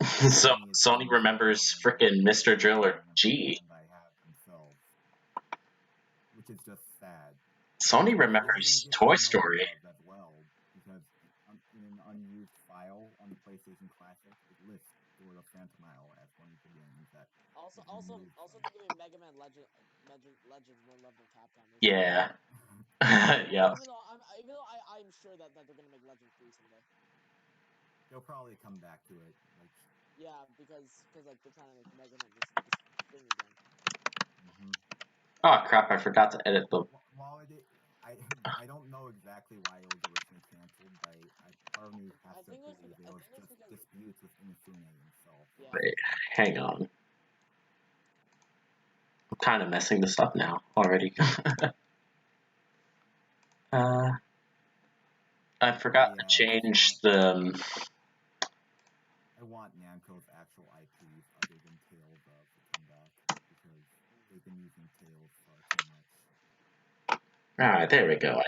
So Sony remembers frickin' Mr. Driller G. Which is just sad. Sony remembers Toy Story. As well, because in an unused file on the PlayStation Classic, it lists Sword of Phantom Isle as one of the games that. Also, they're doing Mega Man Legends One Level Capcom. Yeah. Yeah. Even though I'm sure that they're gonna make Legend 3 someday. They'll probably come back to it. Like, yeah, because like they're trying to make Mega Man this thing again. Oh crap! I forgot to edit the. While I don't know exactly why it was originally canceled, but part of me has to believe it was just disputes with Inafune himself. Yeah. Wait, hang on. I'm kind of messing this up now already. I forgot to change the. I want Namco's actual IPs other than Tales to come back, because they've been using Tales far too much. Alright, there we go.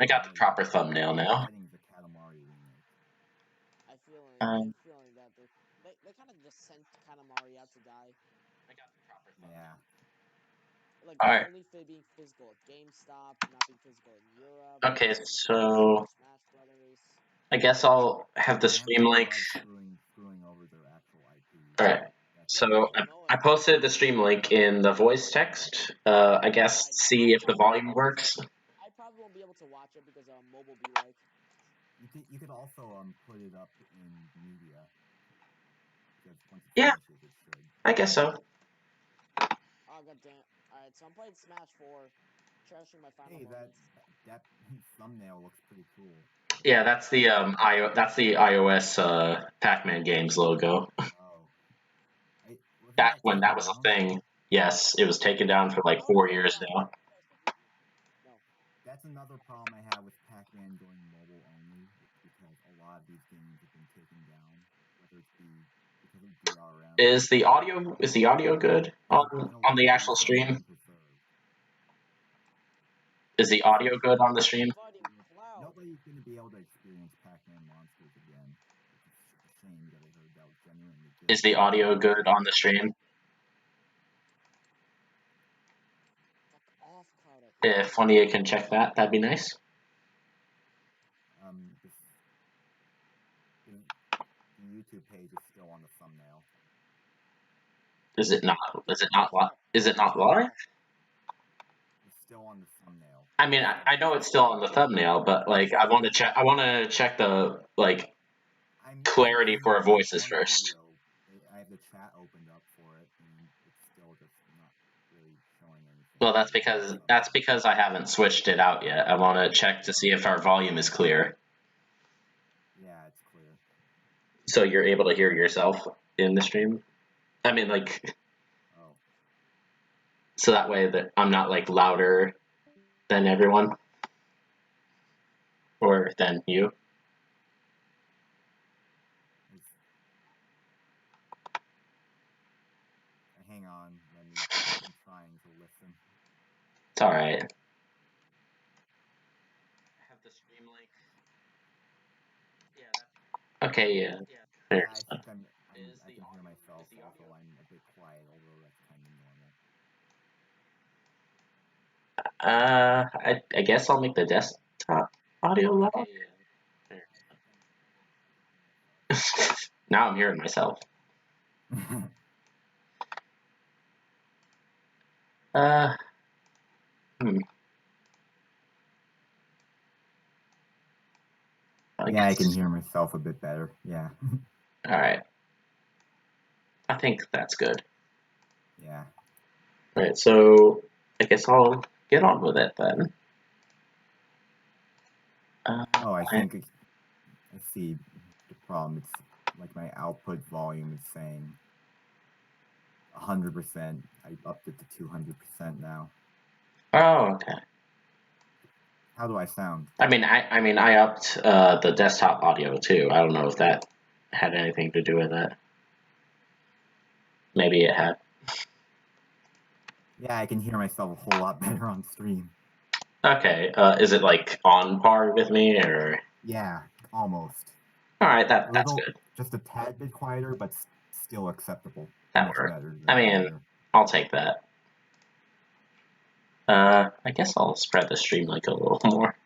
I got the proper thumbnail now. I feel that they kind of just sent Katamari out to die. I got the proper thumbnail. Yeah. Like, only being physical at GameStop, not being physical in Europe. Okay, so I guess I'll have the stream link. Alright, so I posted the stream link in the voice text. I guess see if the volume works. I probably won't be able to watch it because mobile be like. You could also put it up in media. Yeah, I guess so. Oh goddamn! All right, so I'm playing Smash 4, cherishing my final moments. That thumbnail looks pretty cool. Yeah, that's the iOS Pac-Man games logo. Back when that was a thing. Yes, it was taken down for like 4 years now. No. That's another problem I have with Pac-Man going mobile only, because a lot of these games have been taken down, whether it be because of DRM. Is the audio good on the actual stream? Is the audio good on the stream? Nobody's going to be able to experience Pac-Man Monsters again. It's a shame that I heard that was genuinely good. Is the audio good on the stream? If Funny can check that, that'd be nice. The YouTube page is still on the thumbnail. Is it not? Is it not live? Is it not live? It's still on the thumbnail. I mean, I know it's still on the thumbnail, but like, I want to check the like clarity for our voices first. I have the chat opened up for it, and it's still just not really showing anything. Well, that's because I haven't switched it out yet. I want to check to see if our volume is clear. Yeah, it's clear. So you're able to hear yourself in the stream? I mean, like, so that way that I'm not like louder than everyone or than you. Hang on, I'm trying to listen. It's alright. I have the stream link. Yeah. Okay, yeah. There's I think I can hear myself, although I'm a bit quiet, although that's kind of normal. I guess I'll make the desktop audio loud. Now I'm hearing myself. I can hear myself a bit better. Yeah. Alright. I think that's good. Yeah. Alright, so I guess I'll get on with it then. I think I see the problem. It's like my output volume is saying 100%. I upped it to 200% now. Oh, okay. How do I sound? I mean, I upped the desktop audio too. I don't know if that had anything to do with it. Maybe it had. Yeah, I can hear myself a whole lot better on stream. Okay, is it like on par with me, or? Yeah, almost. All right, that's good. Just a tad bit quieter, but still acceptable. That Much works. better than I mean, earlier. I'll take that. I guess I'll spread the stream like a little more.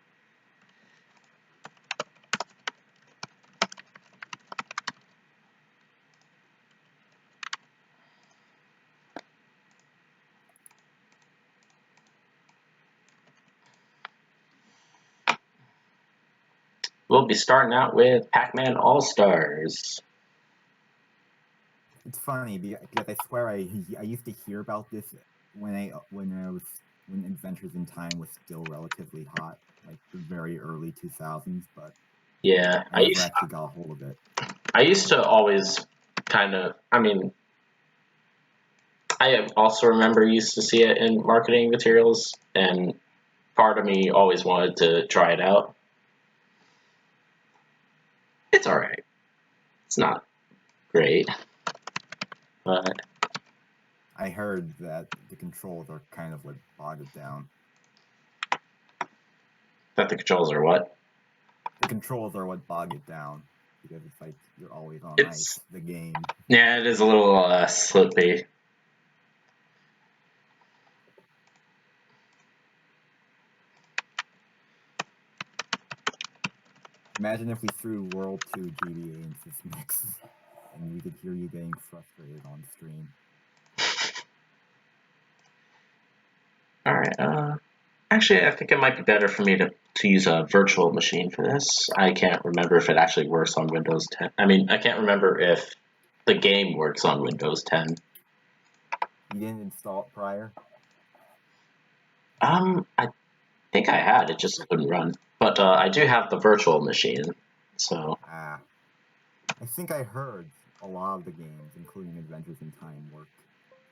We'll be starting out with Pac-Man All-Stars. It's funny because I swear I used to hear about this when Adventures in Time was still relatively hot, like the very early 2000s, but Yeah, I never actually got a hold of it. I used to always kind of, I mean, I also remember used to see it in marketing materials, and part of me always wanted to try it out. It's alright. It's not great, but I heard that the controls are kind of what bogged it down. that the controls are what? The controls are what bog it down, because it's like you're always on ice, the game. Yeah, it is a little slippy. Imagine if we threw World 2 GBA into this mix, and we could hear you getting frustrated on stream. Alright, actually, I think it might be better for me to use a virtual machine for this. I can't remember if it actually works on Windows 10. I mean, I can't remember if the game works on Windows 10. You didn't install it prior? I think I had, it just couldn't run. But I do have the virtual machine, so... I think I heard a lot of the games, including Adventures in Time, work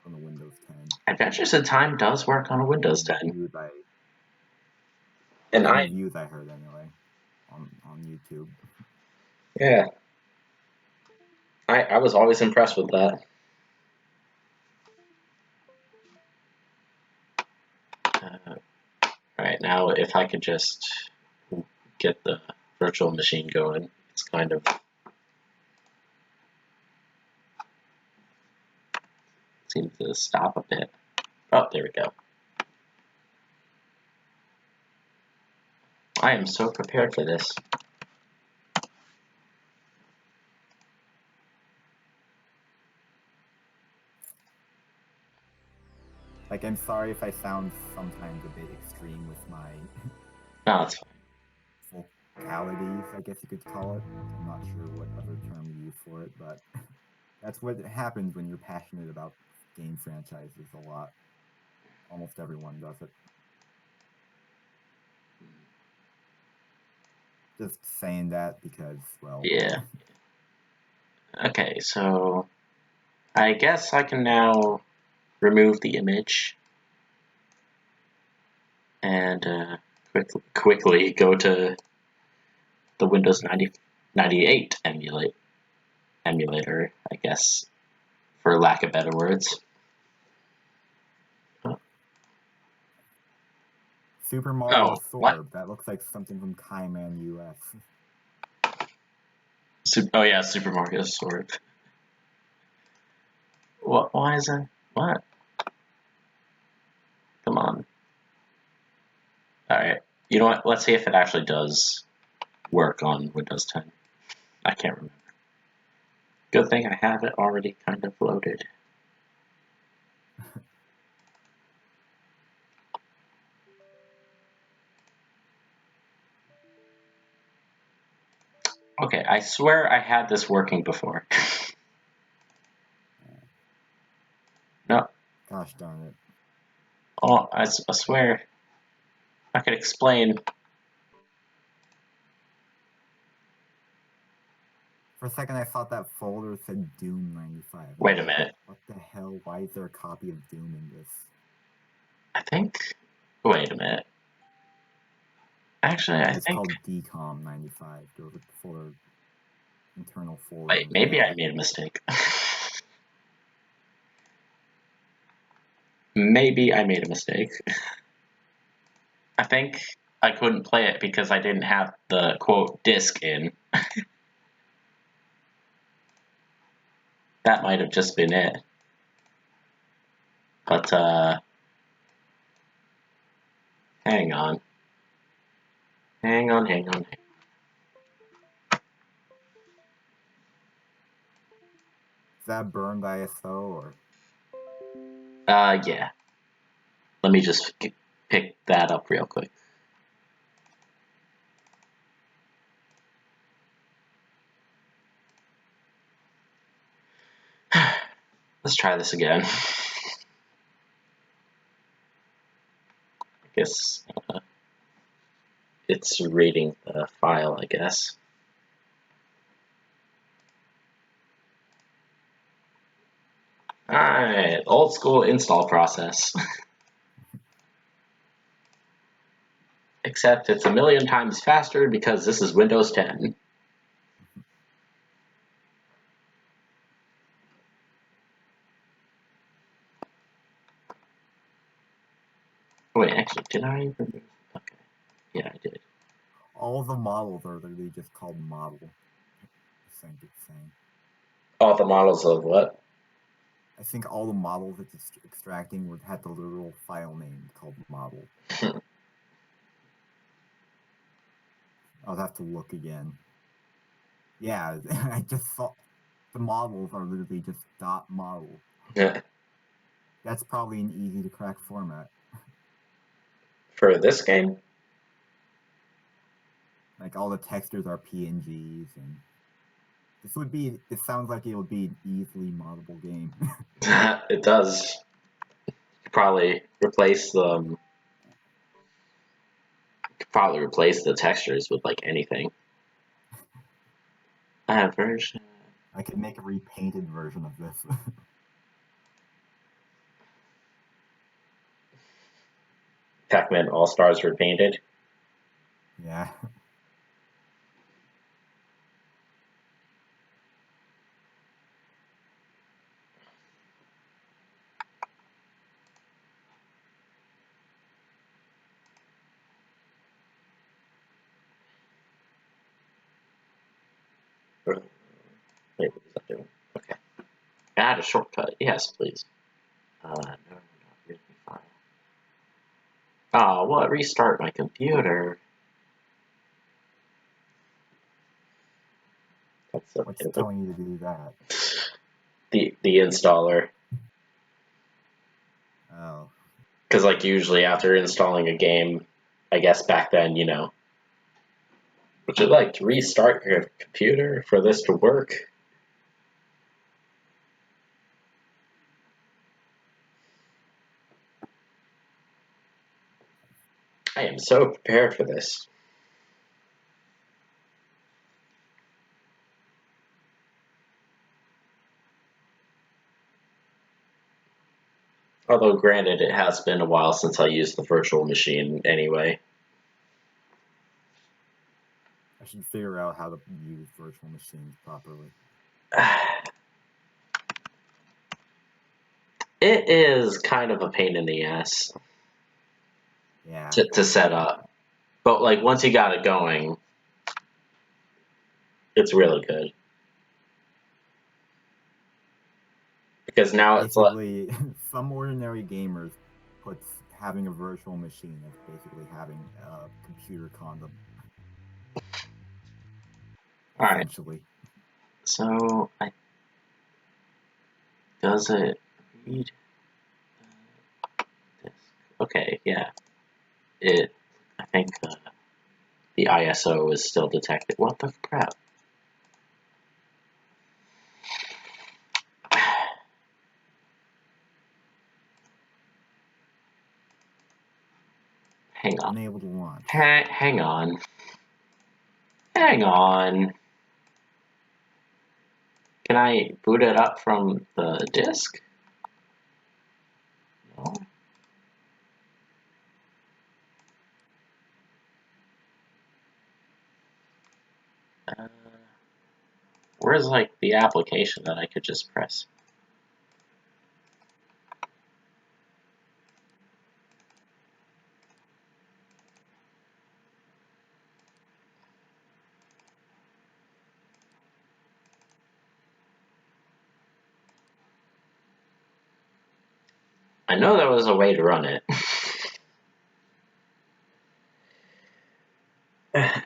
on a Windows 10. Adventures in Time does work on a Windows 10. Reviews I heard anyway, on YouTube. Yeah. I was always impressed with that. Alright, now if I could just get the virtual machine going, it's kind of... seems to stop a bit. Oh, there we go. I am so prepared for this. Like, I'm sorry if I sound sometimes a bit extreme with my No, it's fine. vocalities, I guess you could call it. I'm not sure what other term you use for it, but that's what happens when you're passionate about game franchises a lot. Almost everyone does it. Just saying that because, well... Yeah. Okay, so... I guess I can now remove the image and quickly go to the Windows 98 emulator, I guess, for lack of better words. Super Mario Sword. What? That looks like something from Pac-Man US. Oh yeah, Super Mario Sword. What? Why is that? What? Come on. Alright. You know what? Let's see if it actually does work on Windows 10. I can't remember. Good thing I have it already kind of loaded. Okay, I swear I had this working before. No. Gosh darn it. Oh, I swear. I could explain. For a second I thought that folder said Doom 95. Wait a minute. What the hell? Why is there a copy of Doom in this? I think... Wait a minute. Actually, I think... It's called DCOM 95. There was a folder... internal folder. Wait, maybe I made a mistake. Maybe I made a mistake. I think I couldn't play it because I didn't have the, quote, disc in. That might have just been it. But, hang on. Hang on. Is that burned ISO or? Yeah. Let me just pick that up real quick. Let's try this again. I guess it's reading the file, I guess. Alright, old school install process. Except it's a million times faster because this is Windows 10. Wait, actually, did I remove? Okay. Yeah, I did. All the models are literally just called model. I think it's saying. All the models of what? I think all the models it's extracting would have the literal file name called model. I'll have to look again. Yeah, I just saw the models are literally just .model. Yeah. That's probably an easy to crack format. For this game? Like all the textures are PNGs, and this sounds like it would be an easily moddable game. It does. You could probably replace the textures with like anything. Version. I could make a repainted version of this. Pac-Man All-Stars repainted. Yeah. Wait, what is that doing? Okay. Add a shortcut. Yes, please. No, not really fine. Oh, what? Restart my computer. That's so What's telling you to do that? The installer. Oh. Because like usually after installing a game, I guess back then, you know, would you like to restart your computer for this to work? I am so prepared for this. Although granted, it has been a while since I used the virtual machine anyway. I should figure out how to use virtual machines properly. It is kind of a pain in the ass. Yeah. To set up. But like once you got it going, it's really good. Because now it's like basically some ordinary gamers puts having a virtual machine as basically having a computer condom. Alright. Essentially. So does it read this? Okay, yeah. I think the ISO is still detected. What the crap? Hang on. Unable to launch. Hang on. Hang on. Can I boot it up from the disk? No. Where's like the application that I could just press? I know there was a way to run it. I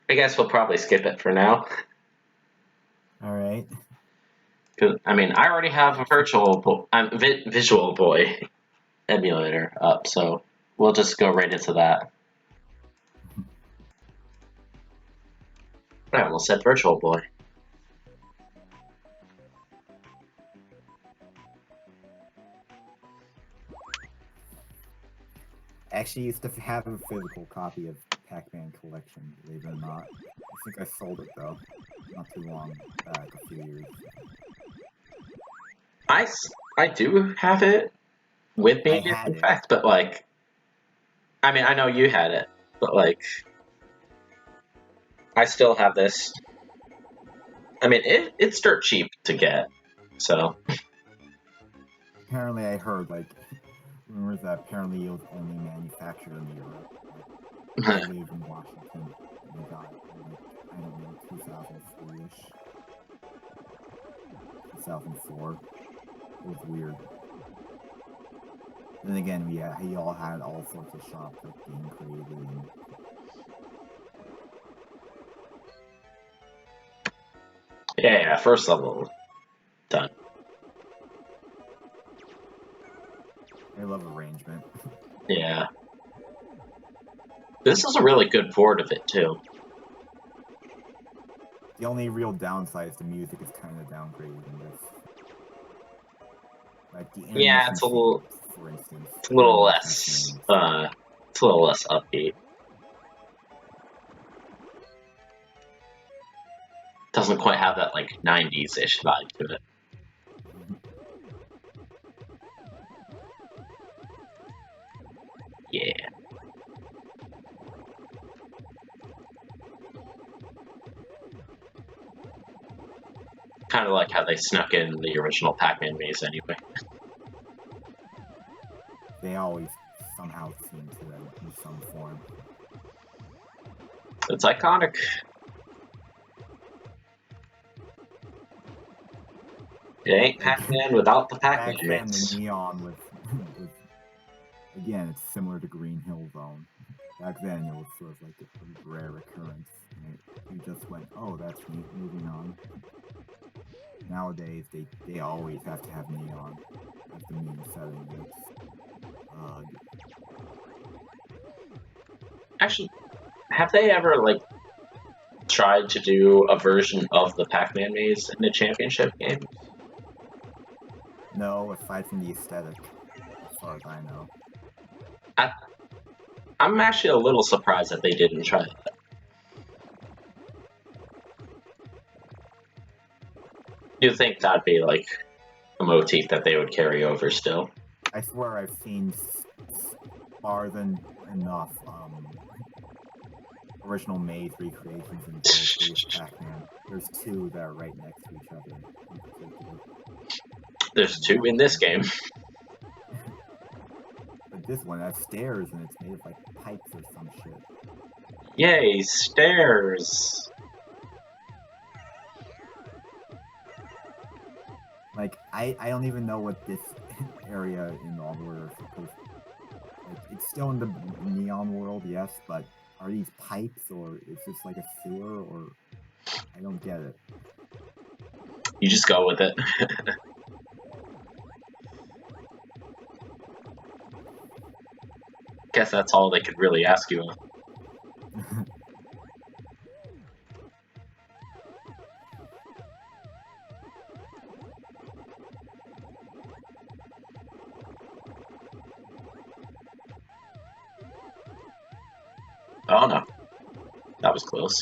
guess we'll probably skip it for now. All right. Cause I mean, I already have a Visual Boy emulator up, so we'll just go right into that. I almost said Virtual Boy. I actually used to have a physical copy of Pac-Man Collection, believe it or not. I think I sold it though, not too long back, a few years. I do have it with me, I had in it. fact, but like, I mean, I know you had it, but like, I still have this. I mean, it's dirt cheap to get, so. Apparently I heard, like, rumors that apparently it was only manufactured in Europe. Like, I live in Washington, and I got it in, like, I don't know, 2003-ish. 2004. It was weird. Then again, yeah, he all had all sorts of shops, like Game Created and... Yeah, first level done. I love arrangement. Yeah. This is a really good port of it, too. The only real downside is the music is kind of downgraded in this. Like the intermission Yeah, it's a little, scenes, for instance. it's a little Intermission less, scenes. it's a little less upbeat. Doesn't quite have that, like, 90s-ish vibe to it. Yeah. Kind of like how they snuck in the original Pac-Man maze anyway. They always somehow seem to in some form. It's iconic. It ain't Like, Pac-Man without the Pac-Man back then, maze. the neon was again, it's similar to Green Hill Zone. Back then, it was sort of like a rare occurrence. And you just went, oh, that's neat, moving on. Nowadays, they always have to have neon as the main setting. Actually, have they ever, like, tried to do a version of the Pac-Man maze in the championship game? No, aside from the aesthetic, as far as I know. I'm actually a little surprised that they didn't try that. You'd think that'd be, like, a motif that they would carry over still. I swear I've seen far than enough original maze recreations in both Pac-Man. There's two that are right next to each other in particular. There's two in this game. But this one has stairs and it's made of like pipes or some shit. Yay, stairs! Like, I don't even know what this area in all the world is supposed to... Like, it's still in the neon world, yes, but are these pipes or is this like a sewer or... I don't get it. You just go with it. Guess that's all they could really ask you of. Oh no. That was close.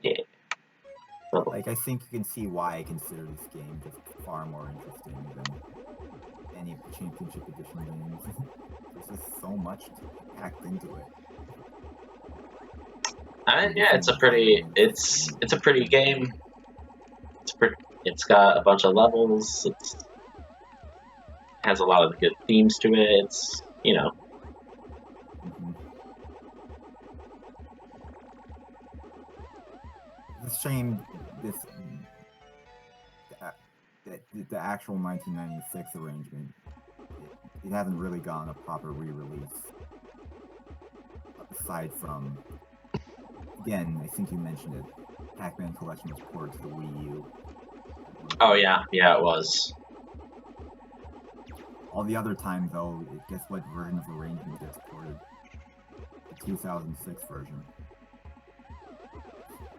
Yeah. Like, I think you can see why I consider this game just far more interesting than any of the Championship Edition games. There's just so much packed into it. I mean, yeah, it's a pretty game. It's got a bunch of levels. It has a lot of good themes to it. It's, you know. It's a shame this the actual 1996 arrangement it hasn't really gotten a proper re-release. Aside from, again, I think you mentioned it, Pac-Man Collection was ported to the Wii U. Oh yeah, it was. All the other time, though, guess what version of arrangement gets ported? The 2006 version.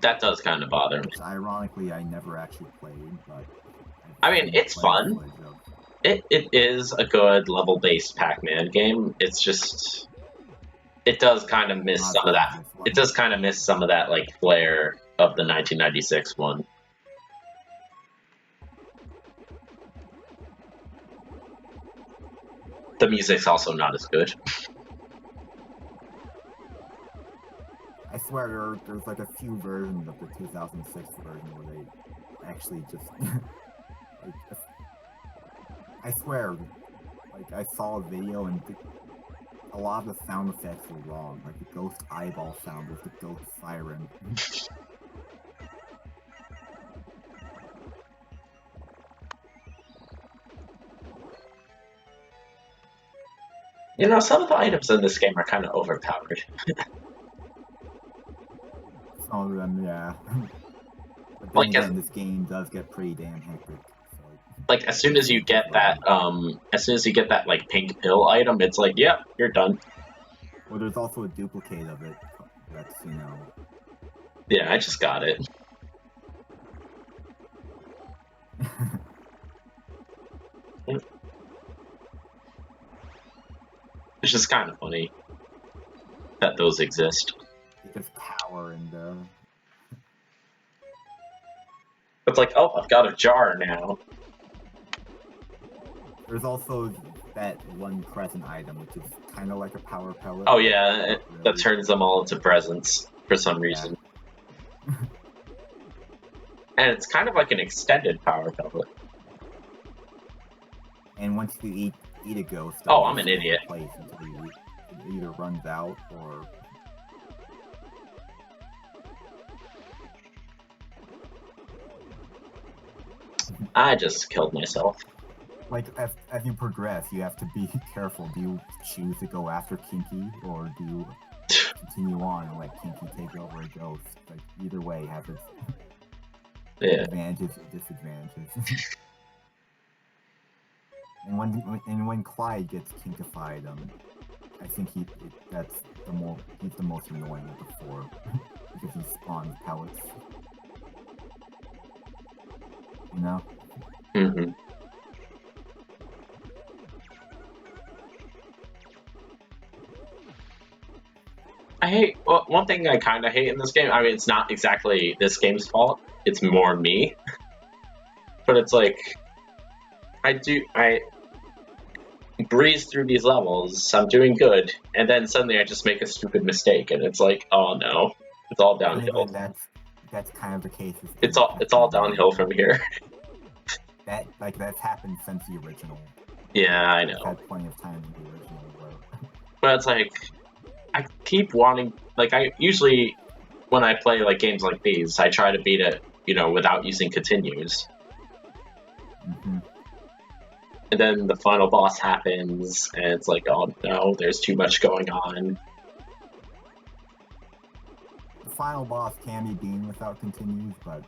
That does kind of bother me. Which, ironically, I never actually played, but... I mean, it's fun. It is a good level-based Pac-Man game. It's just... It does kind of miss some of that. It does kind of miss some of that, like, flair of the 1996 one. The music's also not as good. I swear there's like a few versions of the 2006 version where they actually just like, I swear, like I saw a video and a lot of the sound effects were wrong. Like the ghost eyeball sound was the ghost siren. You know, some of the items in this game are kind of overpowered. Some of them, yeah. But then Like, again, this game does get pretty damn hectic. So, like, as soon as you get that, like, pink pill item, it's like, yep, you're done. Well, there's also a duplicate of it that's, you know... Yeah, I just got it. It's just kind of funny that those exist. They just cower in there. It's like, oh, I've got a jar now. There's also that one present item, which is kind of like a power pellet. Oh yeah, really. that turns them all into presents for some reason. Yeah. And it's kind of like an extended power pellet. And once you eat a ghost, oh, I'm an idiot. Place until it either runs out or... I just killed myself. Like, as you progress, you have to be careful. Do you choose to go after Kinky, or do you continue on and let Kinky take over a ghost? Like, either way has its advantages and disadvantages. and when Clyde gets kinkified, I think he's the most annoying of the four because he spawns pellets. You know? Mm-hmm. One thing I kind of hate in this game, I mean, it's not exactly this game's fault, it's more me. But it's like, I breeze through these levels, I'm doing good, and then suddenly I just make a stupid mistake, and it's like, oh no, it's all downhill. That's kind of the case. It's all downhill from here. That's happened since the original. Yeah, I know. I've had plenty of time in the original, but it's like, I keep wanting, like, I usually, when I play, like, games like these, I try to beat it, you know, without using continues. Mm-hmm. And then the final boss happens, and it's like, oh no, there's too much going on. The final boss can be beaten without continues, but...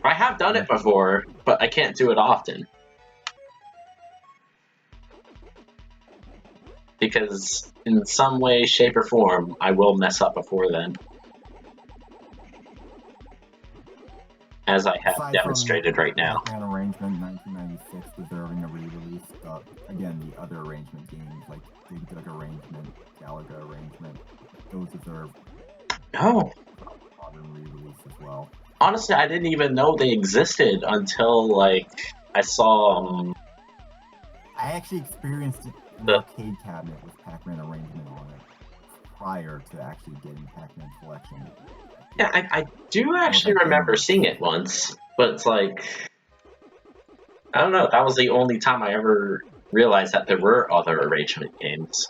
I have done it before, but I can't do it often. Because in some way, shape, or form, I will mess up before then. As I have demonstrated right now. Pac-Man arrangement 1996 deserving a re-release. Again, the other arrangement games like Big Doug arrangement, Galaga arrangement, those deserve modern re-release as well. Honestly, I didn't even know they existed until, like, I saw, I actually experienced an arcade cabinet with Pac-Man arrangement on it prior to actually getting Pac-Man Collection. Yeah, I do actually remember seeing it once, but it's like, I don't know, that was the only time I ever realized that there were other arrangement games.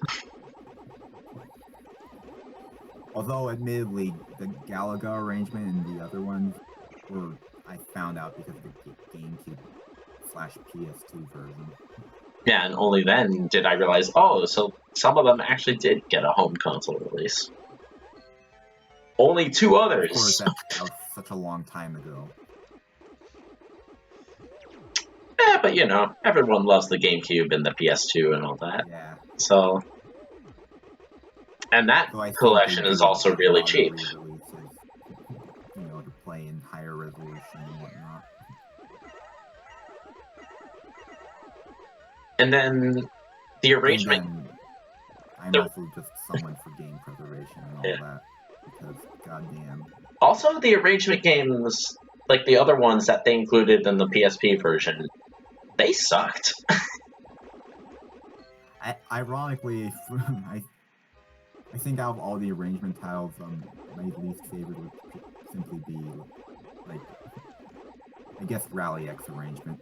Although, admittedly, the Galaga arrangement and the other ones were, I found out because of the GameCube/PS2 version. Yeah, and only then did I realize, oh, so some of them actually did get a home console release. Only 2 others. Of course, that was such a long time ago. Yeah, but you know, everyone loves the GameCube and the PS2 and all that. Yeah. So, and that So I think collection they is do also a really lot of cheap. re-releases, you know, to play in higher resolution and whatnot. And then the And arrangement. then I'm the- also just someone for game preservation and all Yeah. that, because goddamn. Also, the arrangement games, like the other ones that they included in the PSP version, they sucked. Ironically, I think out of all the arrangement titles, my least favorite would simply be, like, I guess Rally X arrangement.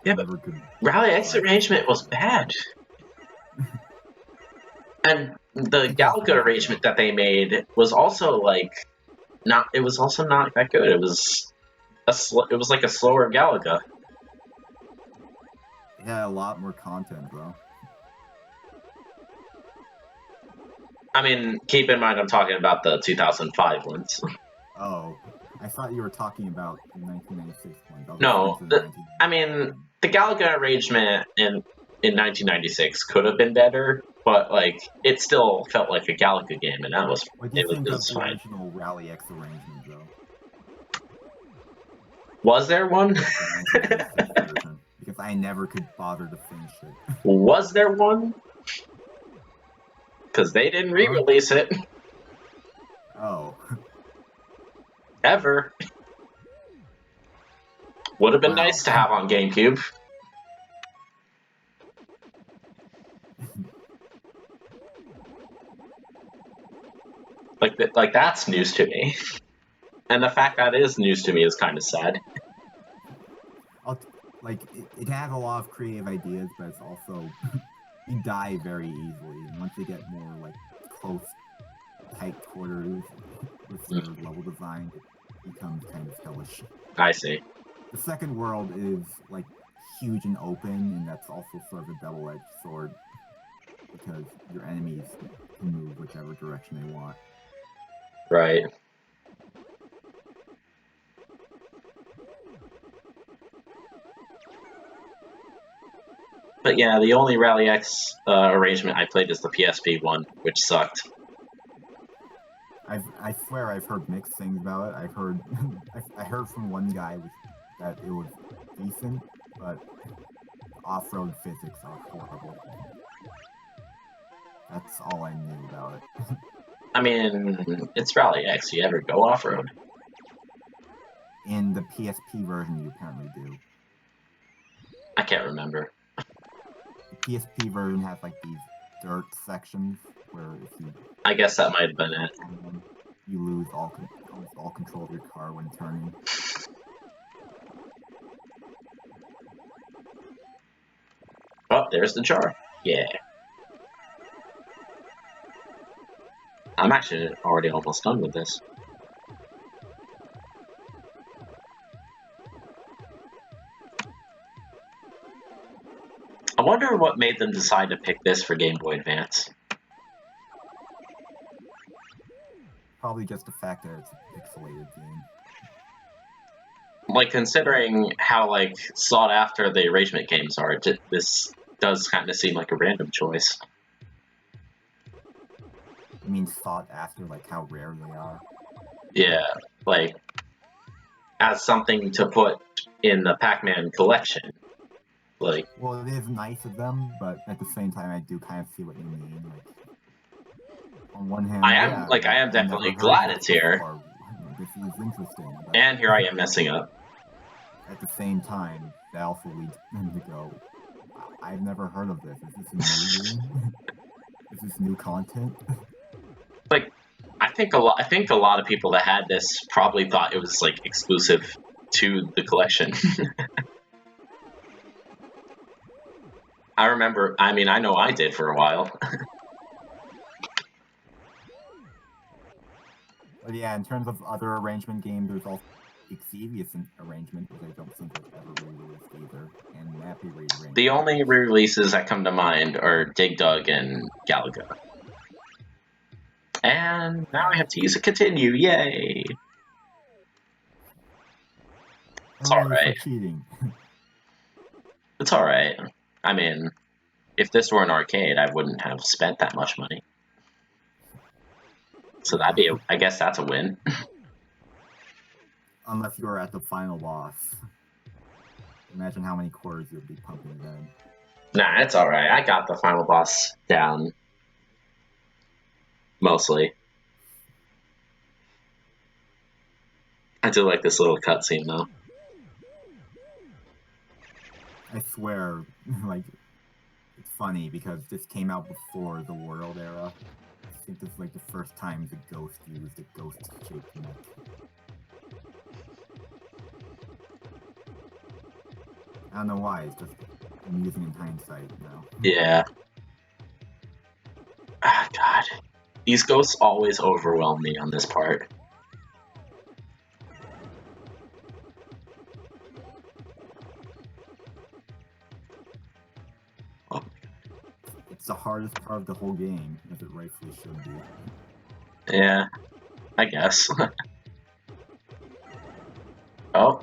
Yeah, I but never could Rally X decide arrangement was bad. And the It Galaga wasn't, arrangement though. that they made was also like not. It was also not that good. It was it was like a slower Galaga. It had a lot more content, though. I mean, keep in mind I'm talking about the 2005 ones. Oh, I thought you were talking about the 1996 ones. I was No, referring to the 1996 I mean ones. the Galaga arrangement in 1996 could have been better, but like it still felt like a Galaga game, and that was What do you think it of was the fine. original Rally X arrangement, though? Was there one? Like the 1996 version? Because I never could bother to finish it. Was there one? Because they didn't re-release it Oh. ever. Would have been Wow. nice to have on GameCube. Like that's news to me, and the fact that is news to me is kind of sad. Like, it has a lot of creative ideas, but it's also you die very easily. And once you get more like close, tight quarters with your level design, it becomes kind of hellish. I see. The second world is like huge and open, and that's also sort of a double-edged sword because your enemies can move whichever direction they want. Right. But yeah, the only Rally X arrangement I played is the PSP one, which sucked. I swear I've heard mixed things about it. I've heard I heard from one guy that it was decent, but off-road physics are horrible. That's all I knew about it. I mean, it's Rally X. You ever go off-road? In the PSP version, you apparently do. I can't remember. The PSP version has like these dirt sections where if you I guess that might have been it. you lose almost all control of your car when turning. Oh, there's the jar. Yeah. I'm actually already almost done with this. I wonder what made them decide to pick this for Game Boy Advance. Probably just the fact that it's a pixelated game. Like, considering how, like, sought after the arrangement games are, this does kind of seem like a random choice. I mean, sought after, like how rare they are. Yeah, like, as something to put in the Pac-Man collection. Like, well, it is nice of them, but at the same time, I do kind of see what you mean. Like, on one hand, I am definitely glad it's here. Before. This is interesting. But And here I am messing up. at the same time, that also leads them to go, I've never heard of this. Is this a new game? Is this new content? Like, I think a lot of people that had this probably thought it was like exclusive to the collection. I remember, I mean, I know I did for a while. But yeah, in terms of other arrangement games, there's also Xevious arrangement, which I don't think was ever re-released either, and Nappy rearrangement. The only re-releases that come to mind are Dig Dug and Galaga. And now I have to use a continue, yay! It's alright. For cheating. It's alright. I mean, if this were an arcade, I wouldn't have spent that much money. So that'd be, I guess that's a win. Unless you're at the final boss. Imagine how many quarters you'd be pumping then. Nah, it's alright. I got the final boss down. Mostly. I do like this little cutscene though. I swear, like, it's funny because this came out before the World era. I think this is like the first time the Ghost used a ghost-shaped neck. I don't know why, it's just amusing in hindsight, you know? Yeah. Ah, God. These ghosts always overwhelm me on this part. Oh. It's the hardest part of the whole game, as it rightfully should be. Yeah, I guess. Oh.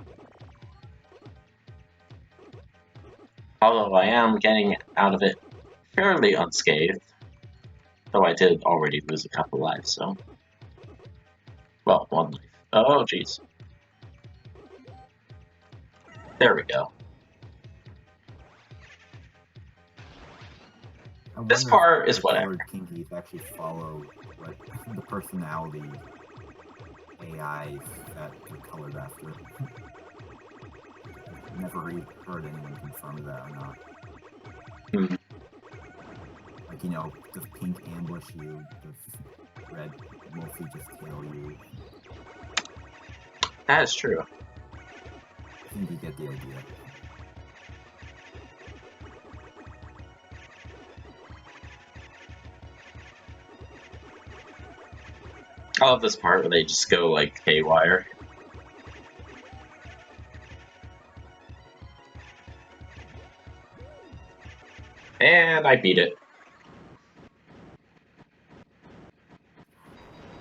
Although I am getting out of it fairly unscathed. Though I did already lose a couple lives, so... Well, one life. Oh, jeez. There we go. This part is whatever. Kinkies actually follow what the personality AIs that are colored after. I've never heard anyone confirm that or not. Hmm. Like, you know, does pink ambush you? Does red mostly just kill you? That is true. I think you get the idea. I love this part where they just go like haywire. And I beat it.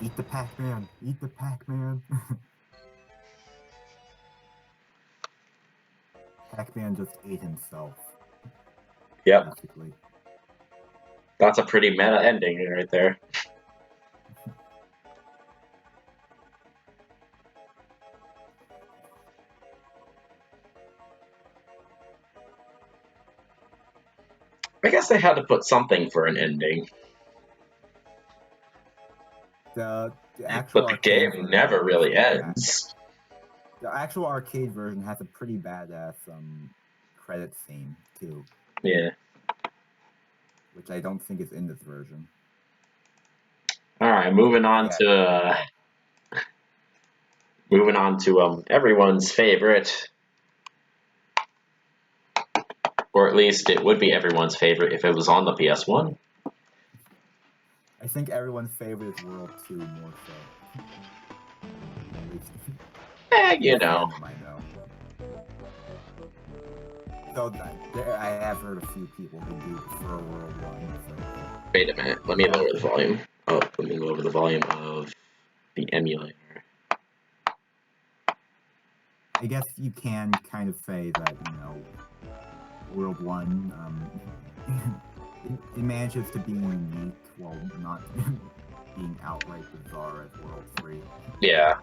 Eat the Pac-Man! Eat the Pac-Man! Pac-Man just ate himself. Yep. Basically. That's a pretty meta ending right there. I guess they had to put something for an ending. The actual but the game never really ends. The actual arcade version has a pretty badass credit theme too. Yeah. Which I don't think is in this version. Alright, moving on to everyone's favorite. Or at least it would be everyone's favorite if it was on the PS1. I think everyone's favorite is World 2 more so. You know. So I have heard a few people who do prefer World 1. So. Wait a minute, let me lower the volume. Oh, let me lower the volume of the emulator. I guess you can kind of say that, you know, World 1, it manages to be unique while not being outright bizarre as World 3. Yeah.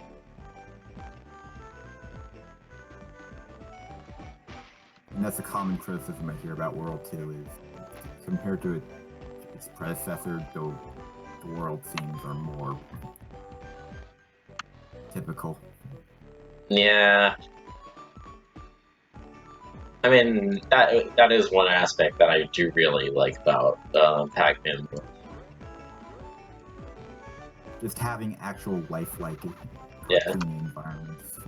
And that's a common criticism I hear about World 2 is, compared to its predecessor, the world scenes are more typical. Yeah. I mean, that is one aspect that I do really like about Pac-Man. Just having actual lifelike cartoony environments.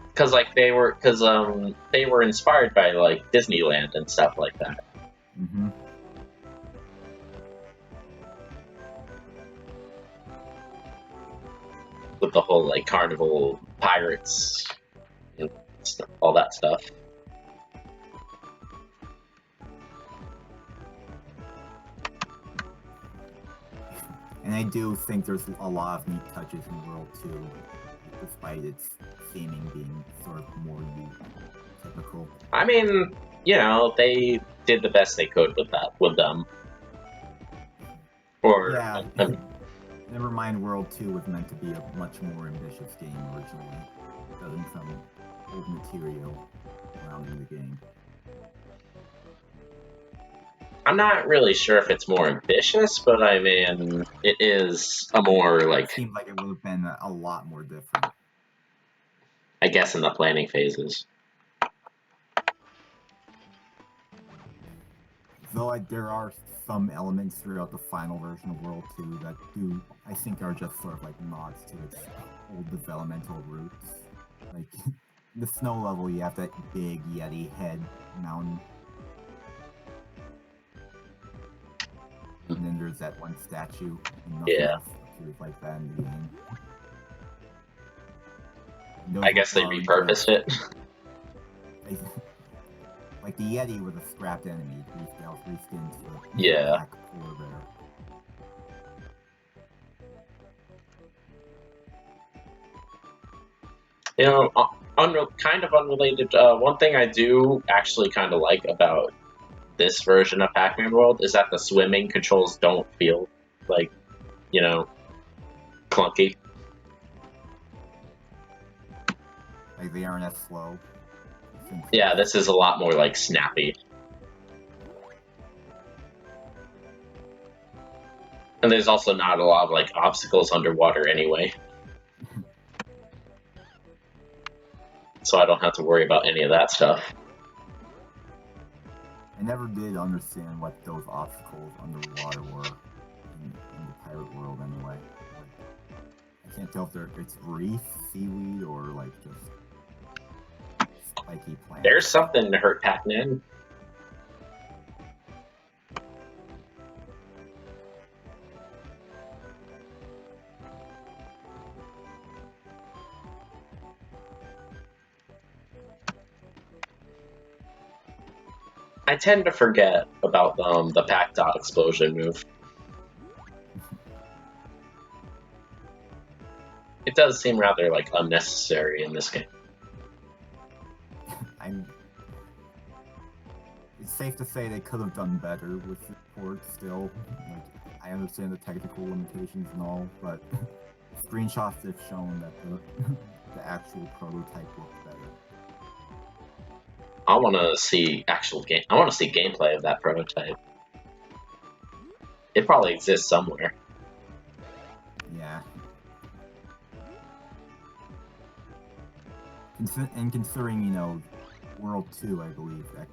Because like they were inspired by like Disneyland and stuff like that. Mm-hmm. with the whole like carnival pirates and all that stuff. And I do think there's a lot of neat touches in World 2, despite its theming being sort of more typical. I mean, you know, they did the best they could with them. Or Yeah, never mind, World 2 was meant to be a much more ambitious game originally, judging from old material surrounding the game. I'm not really sure if it's more ambitious, but I mean, it is a more like. It seemed like it would have been a lot more different. I guess in the planning phases. Though there are some elements throughout the final version of World 2 that I think, are just sort of like nods to its old developmental roots. Like, the snow level, you have that big Yeti head mountain. And then there's that one statue, and nothing else appears like that in the game. I guess they repurposed it. Like the Yeti was a scrapped enemy, that was reskinned for Yeah. black polar bear. You know, kind of unrelated, one thing I do actually kind of like about this version of Pac-Man World is that the swimming controls don't feel like, you know, clunky. Like they aren't as slow. Yeah, this is a lot more like snappy. And there's also not a lot of like obstacles underwater anyway. So I don't have to worry about any of that stuff. I never did understand what those obstacles underwater were in the pirate world anyway. Like, I can't tell if it's reef, seaweed, or like just spiky plants. There's something to hurt Pac-Man. I tend to forget about the Pac Dot explosion move. It does seem rather like unnecessary in this game. It's safe to say they could have done better with the port still. Like, I understand the technical limitations and all, but screenshots have shown that the actual prototype looked better. I want to see actual game. I want to see gameplay of that prototype. It probably exists somewhere. Yeah. And considering, you know, World 2, I believe, I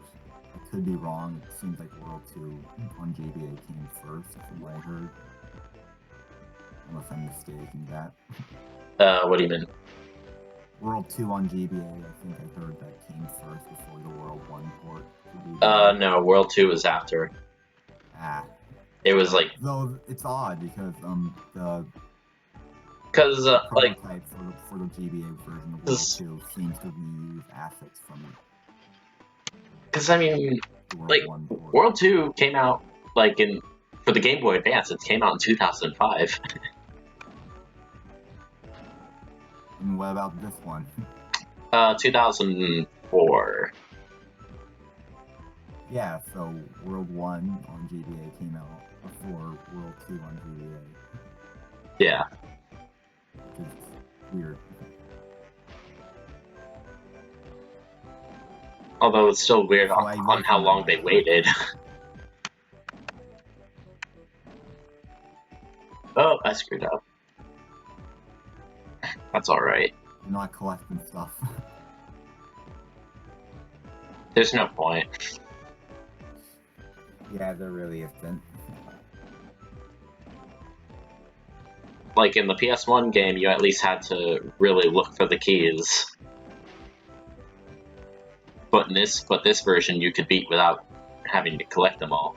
could be wrong. It seems like World 2 on GBA came first, from what I heard. Unless I'm mistaken that. What do you mean? World 2 on GBA, I think I heard that came first before the World 1 port. No, World 2 was after. Ah. It was like... Though, it's odd, because, the like... prototype for the GBA version of World 2 seems to reuse assets from it. Because, I mean, like, World 2 came out, like, for the Game Boy Advance, it came out in 2005. And what about this one? 2004. Yeah, so World 1 on GBA came out before World 2 on GBA. Yeah. Which is weird. Although it's still weird on how long they waited. Oh, I screwed up. That's alright. You're not collecting stuff. There's no point. Yeah, there really isn't. Like in the PS1 game, you at least had to really look for the keys. But in this version, you could beat without having to collect them all.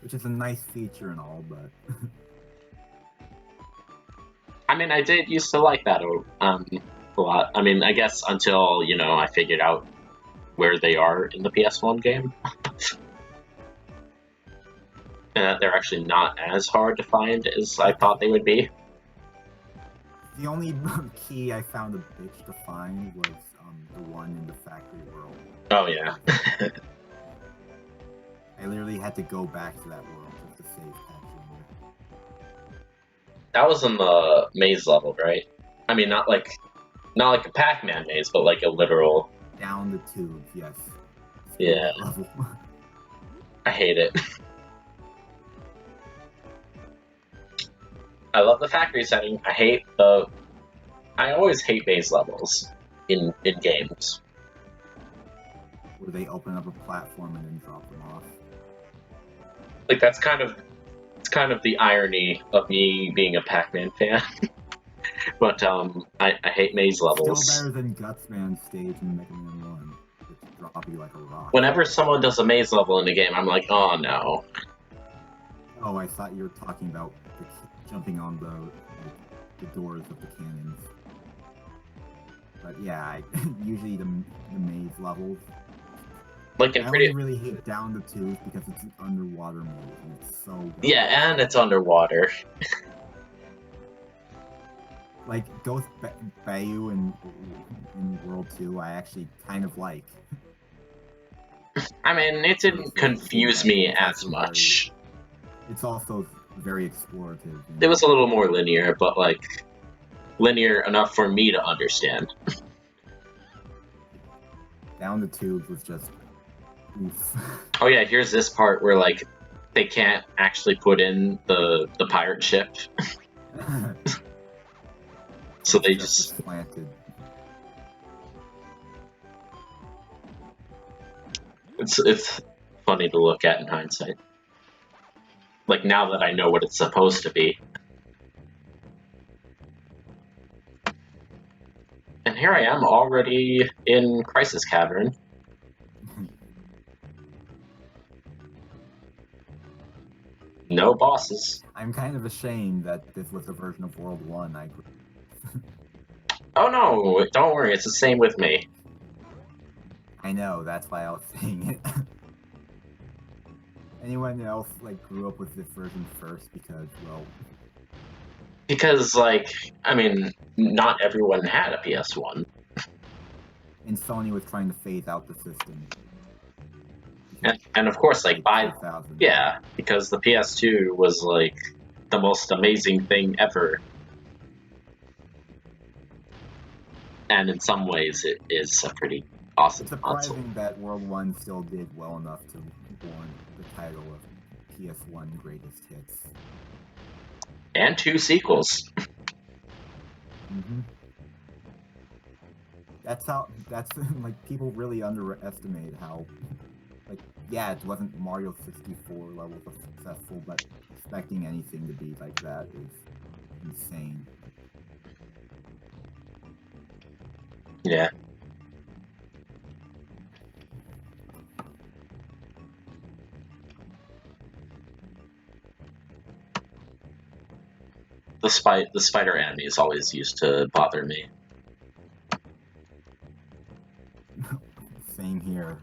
Which is a nice feature and all, but mean, I did used to like that a lot. I mean, I guess until, you know, I figured out where they are in the PS1 game. And that they're actually not as hard to find as I thought they would be. The only key I found a bitch to find was the one in the factory world. Oh, yeah. I literally had to go back to that world just to save Pac-Man. That was in the maze level, right? I mean, not like a Pac-Man maze, but like a literal... Down the tube, yes. Yeah. Level. I hate it. I love the factory setting. I always hate maze levels in games. Where they open up a platform and then drop them off. Like, it's kind of the irony of me being a Pac-Man fan. But I hate maze levels. Still better than Gutsman's stage in Mega Man 1, which drop you like a rock. Whenever someone does a maze level in a game, I'm like, oh no. Oh, I thought you were talking about jumping on the doors of the cannons. But yeah, usually the maze levels. Like in I only really hate Down the Tubes because it's an underwater maze and it's so good. Yeah, and it's underwater. Like Ghost Bayou in World 2, I actually kind of like. I mean, it didn't confuse me as much. It's also very explorative. It was a little more linear, but like linear enough for me to understand. Down the Tubes was just oof. Oh yeah, here's this part where like they can't actually put in the pirate ship. So they just planted. It's funny to look at in hindsight. Like now that I know what it's supposed to be. And here I am already in Crisis Cavern. No bosses. I'm kind of ashamed that this was a version of World 1. Oh no, don't worry, it's the same with me. I know, that's why I was saying it. Anyone else like grew up with this version first because, well... Because, like, I mean, not everyone had a PS1. And Sony was trying to phase out the system. And of course, like, by... 2000. Yeah, because the PS2 was, like, the most amazing thing ever. And in some ways, it is a pretty awesome console. Surprising that World 1 still did well enough to warrant the title of PS1 Greatest Hits. And 2 sequels. Mm-hmm. That's like, people really underestimate how, like, yeah, it wasn't Mario 64 levels of successful, but expecting anything to be like that is insane. Yeah. The spider enemies always used to bother me. Same here.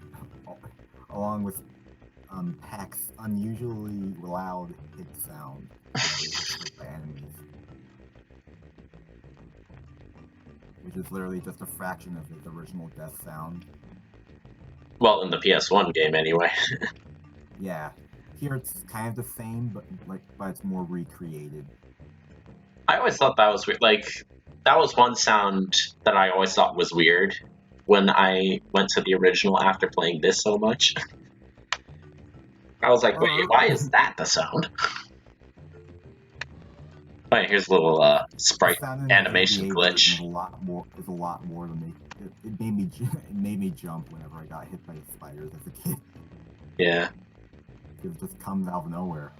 Along with Pac's unusually loud hit sound by enemies. Which is literally just a fraction of his original death sound. Well, in the PS1 game, anyway. Yeah. Here it's kind of the same, but it's more recreated. I always thought that was weird. Like, that was one sound that I always thought was weird when I went to the original after playing this so much. I was like, wait, why is that the sound? Alright, here's a little sprite animation glitch. Is a lot more than it made me jump whenever I got hit by spiders as a kid. Yeah. It just comes out of nowhere.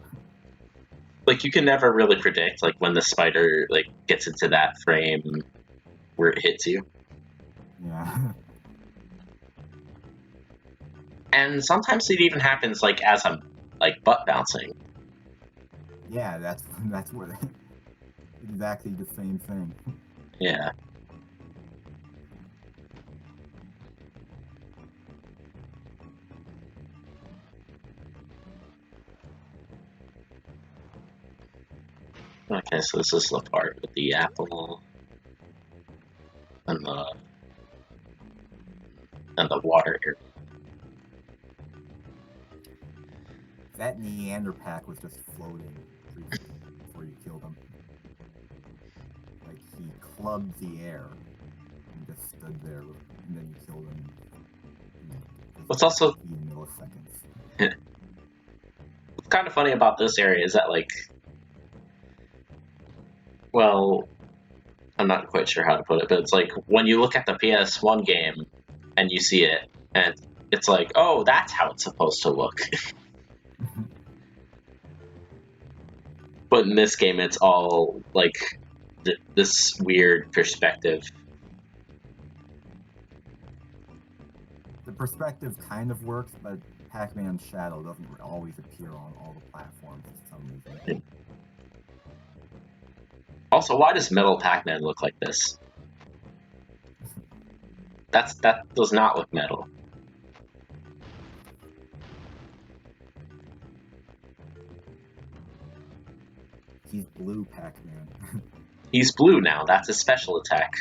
Like, you can never really predict, like, when the spider, like, gets into that frame where it hits you. Yeah. And sometimes it even happens, like, as I'm, like, butt bouncing. Yeah, that's what... exactly the same thing. Yeah. Okay, so this is the part with the apple and the water area. That Neanderpack was just floating before you killed him. Like, he clubbed the air and just stood there, and then you killed him. What's also milliseconds. what's kind of funny about this area is that, like, well, I'm not quite sure how to put it, but it's like when you look at the PS1 game and you see it, and it's like, oh, that's how it's supposed to look. But in this game, it's all like this weird perspective. The perspective kind of works, but Pac-Man's shadow doesn't always appear on all the platforms for some reason. Also, why does Metal Pac-Man look like this? That does not look metal. He's blue Pac-Man. He's blue now. That's his special attack.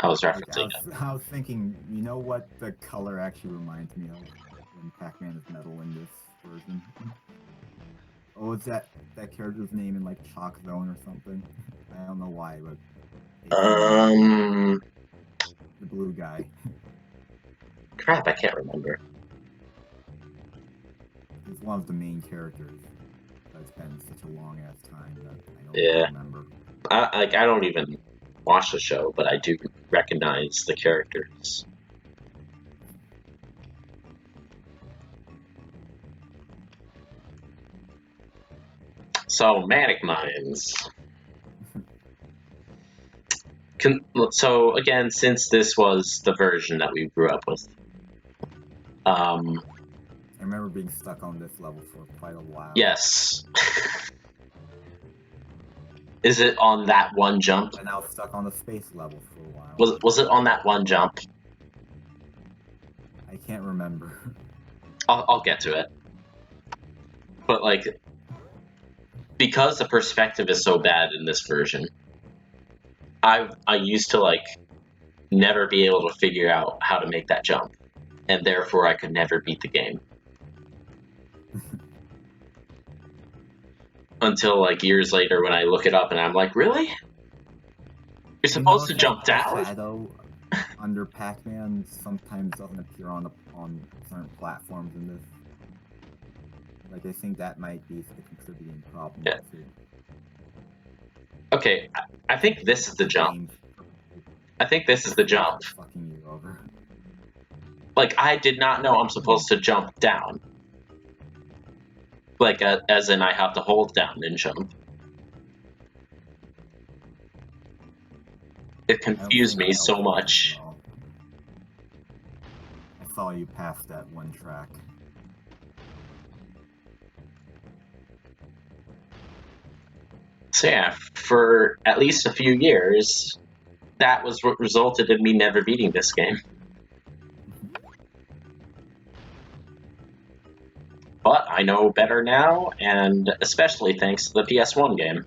I was referencing I was thinking, you know what the color actually reminds me of when Pac-Man is metal in this version? Oh, is that character's name in like Chalk Zone or something? I don't know why, but the blue guy. Crap, I can't remember. He's one of the main characters. It's been such a long ass time that I don't Yeah. remember. I don't even watch the show, but I do recognize the characters. So, Manic Mines. So, again, since this was the version that we grew up with, I remember being stuck on this level for quite a while. Yes. Is it on that one jump? And I was stuck on the space level for a while. Was it on that one jump? I can't remember. I'll get to it. But, like, because the perspective is so bad in this version, I used to, like, never be able to figure out how to make that jump. And therefore I could never beat the game. Until, like, years later when I look it up and I'm like, really? You're supposed to jump down? The shadow under Pac-Man sometimes doesn't appear on certain platforms in this. Like, I think that might be the contributing problem. Yeah. Okay, I think this is the jump. I think this is the jump. Fucking you over. Like, I did not know I'm supposed to jump down. Like, as in I have to hold down and jump. It confused me so much. I saw you pass that one track. So yeah, for at least a few years, that was what resulted in me never beating this game. But I know better now, and especially thanks to the PS1 game.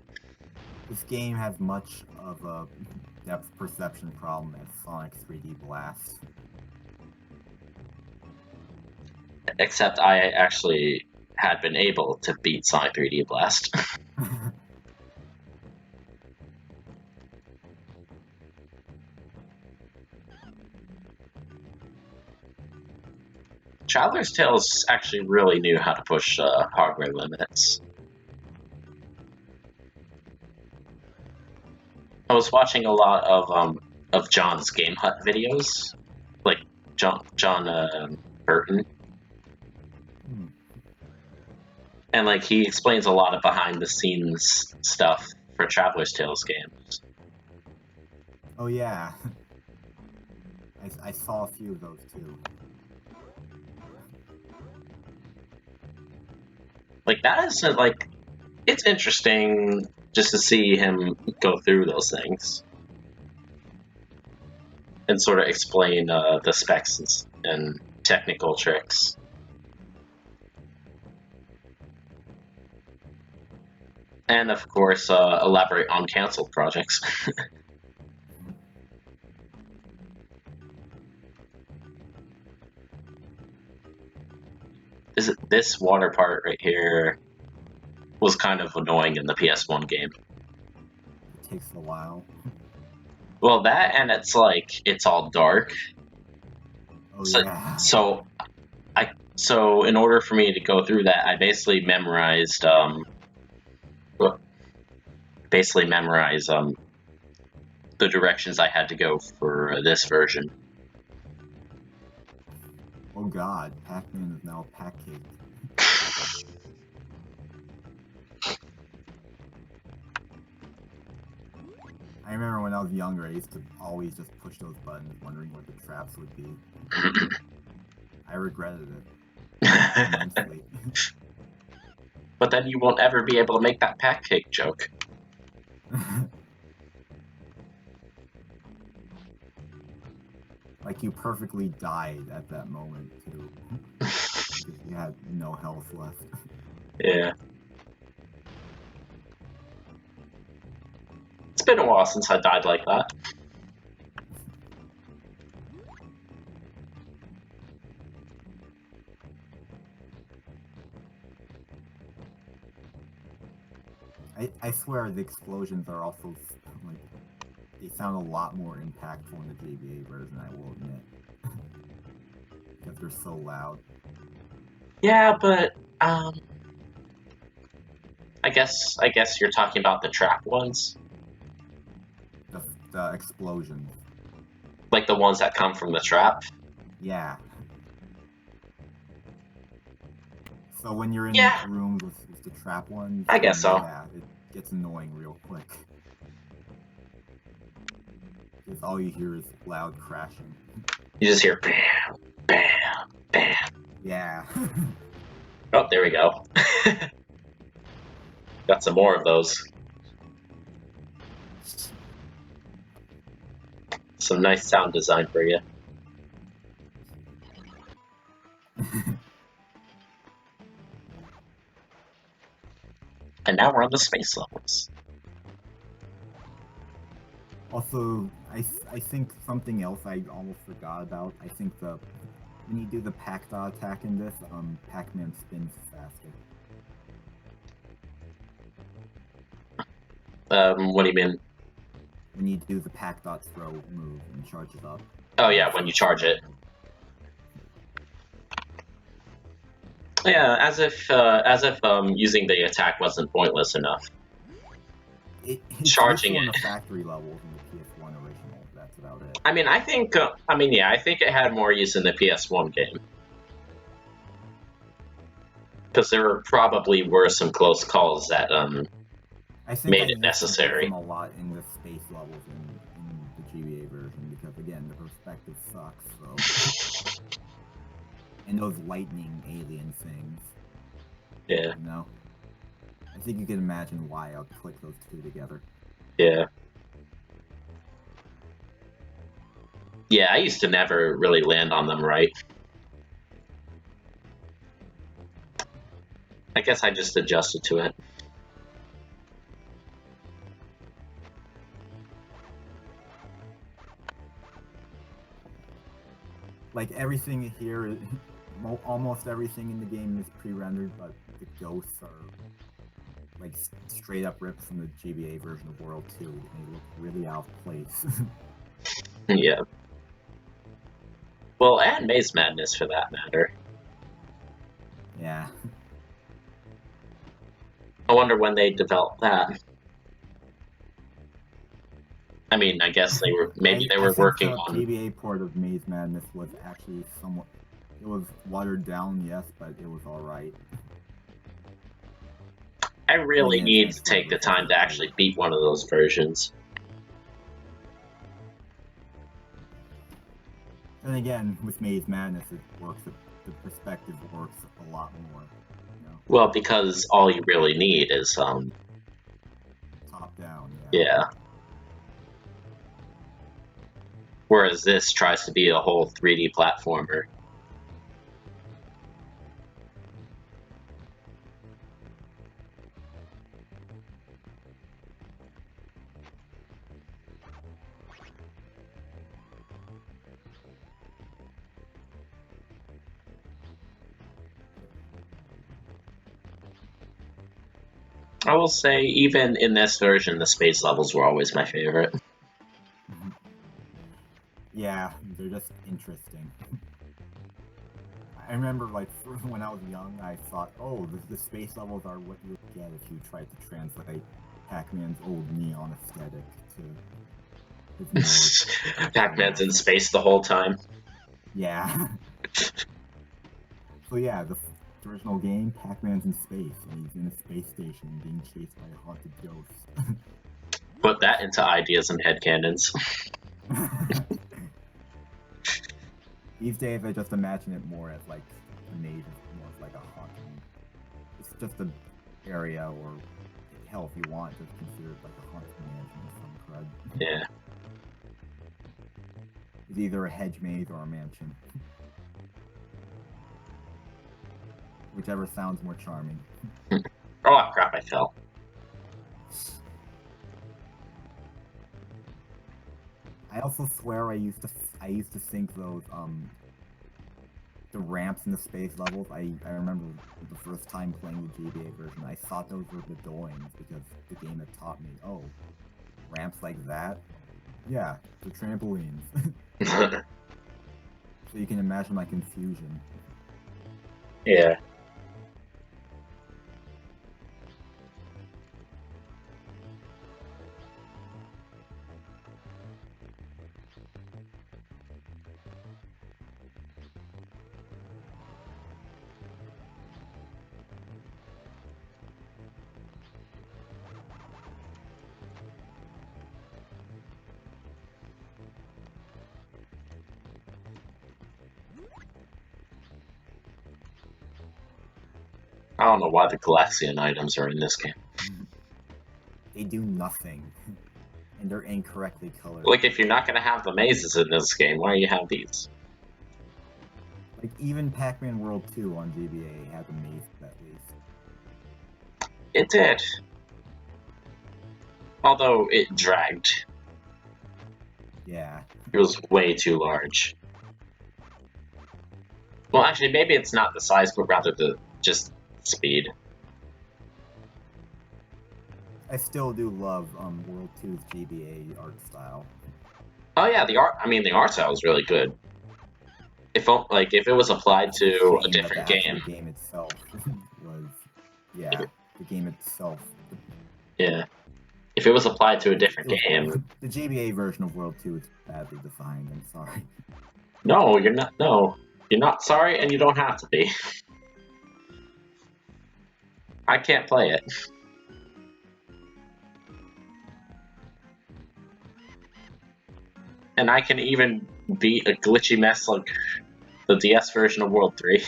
This game has much of a depth perception problem as Sonic 3D Blast. Except I actually had been able to beat Sonic 3D Blast. Traveler's Tales actually really knew how to push hardware limits. I was watching a lot of John's Game Hut videos, like John Burton, and like he explains a lot of behind the scenes stuff for Traveler's Tales games. Oh yeah, I saw a few of those too. Like, that is, like, it's interesting just to see him go through those things. And sort of explain the specs and technical tricks. And, of course, elaborate on canceled projects. This water part right here was kind of annoying in the PS1 game. It takes a while. Well, that and it's like it's all dark. Oh So, yeah. so in order for me to go through that, I basically memorized the directions I had to go for this version. Oh god, Pac-Man is now Pac-Cake. I remember when I was younger, I used to always just push those buttons, wondering what the traps would be. I regretted it immensely. But then you won't ever be able to make that pancake joke. Like you perfectly died at that moment too, because you had no health left. Yeah. It's been a while since I died like that. I swear the explosions are also like they sound a lot more impactful in the GBA version, I will admit. Because they're so loud. Yeah, but I guess you're talking about the trap ones, The explosions. like the ones that come from the trap. Yeah. So when you're in Yeah. rooms with the trap ones, I guess so. Yeah, it gets annoying real quick. Because all you hear is loud crashing. You just hear bam, bam, bam. Yeah. Oh, there we go. Got some more of those. Some nice sound design for you. And now we're on the space levels. Also, I think something else I almost forgot about. I think when you do the Pac-Dot attack in this, Pac-Man spins faster. What do you mean? When you do the Pac-Dot throw move and charges up. Oh yeah, when you charge it. Yeah, as if using the attack wasn't pointless enough. It's Charging useful it. on the factory levels in the PS1 original. That's about it. I mean, I think it had more use in the PS1 game. Because there probably were some close calls that I think made I it necessary. Them a lot in the space levels in the GBA version because again the perspective sucks. So and those lightning alien things. Yeah. You know, I think you can imagine why I'll click those two together. Yeah. Yeah, I used to never really land on them right. I guess I just adjusted to it. Like everything here, almost everything in the game is pre-rendered, but the ghosts are like straight up ripped from the GBA version of World 2. They look really out of place. Yeah. Well, and Maze Madness for that matter. Yeah. I wonder when they developed that. I mean, I guess they were they were working on the GBA port of Maze Madness was actually somewhat. It was watered down, yes, but it was all right. I really need to take the time to actually beat one of those versions. And again, with Maze Madness, it works. The perspective works a lot more. You know? Well, because all you really need is Top down, yeah. Whereas this tries to be a whole 3D platformer. I will say, even in this version, the space levels were always my favorite. Yeah, they're just interesting. I remember, like, when I was young, I thought, oh, the space levels are what you would get if you tried to translate Pac-Man's old neon aesthetic to his more Pac-Man's in space the whole time. Yeah. So yeah, the original game, Pac-Man's in space, and he's in a space station being chased by a haunted ghost. Put that into ideas and headcanons. These days, I just imagine it more as like a maze, more as like a haunting. It's just an area, or hell, if you want, just consider it like a haunted mansion of some crud. Yeah. It's either a hedge maze or a mansion. Whichever sounds more charming. Oh crap! I fell. I also swear I used to think those the ramps in the space levels. I remember the first time playing the GBA version, I thought those were the doings because the game had taught me, oh, ramps like that? Yeah, the trampolines. So you can imagine my confusion. Yeah. I don't know why the Kalaxian items are in this game. They do nothing. And they're incorrectly colored. Like, if you're not gonna have the mazes in this game, why do you have these? Like, even Pac-Man World 2 on GBA had a maze at least. It did. Although it dragged. Yeah. It was way too large. Well, actually, maybe it's not the size, but rather the just speed. I still do love World 2's GBA art style. Oh yeah, the art. I mean, the art style is really good. If it was applied to a different game. The game itself was, yeah, the game itself. Yeah. If it was applied to a different game. The GBA version of World 2 is badly defined. I'm sorry. No, you're not. No, you're not sorry, and you don't have to be. I can't play it. And I can even beat a glitchy mess like the DS version of World 3.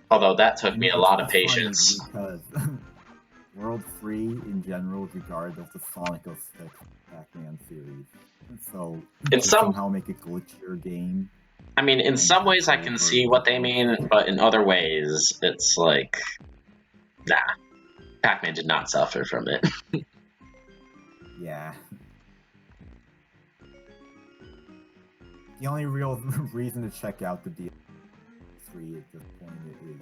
Although that took me a lot of patience. Because World 3 in general is regarded as the Sonic 06 Pac-Man series. So somehow make a glitchier game. I mean, in some ways I can see what they mean, but in other ways it's like, nah. Pac-Man did not suffer from it. Yeah. The only real reason to check out the DS3 at this point is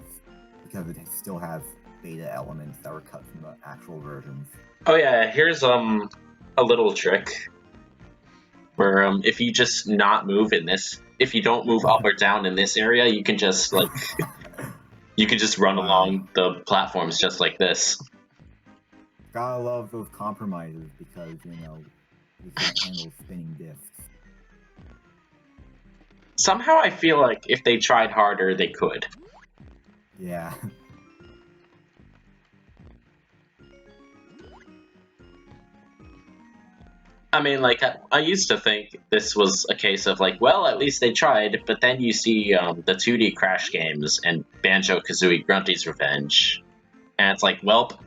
because it still has beta elements that were cut from the actual versions. Oh yeah, here's a little trick where if you just not move in this, if you don't move up or down in this area, you can just like you can just run along the platforms just like this. Gotta love those compromises because, you know, you can't handle spinning discs. Somehow I feel like if they tried harder, they could. Yeah. I mean, like, I used to think this was a case of, like, well, at least they tried, but then you see the 2D Crash games and Banjo-Kazooie Grunty's Revenge, and it's like, welp.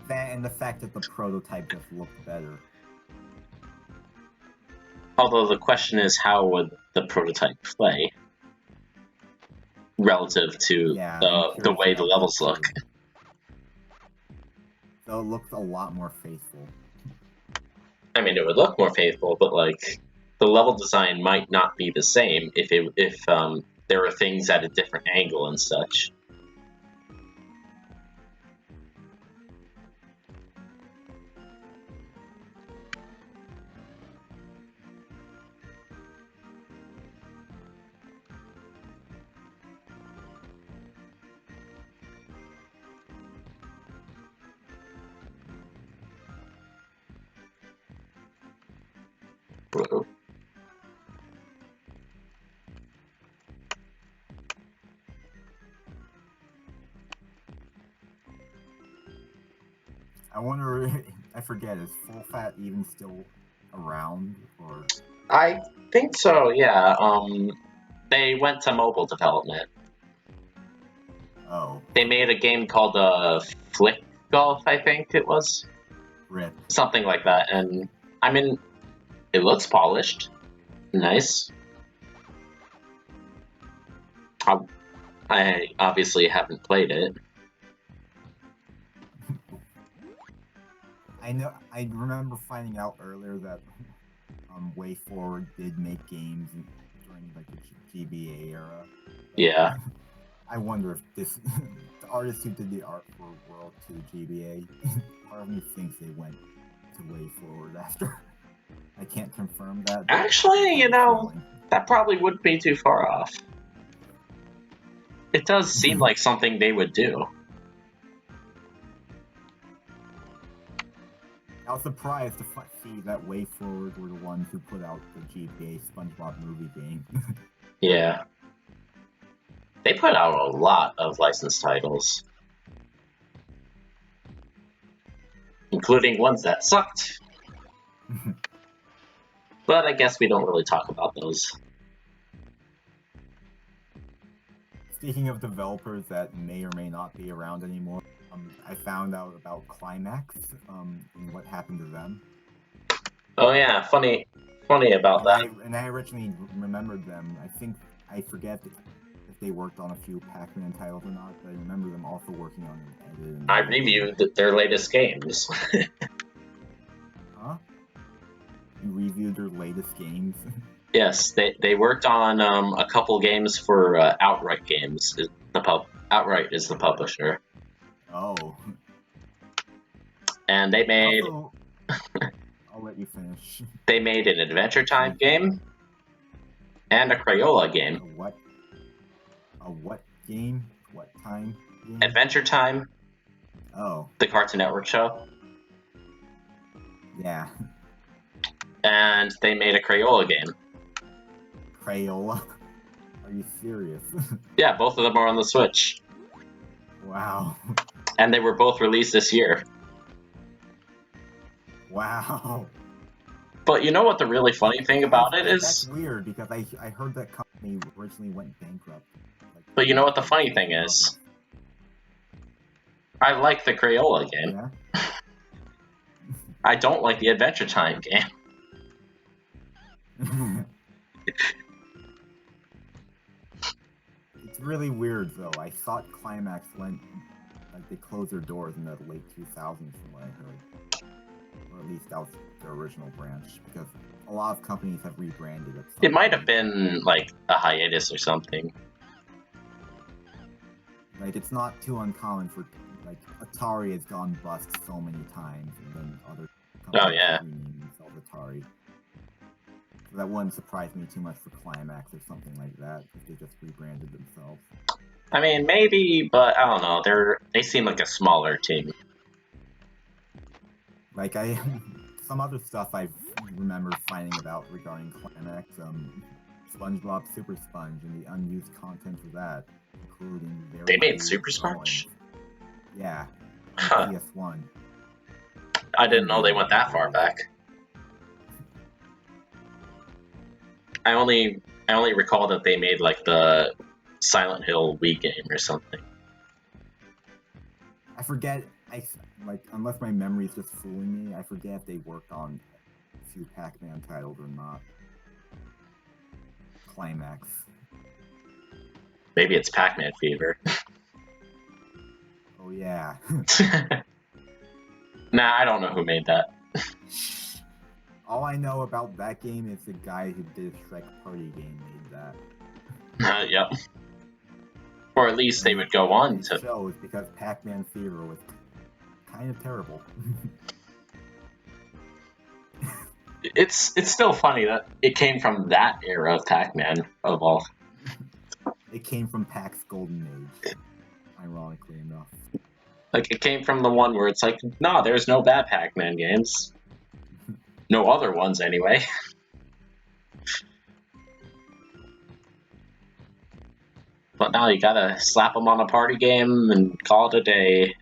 That and the fact that the prototype just looked better. Although the question is, how would the prototype play relative to Yeah, the way the levels look? So it looks a lot more faithful. I mean, it would look more faithful, but like the level design might not be the same if there were things at a different angle and such. Whoa. I wonder, I forget, is Full Fat even still around, or? I think so, yeah. They went to mobile development. Oh. They made a game called Flick Golf, I think it was. RIP. Something like that, and I mean, it looks polished. Nice. I obviously haven't played it. I remember finding out earlier that WayForward did make games during like the GBA era. Yeah. I wonder if this the artist who did the art for World 2 GBA, part of me thinks they went to WayForward after. I can't confirm that. Actually, you know, that probably wouldn't be too far off. It does seem like something they would do. I was surprised to see that WayForward were the ones who put out the GBA SpongeBob movie game. Yeah. They put out a lot of licensed titles. Including ones that sucked. But I guess we don't really talk about those. Speaking of developers that may or may not be around anymore, I found out about Climax and what happened to them. Oh yeah, funny about that. I originally remembered them. I forget if they worked on a few Pac-Man titles or not, but I remember them also working on an edit. I reviewed their latest games. Huh? You reviewed their latest games? Yes, they worked on a couple games for Outright Games. Outright is the publisher. Oh. And they made... Also, I'll let you finish. They made an Adventure Time game and a Crayola game. A what game? What time game? Adventure Time. Oh. The Cartoon Network show. Yeah. And they made a Crayola game. Crayola? Are you serious? Yeah, both of them are on the Switch. Wow. And they were both released this year. Wow. But you know what the really funny thing about it is? That's weird, because I heard that company originally went bankrupt. But you know what the funny thing is? I like the Crayola game. Yeah? I don't like the Adventure Time game. It's really weird, though. I thought Climax went, like, they closed their doors in the late 2000s from what I heard. Or at least that was their original branch, because a lot of companies have rebranded it. It might have been, like, a hiatus or something. Like, it's not too uncommon for, like, Atari has gone bust so many times, and then other companies rename themselves Atari. So that wouldn't surprise me too much for Climax or something like that, if they just rebranded themselves. I mean, maybe, but I don't know. They seem like a smaller team. Like, some other stuff I remember finding about regarding Climax, SpongeBob Super Sponge and the unused content for that, including They made Super Sponge? Yeah, Huh. PS1. I didn't know they went that far back. I only recall that they made like the Silent Hill Wii game or something. I forget. Like unless my memory is just fooling me, I forget if they worked on a few Pac-Man titles or not. Climax. Maybe it's Pac-Man Fever. Oh yeah. Nah, I don't know who made that. All I know about that game is the guy who did Shrek Party game made that. Yep. Or at least they would go on to. It shows because Pac-Man Fever was kind of terrible. It's still funny that it came from that era of Pac-Man of all. It came from Pac's golden age, ironically enough. Like it came from the one where it's like, nah, there's no bad Pac-Man games. No other ones anyway. But now you gotta slap them on a party game and call it a day.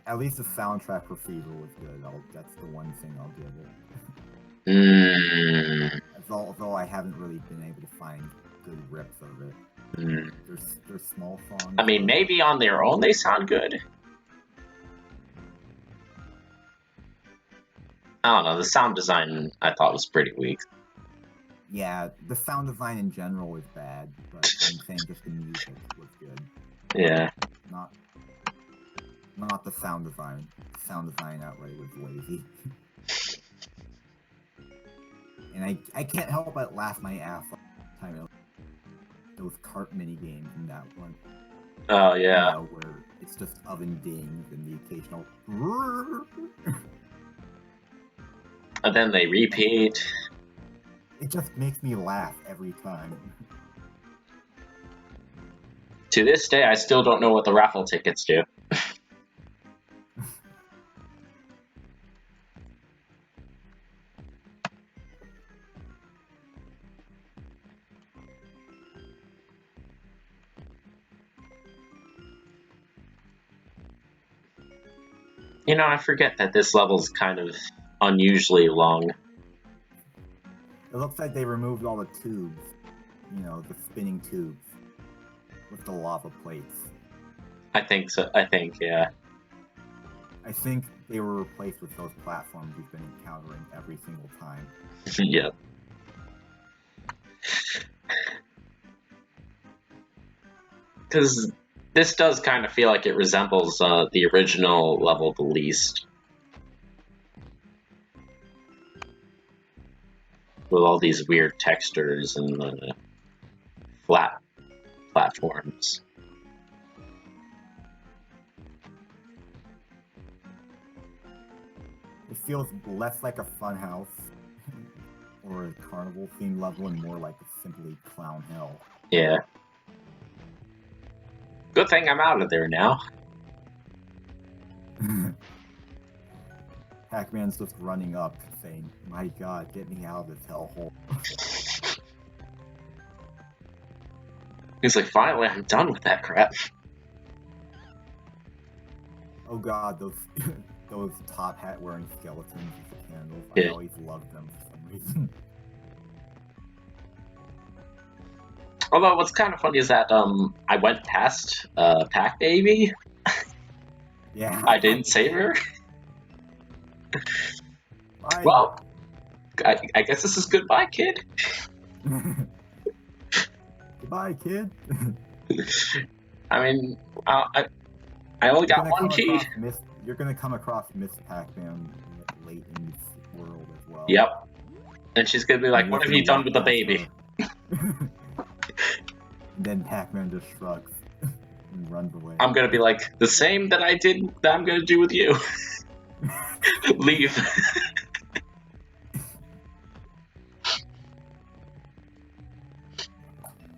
At least the soundtrack for Fever was good. That's the one thing I'll give it. Although I haven't really been able to find good rips of it. There's small songs. I mean, maybe on their own they sound good. I don't know, the sound design I thought was pretty weak. Yeah, the sound design in general is bad, but I'm saying just the music was good. Yeah. Not the sound design. The sound design outright was lazy. And I can't help but laugh my ass off the time those cart mini games in that one. Oh yeah. You know, where it's just oven dings and the occasional And then they repeat. It just makes me laugh every time. To this day, I still don't know what the raffle tickets do. You know, I forget that this level's kind of unusually long. It looks like they removed all the tubes. You know, the spinning tubes. With the lava plates. I think so. Yeah. I think they were replaced with those platforms you've been encountering every single time. Yep. Because this does kind of feel like it resembles the original level the least. With all these weird textures and flat platforms. It feels less like a funhouse or a carnival themed level and more like simply clown hell. Yeah. Good thing I'm out of there now. Pac-Man's just running up saying, "My God, get me out of this hellhole." He's like, finally, I'm done with that crap. Oh God, those top hat wearing skeletons with the candles. Yeah. I always loved them for some reason. Although what's kind of funny is that I went past Pac Baby. Yeah. I didn't save her. Bye. Well, I guess this is goodbye, kid. Goodbye, kid. I mean, I only got one key. You're gonna come across Miss Pac-Man late in this world as well. Yep. And she's gonna be like, "What have you done with the baby?" And then Pac-Man just shrugs and runs away. I'm gonna be like, "The same that I did that I'm gonna do with you." Leave.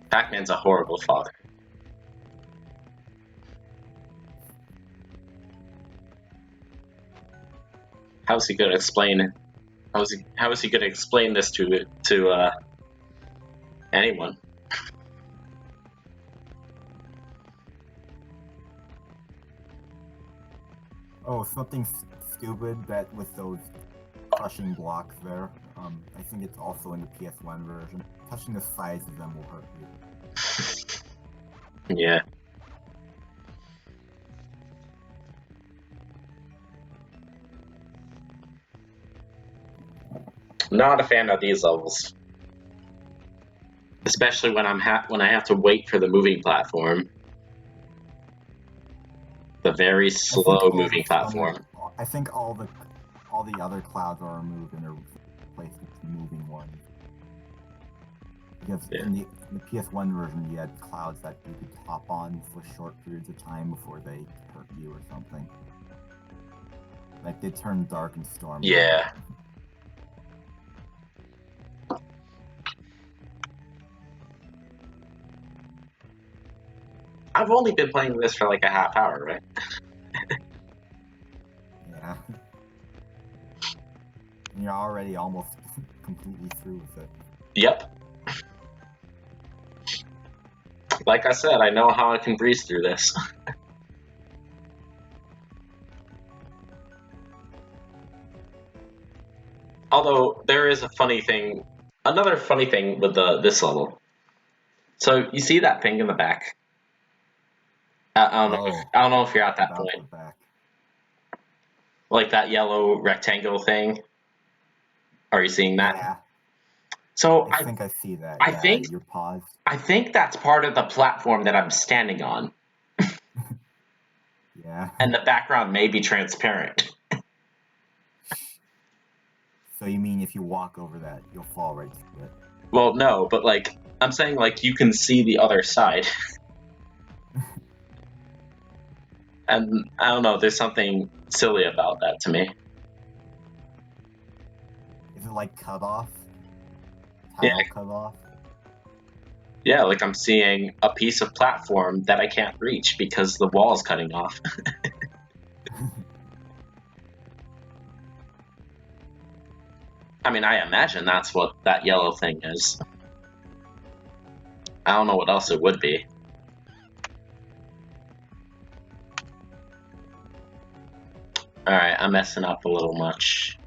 Pac-Man's a horrible father. How's he gonna explain? How is he gonna explain this to anyone? Oh, something stupid that with those crushing blocks there. I think it's also in the PS1 version. Touching the sides of them will hurt you. Yeah. Not a fan of these levels, especially when when I have to wait for the moving platform. The very slow moving platform. I think all the other clouds are removed and they're replaced with moving ones. Because Yeah. in the PS1 version, you had clouds that you could hop on for short periods of time before they hurt you or something. Like they turn dark and stormy. Yeah. I've only been playing this for like a half hour, right? Yeah. And you're already almost completely through with it. Yep. Like I said, I know how I can breeze through this. Although there is another funny thing with this level. So you see that thing in the back? I don't know if you're at that About point. the back. Like that yellow rectangle thing. Are you seeing that? Yeah. So I think I see that. I Yeah, think you're paused. I think that's part of the platform that I'm standing on, Yeah. and the background may be transparent. So you mean if you walk over that, you'll fall right through it? Well, no, but like I'm saying, like you can see the other side. And I don't know, there's something silly about that to me. Is it like cut off? Yeah. Tile cut off? Yeah, like I'm seeing a piece of platform that I can't reach because the wall is cutting off. I mean, I imagine that's what that yellow thing is. I don't know what else it would be. Alright, I'm messing up a little much.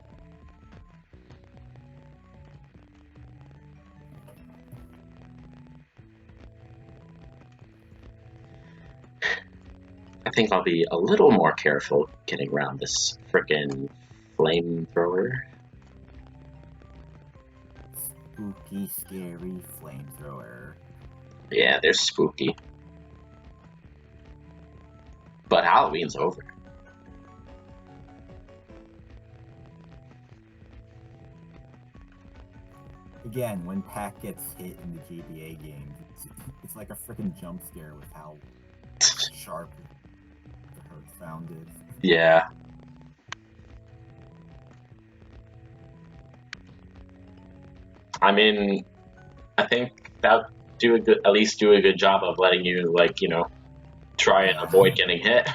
I think I'll be a little more careful getting around this frickin' flamethrower. Spooky, scary flamethrower. Yeah, they're spooky. But Halloween's over. Again, when Pac gets hit in the GBA games, it's like a freaking jump scare with how sharp the hurt sound is. Yeah. I mean, I think that at least do a good job of letting you, like, you know, try and avoid getting hit.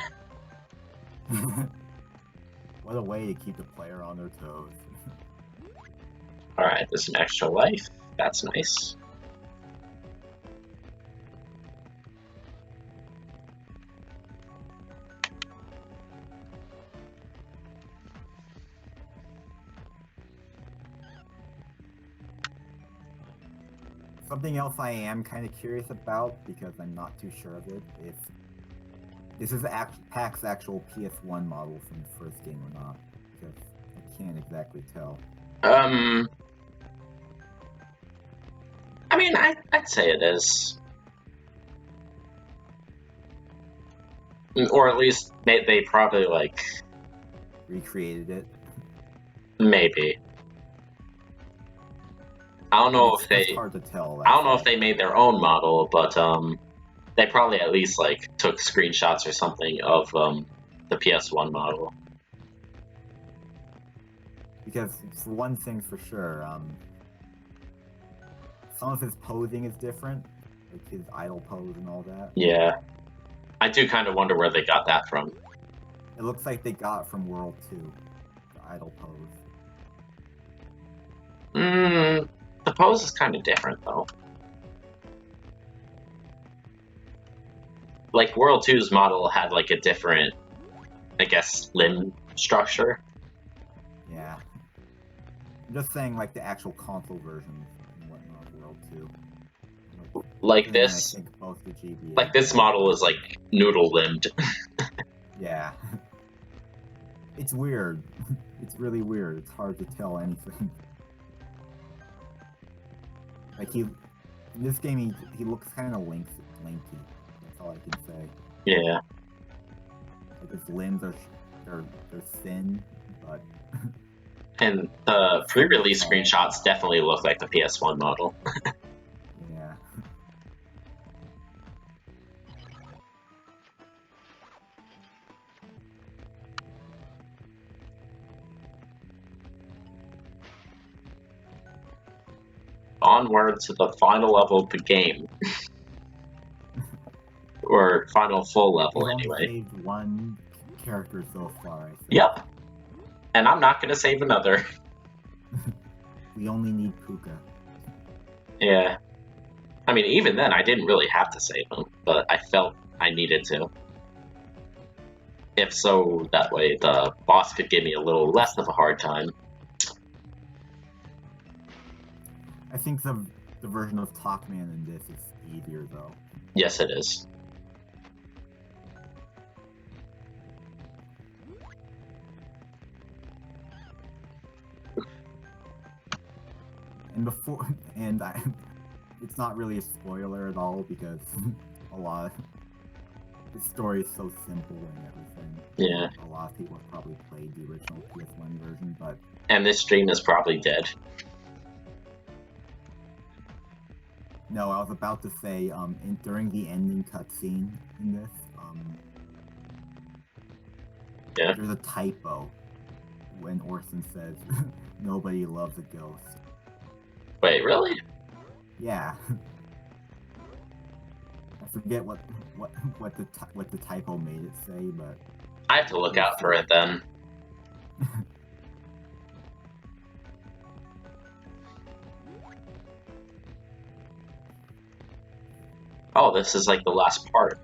What a way to keep the player on their toes. Alright, there's an extra life. That's nice. Something else I am kind of curious about, because I'm not too sure of it, if this is Pac's actual PS1 model from the first game or not, because I can't exactly tell. I mean, I'd say it is. Or at least they probably, like... Recreated it. Maybe. I don't know if they... It's hard to tell. I don't know if they made their own model, but, they probably at least, like, took screenshots or something of, the PS1 model. Because, for one thing for sure, some of his posing is different. Like his idle pose and all that. Yeah. I do kind of wonder where they got that from. It looks like they got it from World 2. The idle pose. The pose is kind of different, though. Like, World 2's model had, like, a different, I guess, limb structure. Yeah. I'm just saying, like, the actual console versions and whatnot world too. Like And then I this, think both the GBA. like this model is like noodle limbed. Yeah. It's weird. It's really weird. It's hard to tell anything. Like in this game, he looks kind of lanky. That's all I can say. Yeah. Like his limbs are they're thin, but. And the pre-release screenshots definitely look like the PS1 model. Yeah. Onward to the final level of the game. Or final full level, We've anyway. only saved one character so far, I think. Yep. And I'm not gonna save another. We only need Puka. Yeah. I mean, even then, I didn't really have to save him, but I felt I needed to. If so, that way the boss could give me a little less of a hard time. I think the version of Pac-Man in this is easier, though. Yes, it is. It's not really a spoiler at all because the story is so simple and everything. Yeah. A lot of people have probably played the original PS1 version, but. And this stream is probably dead. No, I was about to say, during the ending cutscene in this, Yeah. there's a typo when Orson says, "Nobody loves a ghost." Wait, really? Yeah. I forget what the typo made it say, but I have to look out for it then. Oh, this is like the last part.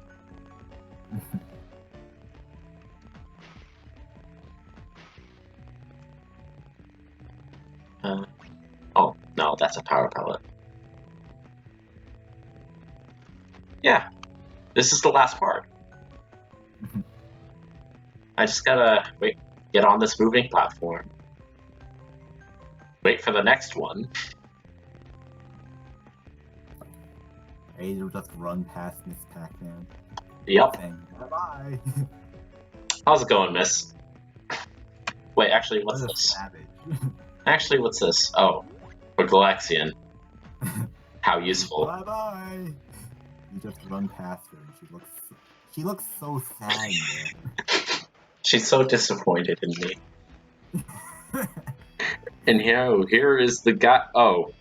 Oh, no, that's a power pellet. Yeah, this is the last part. I just gotta get on this moving platform. Wait for the next one. Ready to just run past Miss Pac-Man. Yep. Bye-bye. How's it going, miss? Wait, actually, what's this? Savage. Actually, what's this? Oh, a Kalaxian. How useful. Bye-bye. You just run past her and she looks so sad there. She's so disappointed in me. And here is the guy. Oh,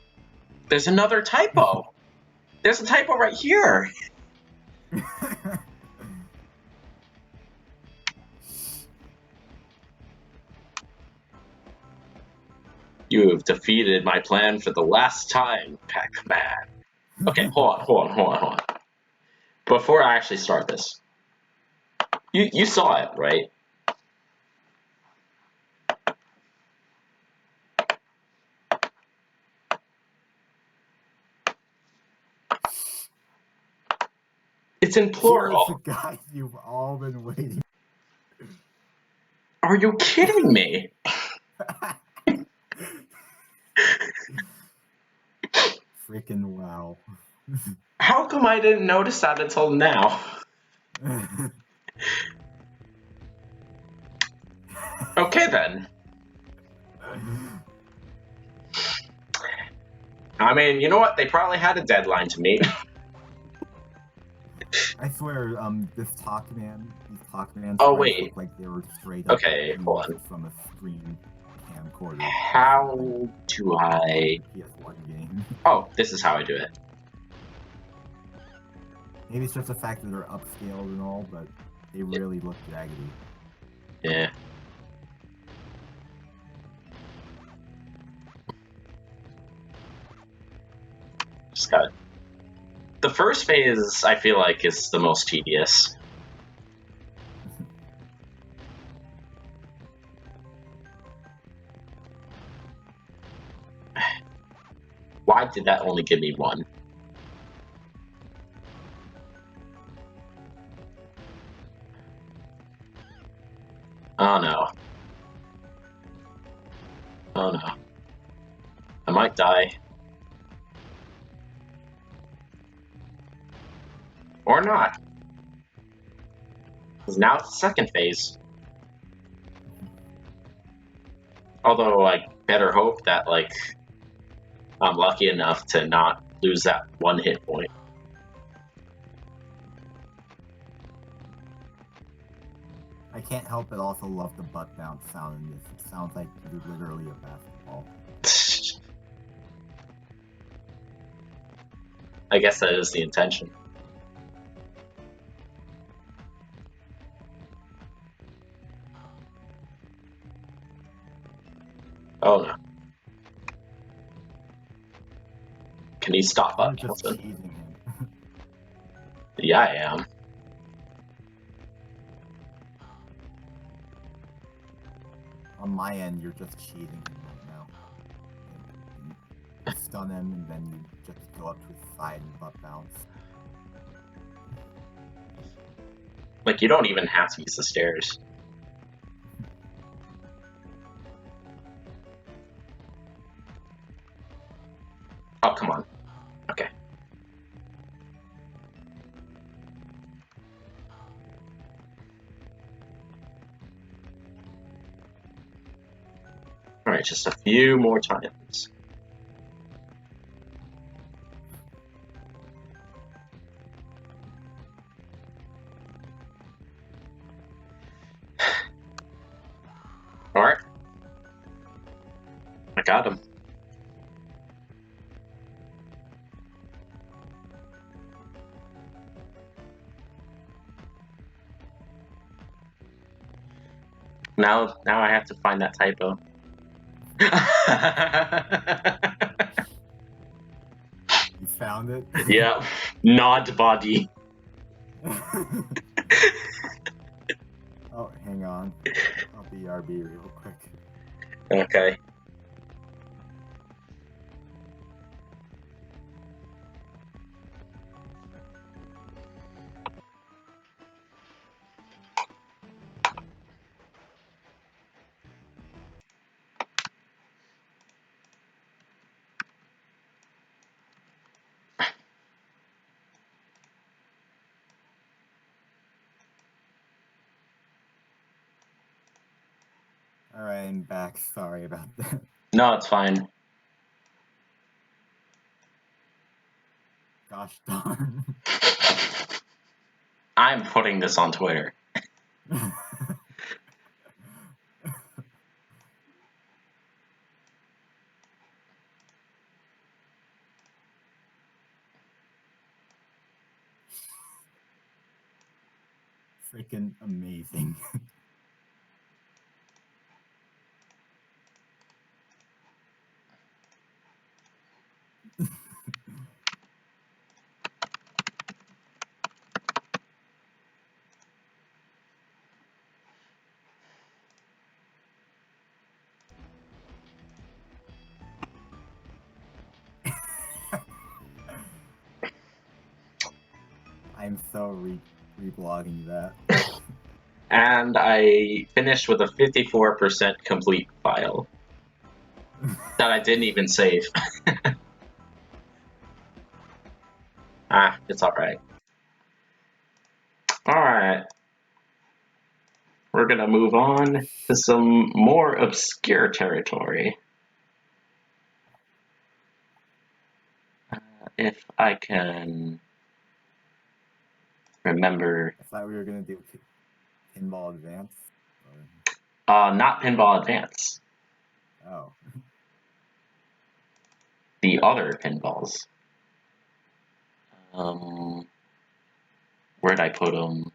there's another typo. There's a typo right here. You have defeated my plan for the last time, Pac-Man. Okay, hold on. Before I actually start this, you saw it, right? It's in plural. Here's the guy you've all been waiting. Are you kidding me? Freaking wow. How come I didn't notice that until now? Okay then. I mean, you know what? They probably had a deadline to meet. I swear, these Pac-Man Oh, sprites wait. look like they were straight up Okay, hold on. from a screen camcorder. How do I... PS1 game. Oh, this is how I do it. Maybe it's just the fact that they're upscaled and all, but they really look jaggedy. Yeah. Just got it. The first phase, I feel like, is the most tedious. Why did that only give me one? Oh no. Oh no. I might die. Or not. Because now it's the second phase. Although, like, better hope that, like, I'm lucky enough to not lose that one hit point. I can't help but also love the butt bounce sound in this. It sounds like you're literally a basketball. I guess that is the intention. Oh no. Can he stop You're up, just Nelson? cheesing him. Yeah, I am. On my end, you're just cheating him right now. You stun him, and then you just go up to his side and butt bounce. Like, you don't even have to use the stairs. Oh, come on. Okay. Alright, just a few more times. Alright. I got him. Now I have to find that typo. You found it? Yeah, not body. Oh, hang on. I'll BRB real quick. Okay. Alright, I'm back. Sorry about that. No, it's fine. Gosh darn. I'm putting this on Twitter. Freaking amazing. I'm so reblogging that. And I finished with a 54% complete file that I didn't even save. Ah, it's alright. Alright. We're gonna move on to some more obscure territory. If I can remember. I thought we were gonna do Pinball Advance. Not Pinball Advance. Oh. The other pinballs. Where'd I put them?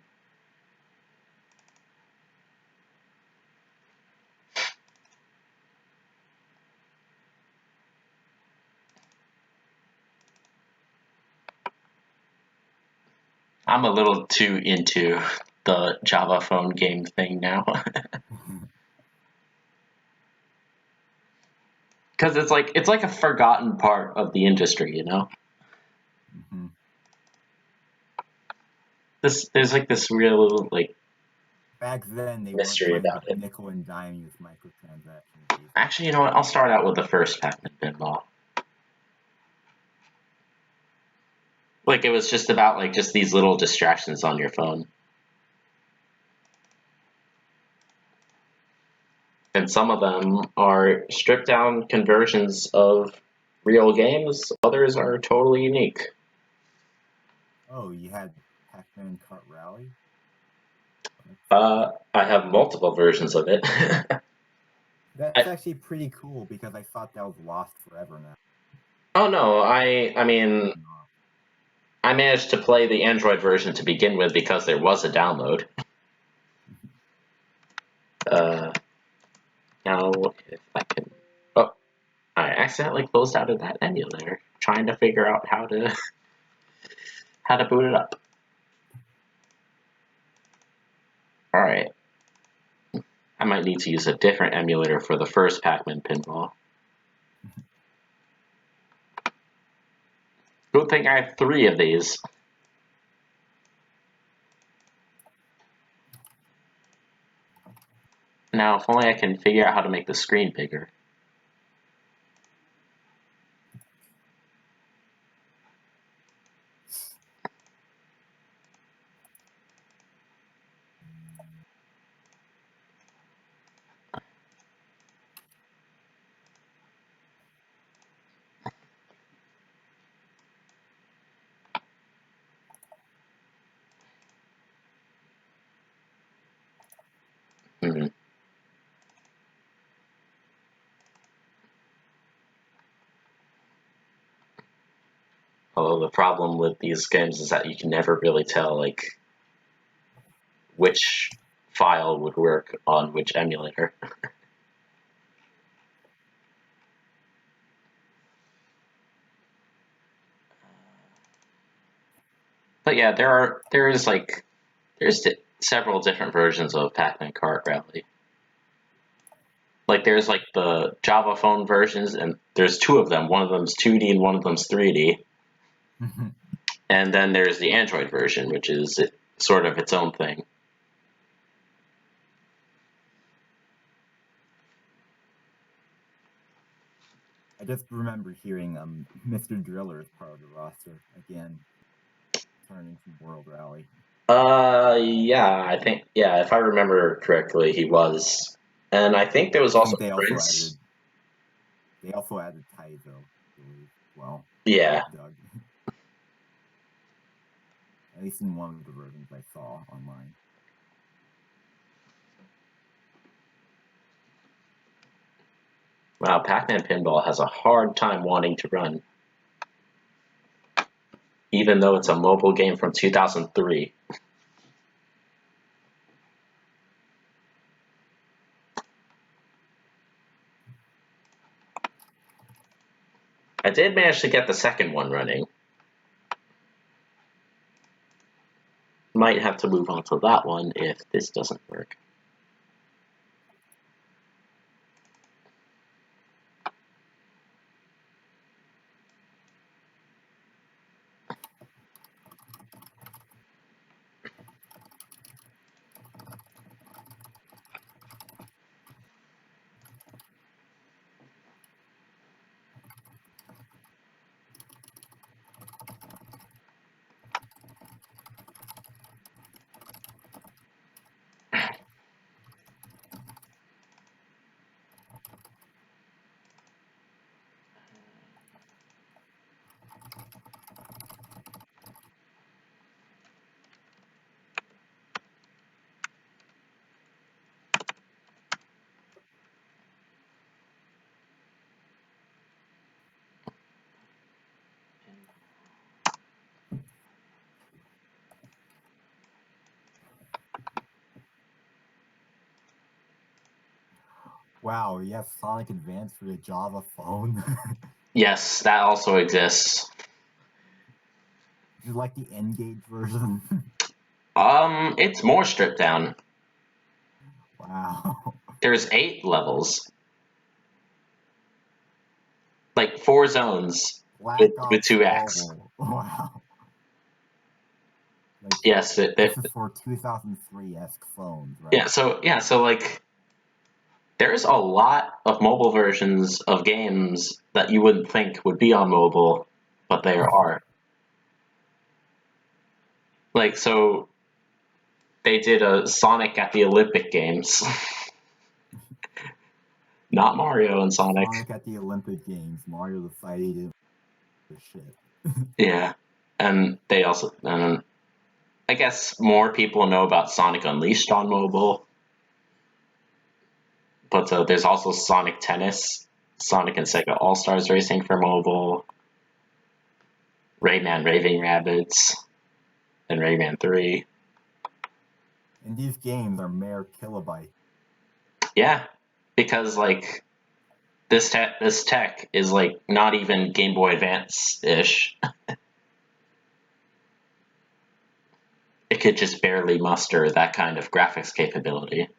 I'm a little too into the Java phone game thing now. because it's like a forgotten part of the industry, you know. Hmm. There's like this real like Back then, they weren't mystery trying about to it. nickel and dime you with microtransactions. These Actually, you know what? I'll start out with the first Pac-Man Pinball. Like it was just about like just these little distractions on your phone. And some of them are stripped down conversions of real games, others are totally unique. Oh, you had Pac-Man Kart Rally? I have multiple versions of it. That's actually pretty cool because I thought that was lost forever now. Oh no, I mean, I managed to play the Android version to begin with because there was a download. Now, if I can... Oh, I accidentally closed out of that emulator, trying to figure out how to boot it up. Alright. I might need to use a different emulator for the first Pac-Man Pinball. Good thing I have 3 of these. Now, if only I can figure out how to make the screen bigger. Hmm. Although the problem with these games is that you can never really tell, like, which file would work on which emulator. But yeah, there's several different versions of Pac-Man Kart Rally. Like there's like the Java phone versions, and there's 2 of them. One of them's 2D and one of them's 3D. And then there's the Android version, which is sort of its own thing. I just remember hearing Mr. Driller is part of the roster again, turning from World Rally. Yeah, I think, yeah, if I remember correctly, he was. And I think there was also Prince. They also added Taizo, I believe. Well, Yeah. Doug. At least in one of the versions I saw online. Wow, Pac-Man Pinball has a hard time wanting to run. Even though it's a mobile game from 2003. I did manage to get the second one running. Might have to move on to that one if this doesn't work. Wow, you have Sonic Advance for the Java phone? Yes, that also exists. Is it like the N-Gage version? It's more stripped down. Wow. There's 8 levels. like 4 zones Black with Ops 2 acts. Mobile. Wow. Like, Yes, this is for 2003-esque phones, right? so like there's a lot of mobile versions of games that you wouldn't think would be on mobile, but they are. Like, so they did a Sonic at the Olympic Games. Not Mario and Sonic. Sonic at the Olympic Games. Mario the fighting shit. Yeah. And they also, I guess more people know about Sonic Unleashed on mobile. But there's also Sonic Tennis, Sonic and Sega All-Stars Racing for mobile, Rayman Raving Rabbids, and Rayman 3. And these games are mere kilobytes. Yeah, because like this tech is like not even Game Boy Advance-ish. It could just barely muster that kind of graphics capability.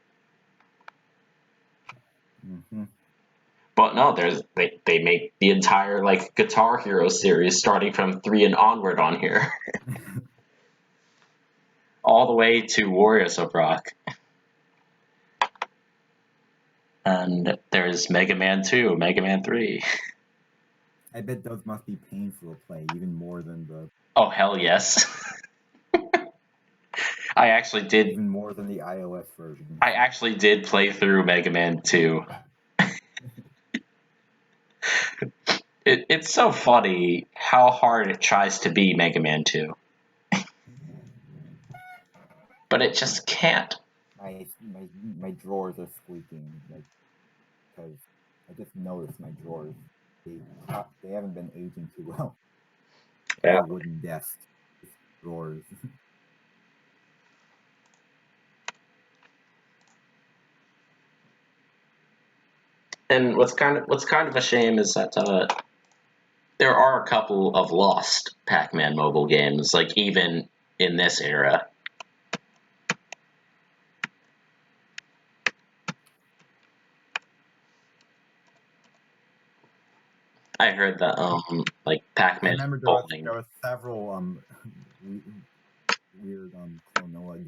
Mm-hmm. But no, they make the entire like Guitar Hero series starting from 3 and onward on here. All the way to Warriors of Rock. And there's Mega Man 2, Mega Man 3. I bet those must be painful to play, even more than the... Oh, hell yes. I actually did. Even more than the iOS version. I actually did play through Mega Man 2. It's so funny how hard it tries to be Mega Man 2. But it just can't. My drawers are squeaking, like, because I just noticed my drawers. They haven't been aging too well. Yeah. A wooden desk, drawers. And what's kind of a shame is that there are a couple of lost Pac-Man mobile games, like even in this era. I heard that like Pac-Man I remember Bowling. there were several weird Klonoa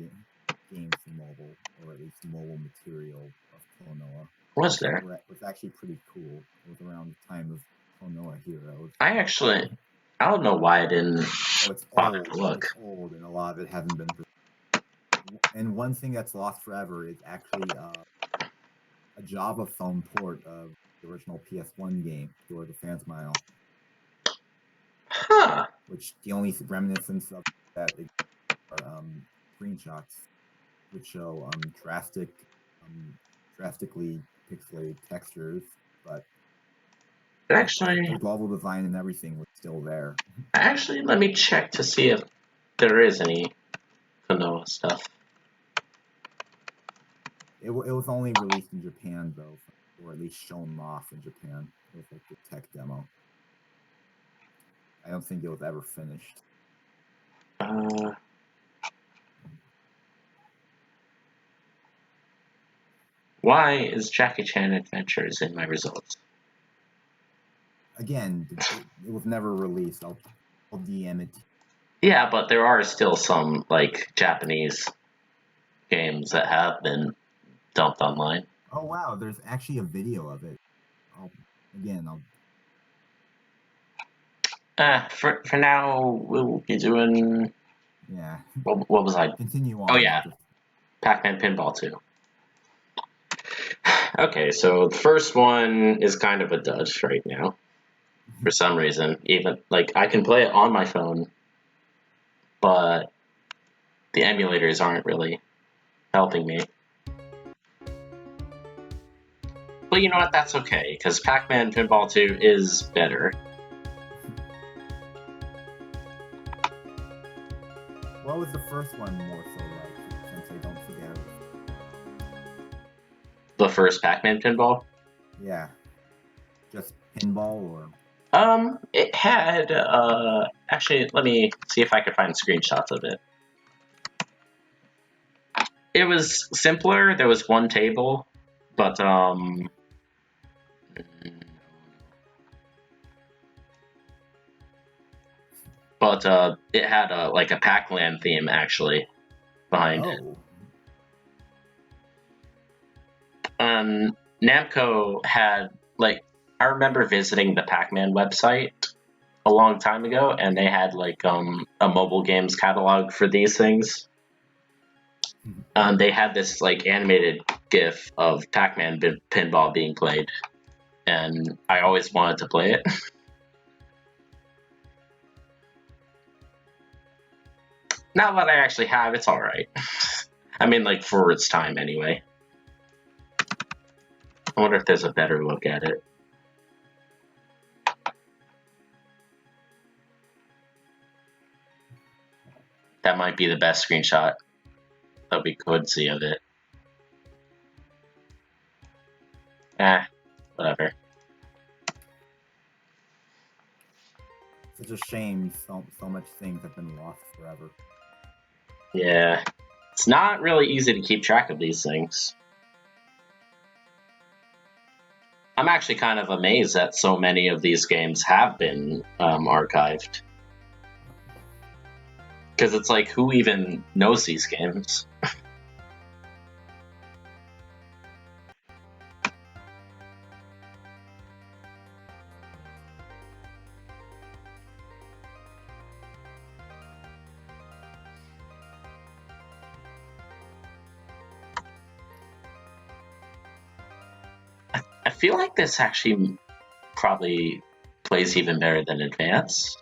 games for mobile, or at least mobile material of Klonoa. Was there? It was actually pretty cool. It was around the time of Klonoa Heroes. I don't know why I didn't So it's bother old. to look. It's old, and a lot of it hasn't been. And one thing that's lost forever is actually a Java phone port of the original PS1 game, Door the Fans Mile. Huh. Which the only reminiscence of that are screenshots, which show drastically pixelated textures, but Actually, the level design and everything was still there. let me check to see if there is any Konoha stuff. It was only released in Japan, though, or at least shown off in Japan. It was like the tech demo. I don't think it was ever finished. Why is Jackie Chan Adventures in my results? Again, it was never released. I'll DM it. Yeah, but there are still some like Japanese games that have been dumped online. Oh wow, there's actually a video of it. I'll For now, we'll be doing. Yeah. What was I? Continue on. Oh yeah, Pac-Man Pinball 2. Okay, so the first one is kind of a dud right now. For some reason, even like I can play it on my phone, but the emulators aren't really helping me. But you know what? That's okay, because Pac-Man Pinball 2 is better. What was the first one more so like, since I don't forget it? The first Pac-Man Pinball? Yeah. Just pinball or? It had, actually, let me see if I can find screenshots of it. It was simpler, there was one table, but, but it had like a Pac-Man theme actually behind it. Namco had, like, I remember visiting the Pac-Man website a long time ago, and they had like a mobile games catalog for these things. They had this like animated GIF of Pac-Man pinball being played, and I always wanted to play it. Now that I actually have, it's alright. I mean, like, for its time anyway. I wonder if there's a better look at it. That might be the best screenshot that we could see of it. Whatever. Such a shame so much things have been lost forever. Yeah. It's not really easy to keep track of these things. I'm actually kind of amazed that so many of these games have been archived. Because it's like, who even knows these games? I feel like this actually probably plays even better than Advance.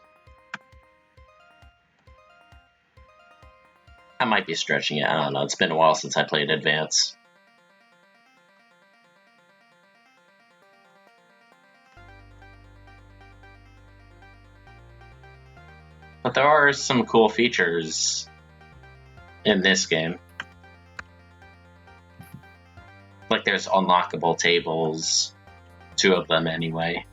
I might be stretching it. I don't know. It's been a while since I played Advance. But there are some cool features in this game. Like, there's unlockable tables. 2 of them anyway.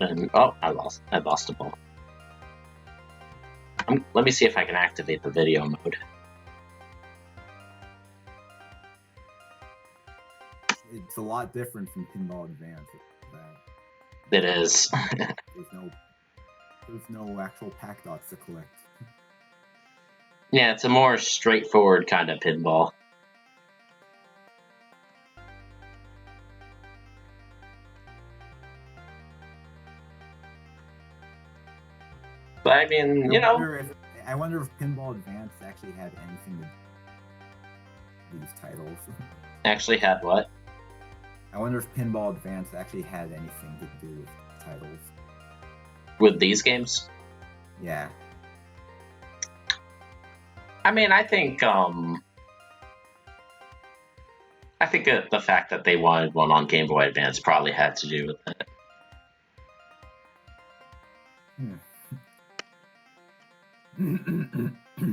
And oh, I lost a ball. Let me see if I can activate the video mode. It's a lot different from Pinball Advance. It is. There's no actual pack dots to collect. Yeah, it's a more straightforward kind of pinball. But I mean, I wonder if Pinball Advance actually had anything to do with these titles. Actually had what? I wonder if Pinball Advance actually had anything to do with titles. With these games? Yeah. I mean, I think the fact that they wanted one on Game Boy Advance probably had to do with it.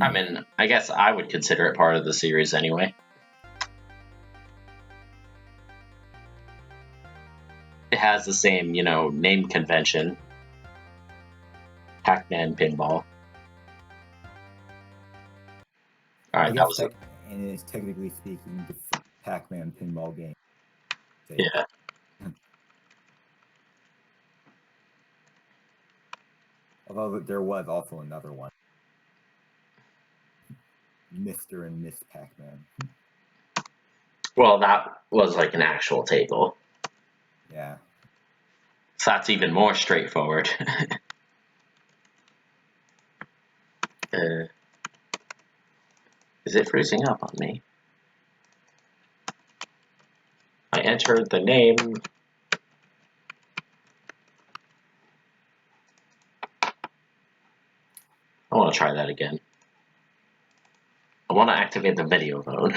I mean, I guess I would consider it part of the series anyway. It has the same, name convention. Pac-Man Pinball. Alright, that was it. And it's technically speaking the Pac-Man Pinball game. Yeah. Although there was also another one. Mr. and Miss Pac-Man. Well, that was like an actual table. Yeah. So that's even more straightforward. Is it freezing up on me? I entered the name. I want to try that again. I want to activate the video mode.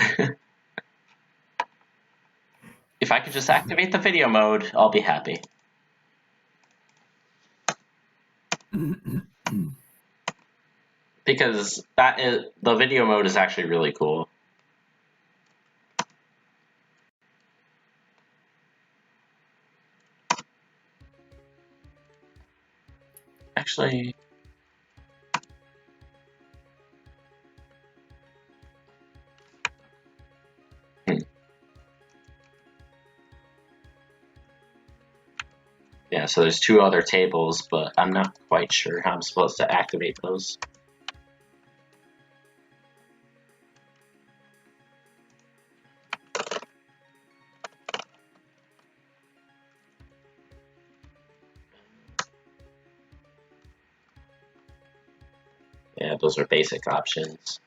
If I could just activate the video mode, I'll be happy. Because the video mode is actually really cool. Actually, Yeah, so there's 2 other tables, but I'm not quite sure how I'm supposed to activate those. Yeah, those are basic options.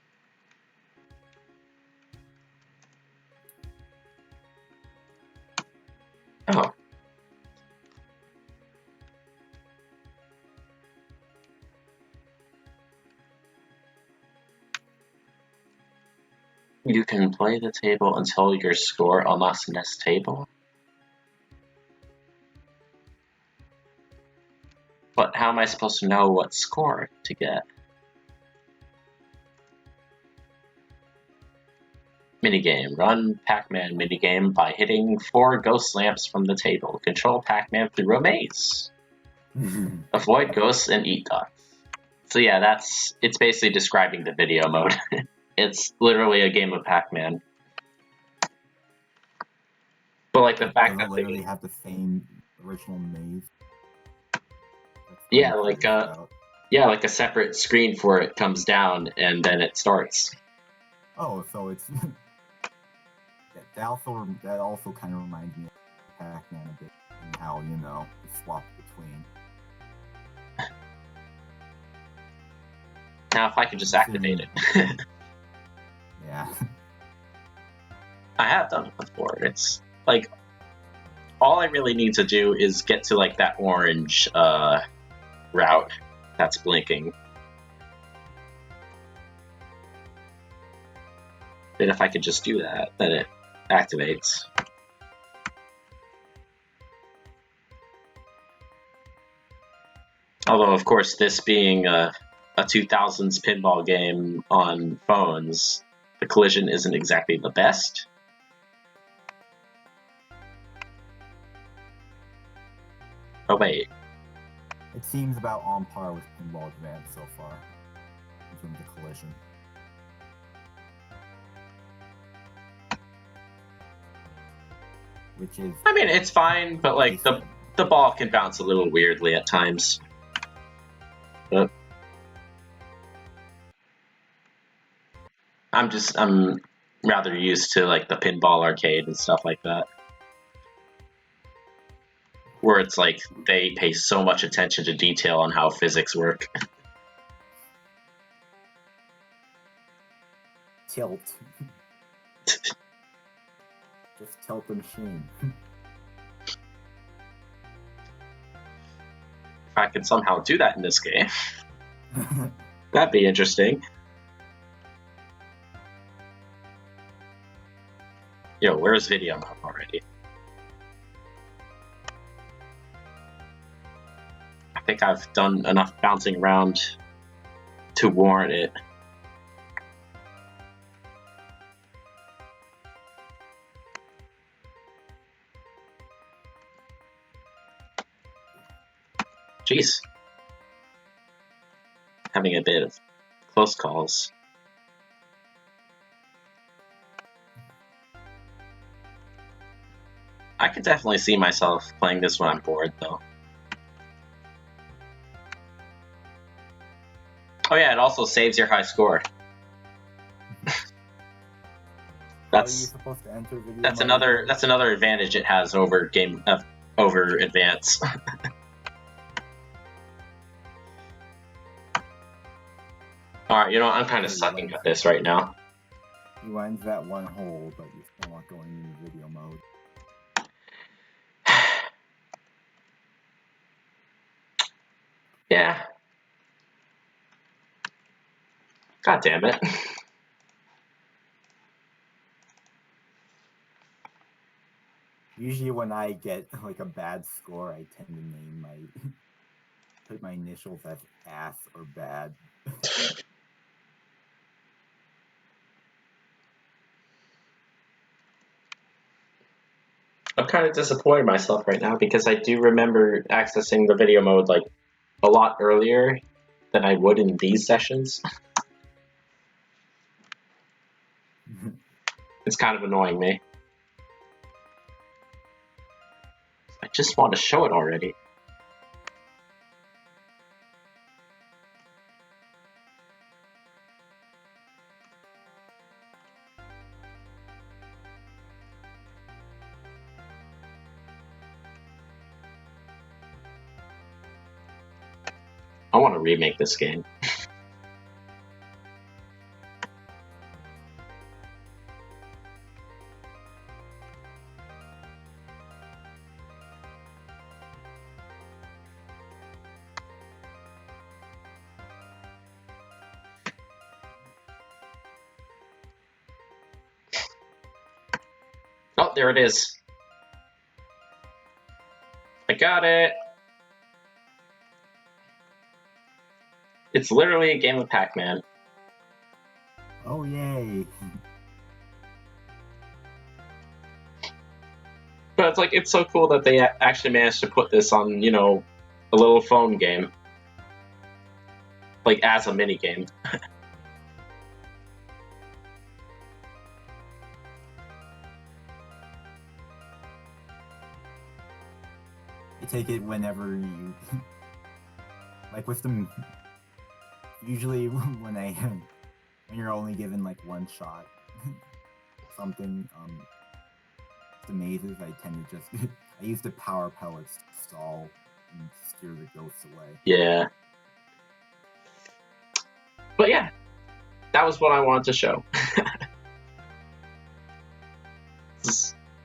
Oh. You can play the table until your score unlocks the next table. But how am I supposed to know what score to get? Minigame. Run Pac-Man minigame by hitting 4 ghost lamps from the table. Control Pac-Man through a maze. Avoid ghosts and eat ducks. So yeah, it's basically describing the video mode. It's literally a game of Pac-Man. But like the fact that they literally have the same original maze. Yeah, like a separate screen for it comes down and then it starts. Oh, so it's that also kind of reminds me of Pac-Man a bit, and how you swap between. Now, if I could just activate it. Yeah. I have done it before. It's like all I really need to do is get to like that orange route that's blinking. And if I could just do that, then it activates. Although, of course, this being a 2000s pinball game on phones, the collision isn't exactly the best. Oh, wait. It seems about on par with Pinball Advance so far, in terms of collision. Which is... I mean, it's fine, but like the ball can bounce a little weirdly at times. But I'm rather used to like the pinball arcade and stuff like that, where it's like they pay so much attention to detail on how physics work. Tilt. Just tilt the machine. If I could somehow do that in this game, that'd be interesting. Yo, where's video mode already? I think I've done enough bouncing around to warrant it. Jeez. Having a bit of close calls. I could definitely see myself playing this when I'm bored, though. Oh yeah, it also saves your high score. That's another advantage it has over over Advance. Alright, you know, I'm kind of sucking at this right now. You end that one hole, but you're still not going into video mode. Yeah. God damn it. Usually when I get like a bad score, I tend to name put my initials as ass or bad. I'm kind of disappointed in myself right now because I do remember accessing the video mode like a lot earlier than I would in these sessions. It's kind of annoying me. I just want to show it already. I want to remake this game. Oh, there it is. I got it. It's literally a game of Pac-Man. Oh, yay. But it's like, it's so cool that they actually managed to put this on, you know, a little phone game. Like, as a minigame. You take it whenever you... like, with them... Usually, when you're only given, like, one shot, something, the mazes, I tend to just... I use the power pellets to stall and steer the ghosts away. Yeah. But yeah, that was what I wanted to show.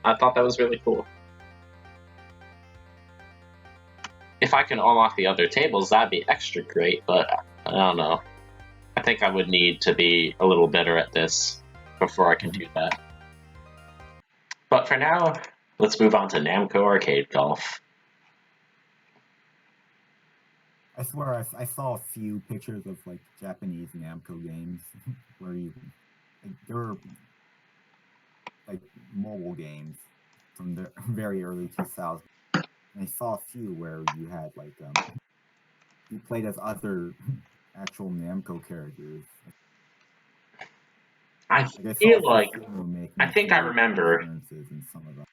I thought that was really cool. If I can unlock the other tables, that'd be extra great, but I don't know. I think I would need to be a little better at this before I can do that. But for now, let's move on to Namco Arcade Golf. I swear I saw a few pictures of like Japanese Namco games where you like, there were like mobile games from the very early 2000s. And I saw a few where you had like you played as other actual Namco characters. I feel like I I think I remember. Appearances in some of them,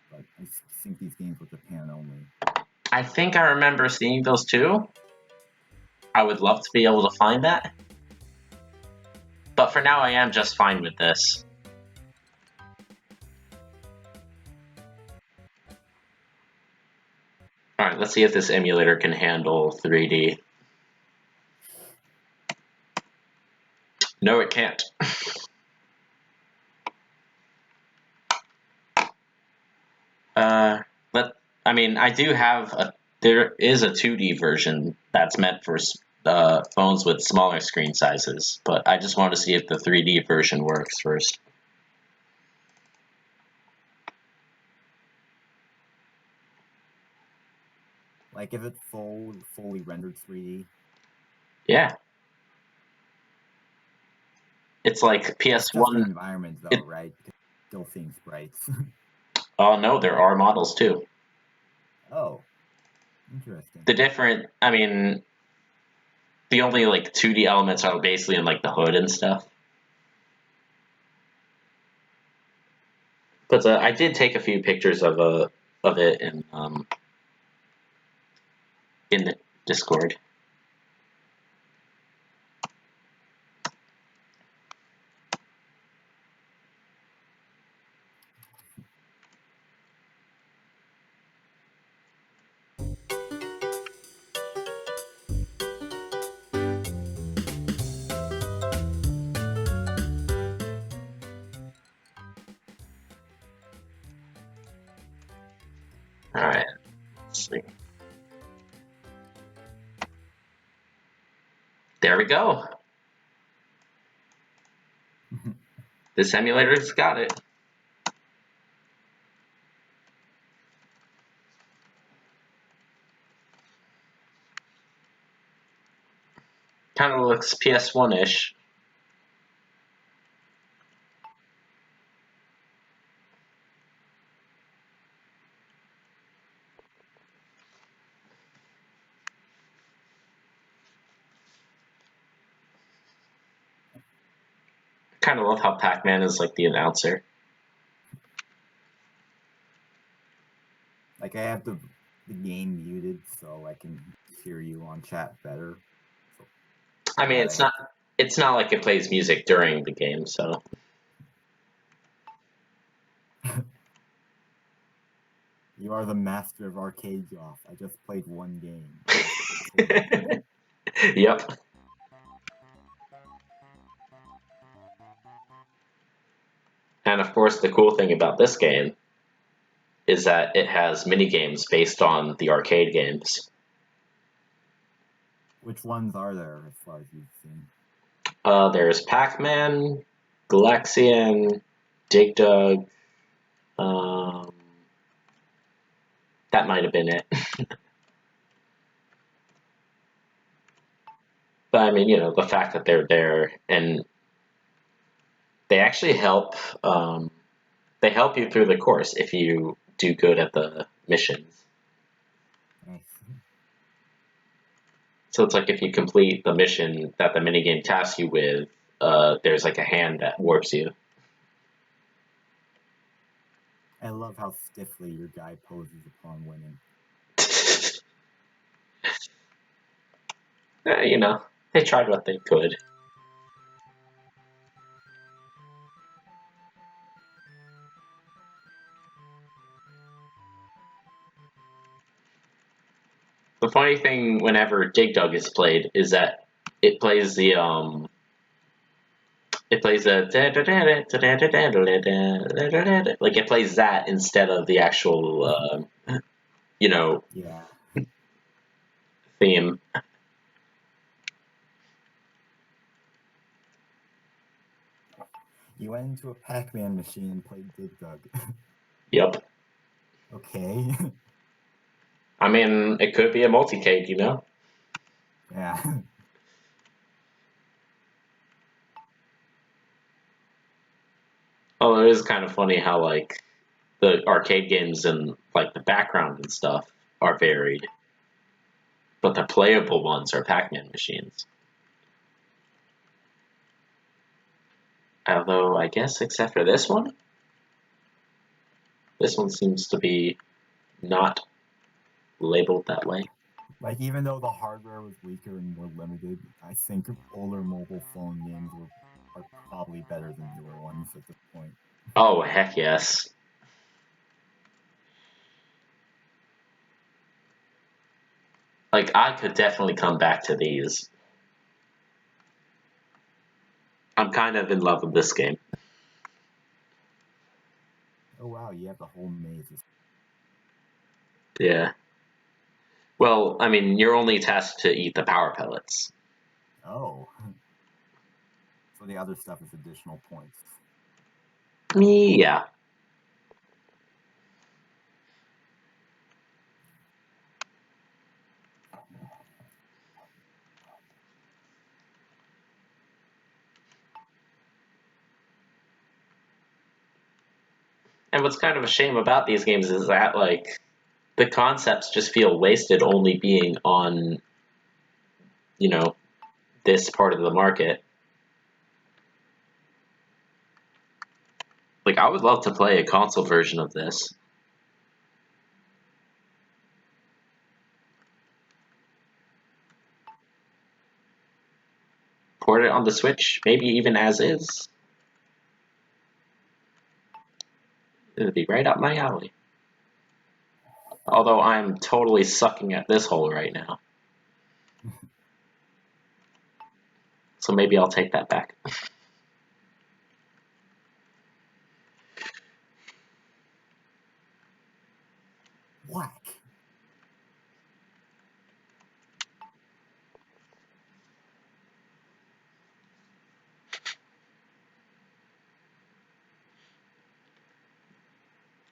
but I think these games were Japan only. I think I remember seeing those too. I would love to be able to find that. But for now, I am just fine with this. Alright, let's see if this emulator can handle 3D. No, it can't. I mean, I do have there is a 2D version that's meant for phones with smaller screen sizes, but I just want to see if the 3D version works first. Like, is it fully rendered 3D? Yeah. It's like PS1. It's just an environment, though, right? Still seeing sprites. Oh, no, there are models too. Oh, interesting. I mean, the only like 2D elements are basically in like the hood and stuff. But I did take a few pictures of it in the Discord. Alright, let's see. There we go. This emulator's got it. Kind of looks PS1-ish. Kind of love how Pac-Man is like the announcer. Like, I have the game muted so I can hear you on chat better. So, I mean, it's not like it plays music during the game, so. You are the master of arcade golf. I just played one game. Yep. And of course, the cool thing about this game is that it has mini games based on the arcade games. Which ones are there as far as you've seen? There's Pac-Man, Kalaxian, Dig Dug. That might have been it. But I mean, the fact that they're there and they actually help. They help you through the course if you do good at the missions. Nice. So it's like if you complete the mission that the minigame tasks you with, there's like a hand that warps you. I love how stiffly your guy poses upon winning. They tried what they could. The funny thing whenever Dig Dug is played is that it plays the it plays a like it plays that instead of the actual Yeah. theme. You went into a Pac-Man machine and played Dig Dug. Yep. Okay. I mean, it could be a multicade, Yeah. Oh, it is kind of funny how like the arcade games and like the background and stuff are varied, but the playable ones are Pac-Man machines. Although I guess except for this one seems to be not labeled that way. Like, even though the hardware was weaker and more limited, I think older mobile phone games are probably better than newer ones at this point. Oh, heck yes. Like, I could definitely come back to these. I'm kind of in love with this game. Oh wow, you have the whole maze. Yeah. Well, I mean, you're only tasked to eat the power pellets. Oh. So the other stuff is additional points. Yeah. And what's kind of a shame about these games is that, like, the concepts just feel wasted only being on, this part of the market. Like, I would love to play a console version of this. Port it on the Switch, maybe even as is. It'd be right up my alley. Although I'm totally sucking at this hole right now. So maybe I'll take that back. Whack.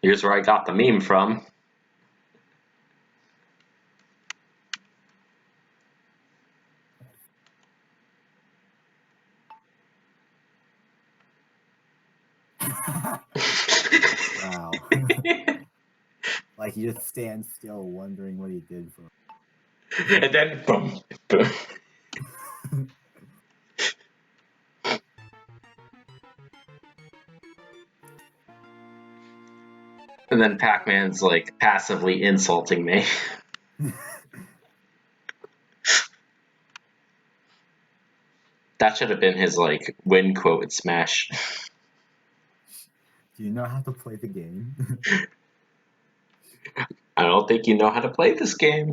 Here's where I got the meme from. Wow. Like, you just stand still wondering what he did for. And then boom, boom. And then Pac-Man's like passively insulting me. That should have been his like win quote at Smash. Do you know how to play the game? I don't think you know how to play this game.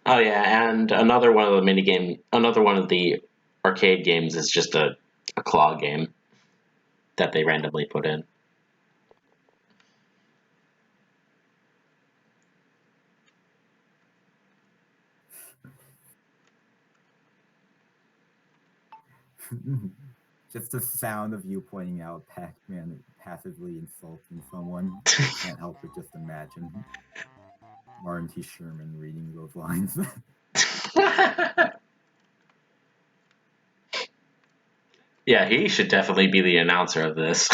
Oh yeah, and another one of the arcade games is just a claw game that they randomly put in. Just the sound of you pointing out Pac-Man passively insulting someone, I can't help but just imagine Martin T. Sherman reading those lines. Yeah, he should definitely be the announcer of this.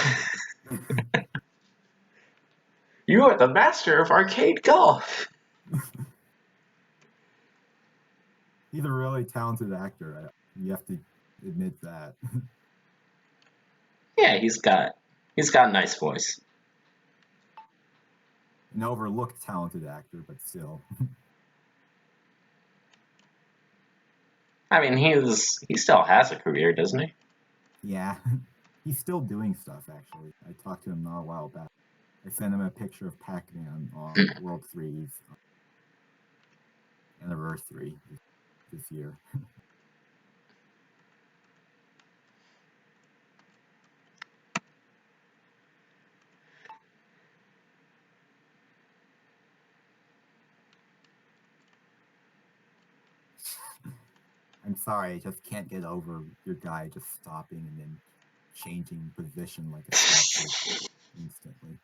You are the master of arcade golf. He's a really talented actor. You have to admit that. Yeah, he's got a nice voice. An overlooked talented actor, but still. I mean, he still has a career, doesn't he? Yeah, he's still doing stuff, actually. I talked to him not a while back. I sent him a picture of Pac-Man on World 3's anniversary this year. I'm sorry, I just can't get over your guy just stopping and then changing position like a statue instantly.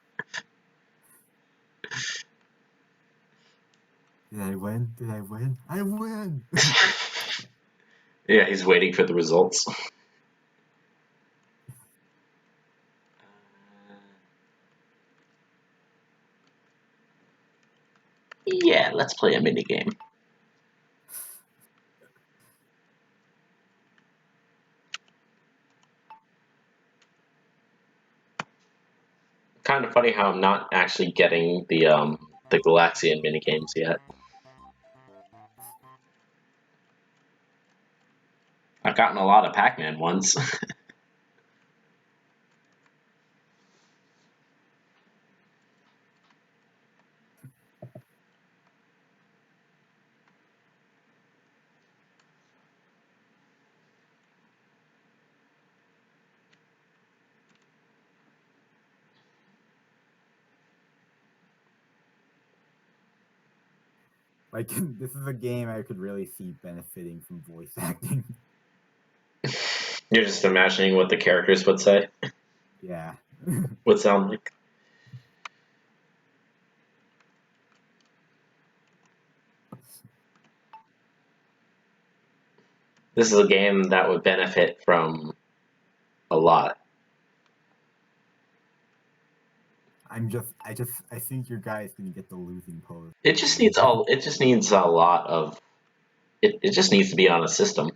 Did I win? Did I win? I win! Yeah, he's waiting for the results. Yeah, let's play a minigame. Kind of funny how I'm not actually getting the Kalaxian minigames yet. I've gotten a lot of Pac-Man ones. Like, this is a game I could really see benefiting from voice acting. You're just imagining what the characters would say, Yeah. would sound like. This is a game that would benefit from a lot. I think your guy is gonna get the losing pose. It just needs a lot of. It just needs to be on a system.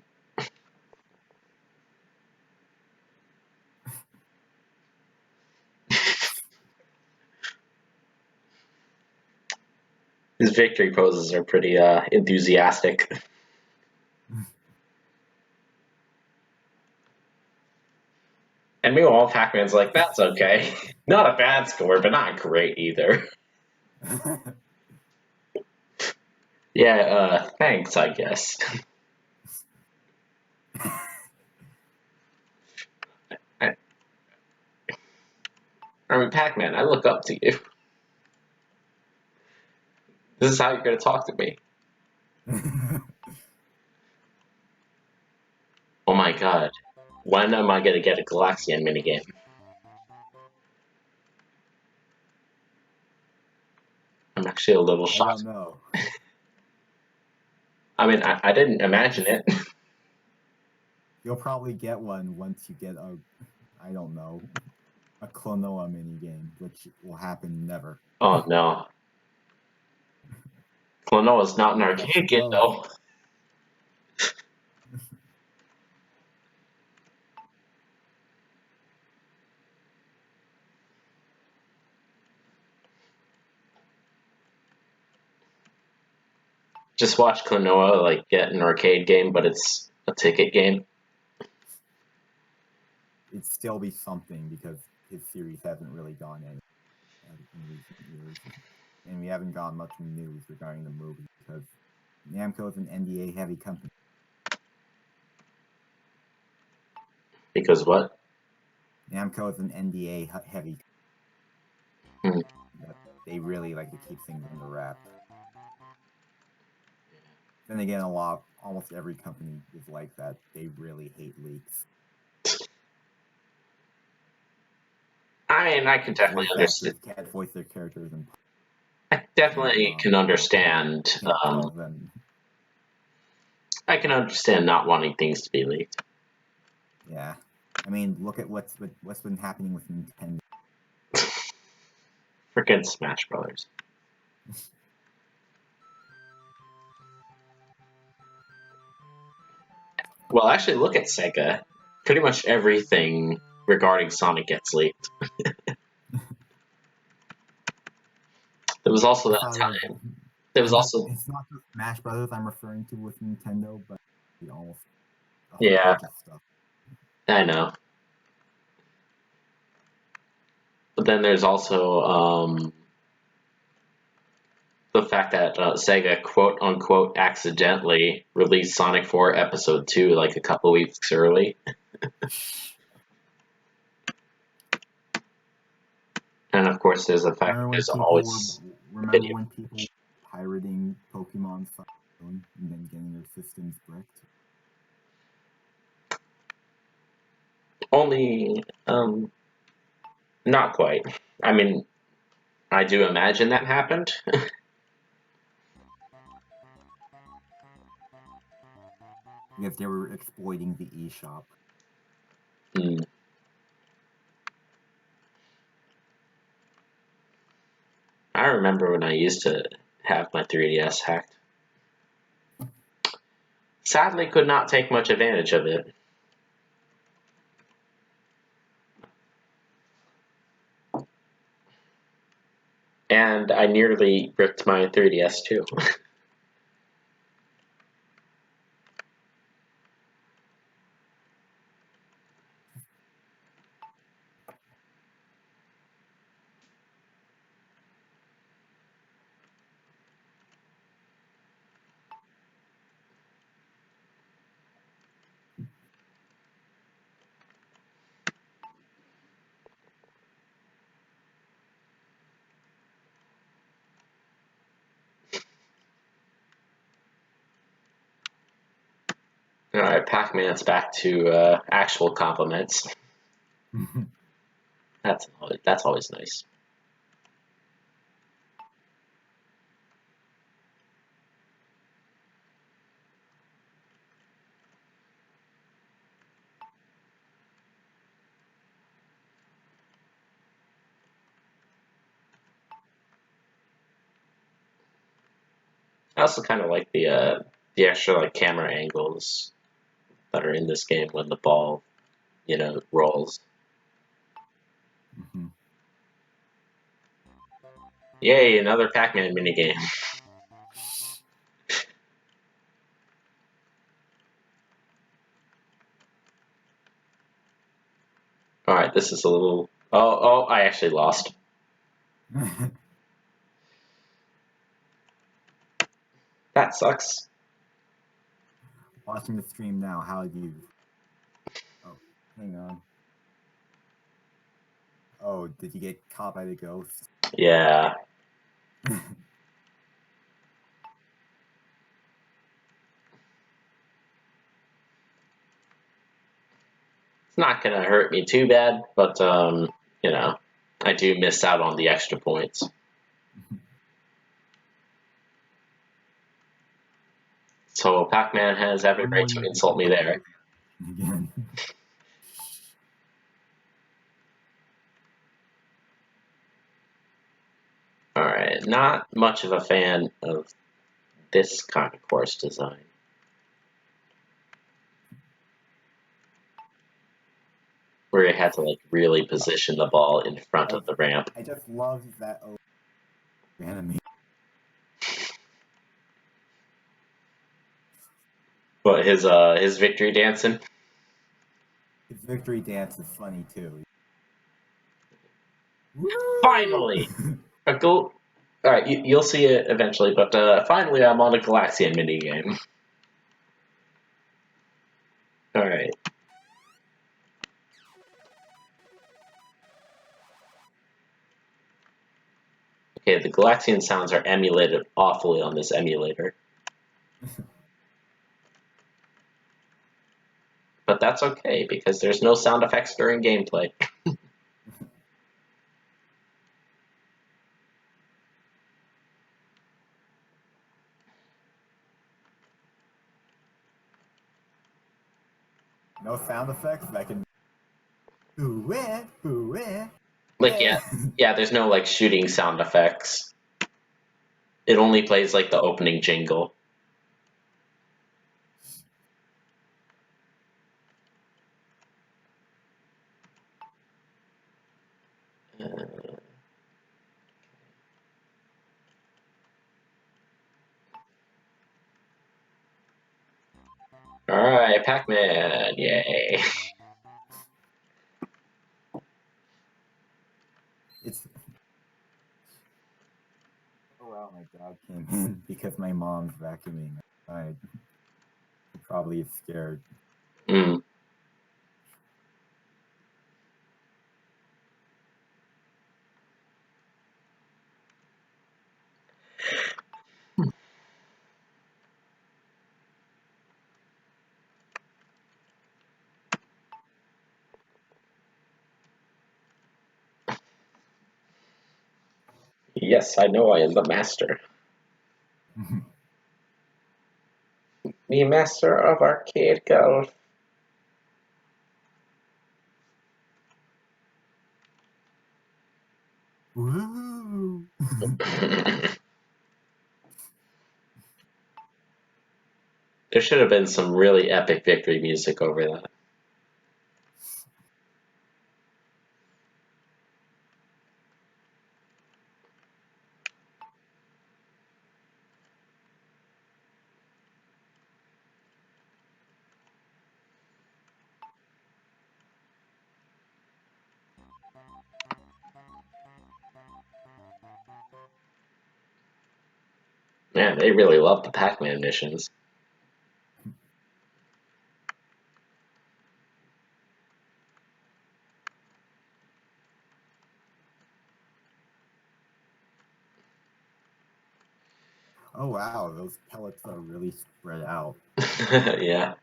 His victory poses are pretty enthusiastic. And meanwhile, Pac-Man's like, that's okay. Not a bad score, but not great either. Yeah, thanks, I guess. I mean, Pac-Man, I look up to you. This is how you're going to talk to me. Oh my god. When am I going to get a Kalaxian minigame? I'm actually a little I shocked. don't know. I mean, I didn't imagine it. You'll probably get one once you get I don't know, a Klonoa minigame, which will happen never. Oh no. Klonoa's not an Yes, arcade game, no. though. Just watch Klonoa like get an arcade game, but it's a ticket game. It'd still be something because his series hasn't really gone in recent years. And we haven't gotten much news regarding the movie because Namco is an NDA heavy company. Because what? Namco is an NDA heavy. Hmm. They really like to keep things under wraps. Then again, almost every company is like that. They really hate leaks. I mean, I can definitely Voice understand. actors can't voice their characters, and I definitely can understand. can't tell them. I can understand not wanting things to be leaked. Yeah, I mean, look at what's been happening with Nintendo. Freaking Smash Brothers. Well, actually, look at Sega. Pretty much everything regarding Sonic gets leaked. There was also that time. There was also It's not just Smash Brothers I'm referring to with Nintendo, but almost a whole yeah, bunch of stuff. I know. But then there's also the fact that Sega quote unquote accidentally released Sonic 4 Episode 2 like a couple weeks early. And of course, there's the fact that there's always remember when people were pirating Pokemon's phone and then getting their systems bricked? only not quite. I mean, I do imagine that happened. Because they were exploiting the eShop. Hmm. I remember when I used to have my 3DS hacked. Sadly, could not take much advantage of it. And I nearly bricked my 3DS too. Alright, Pac-Man's back to actual compliments. That's always nice. I also kind of like the extra like camera angles that are in this game when the ball, rolls. Mm-hmm. Yay, another Pac-Man minigame. Alright, this is a little... Oh, I actually lost. That sucks. Watching the stream now, how do you... Oh, hang on. Oh, did you get caught by the ghost? Yeah. It's not gonna hurt me too bad, but, I do miss out on the extra points. So Pac-Man has every right to insult me there. Again. Alright, not much of a fan of this kind of course design. Where you had to like really position the ball in front of the ramp. I just love that anime. But his victory dancing. His victory dance is funny too. Finally, a goal. Alright, you'll see it eventually, but finally I'm on a Kalaxian minigame. Alright. Okay, the Kalaxian sounds are emulated awfully on this emulator. But that's okay, because there's no sound effects during gameplay. No sound effects, but I can. Ooh-wah, ooh-wah. Like, yeah, there's no, like, shooting sound effects. It only plays, like, the opening jingle. Alright, Pac-Man, yay. It's. Oh wow, my dog came in because my mom's vacuuming. I probably is scared. Hmm. Yes, I know I am the master. The master of arcade golf. Woo! There should have been some really epic victory music over that. Man, they really love the Pac-Man missions. Oh wow, those pellets are really spread out. Yeah.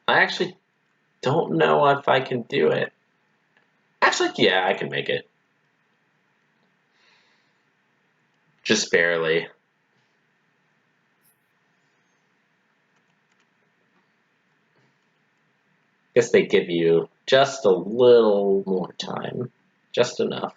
I actually don't know if I can do it. Actually, yeah, I can make it. Just barely. Guess they give you just a little more time. Just enough.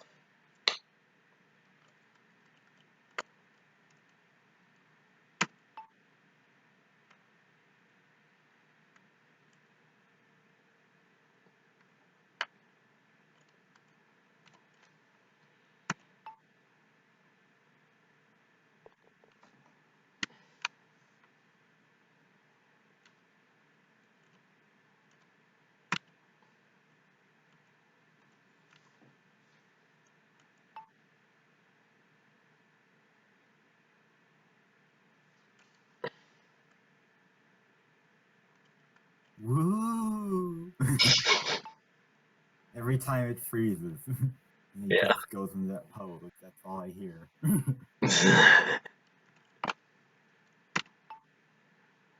Woo! Every time it freezes, and he Yeah. just goes into that pose. That's all I hear.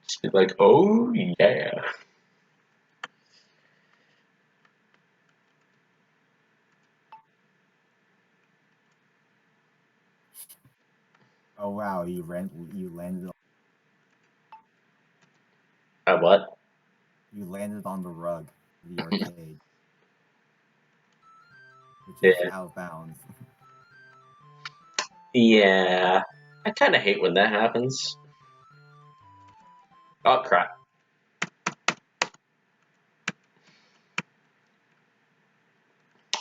Just be like, oh yeah. Oh wow, you landed What? you landed on the rug of the arcade, which is Yeah. out of bounds. Yeah. I kind of hate when that happens. Oh crap.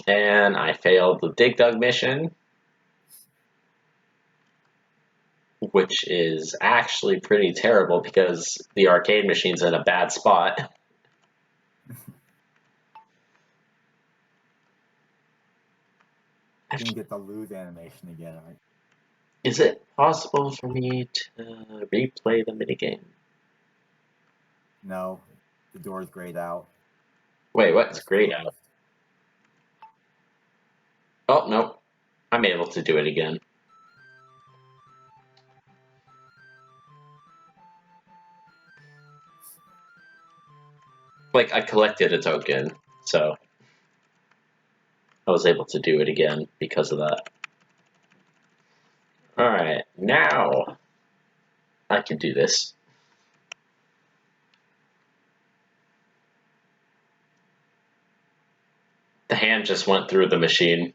And I failed the Dig Dug mission, which is actually pretty terrible because the arcade machine's in a bad spot. You didn't get the lose animation again, right? Is it possible for me to replay the minigame? No, the door's grayed out. Wait, what's It's grayed closed. out? Oh, no. I'm able to do it again. Like, I collected a token, so I was able to do it again because of that. Alright, now I can do this. The hand just went through the machine.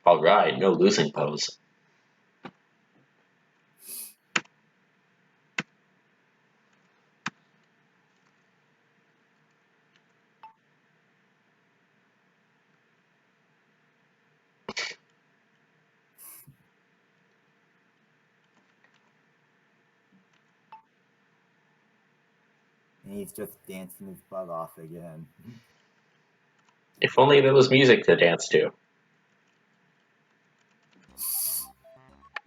Alright, no losing pose. And he's just dancing his butt off again. If only there was music to dance to.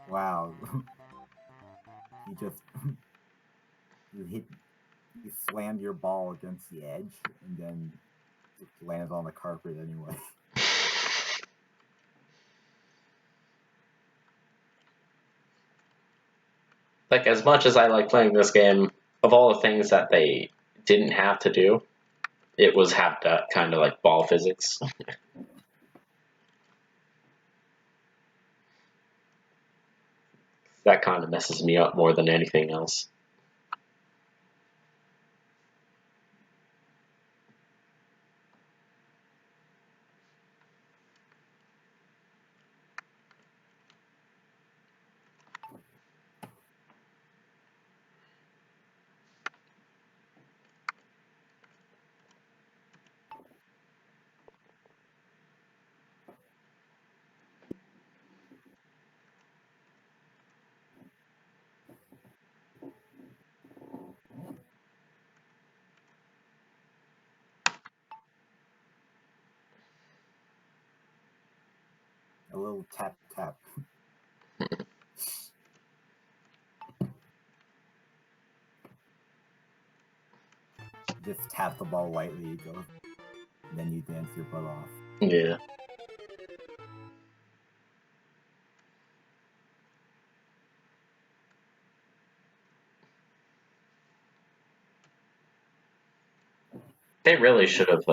Wow. You just you slammed your ball against the edge and then it lands on the carpet anyway. Like, as much as I like playing this game, of all the things that they didn't have to do, it was have to kind of like ball physics. That kind of messes me up more than anything else. A little tap tap. Just tap the ball lightly, you go. Then you dance your butt off. Yeah. They really should have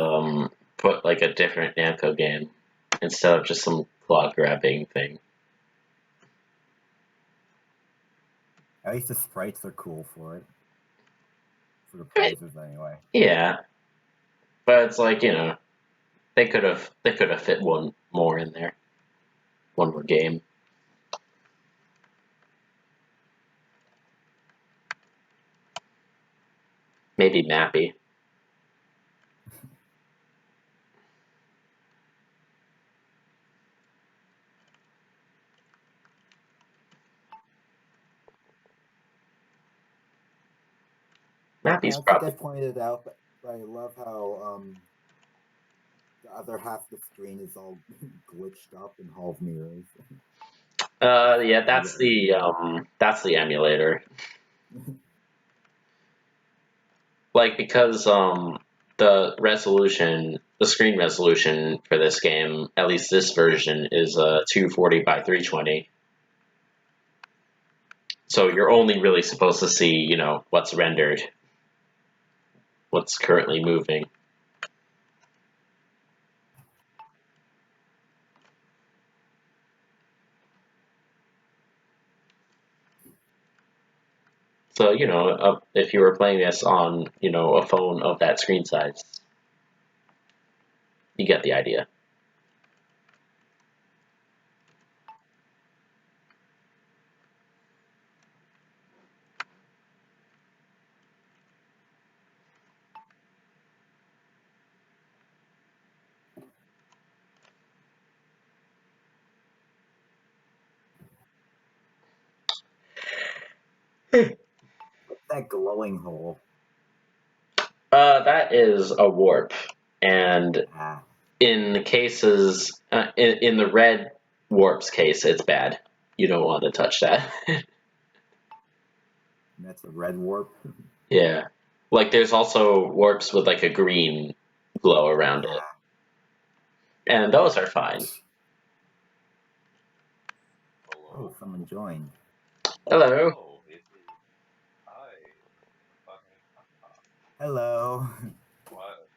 put like a different Namco game instead of just some claw grabbing thing. At least the sprites are cool for it. For the prizes anyway. Yeah, but it's like, you know, they could have fit one more in there, one more game. Maybe Mappy. Mappy's I don't think probably. I pointed out, but I love how the other half of the screen is all glitched up in Hall of Mirrors. Yeah, that's the emulator. Like, because the screen resolution for this game, at least this version, is 240 by 320. So you're only really supposed to see, you know, what's rendered, what's currently moving. So, you know, if you were playing this on, you know, a phone of that screen size, you get the idea. That glowing hole. That is a warp, and Ah, in the cases, in the red warp's case, it's bad. You don't want to touch that. that's a red warp. Yeah. Like there's also warps with like a green glow around it. Ah, And those are fine. oh, someone joined. Hello. Oh, is he? Hi. Hello. What?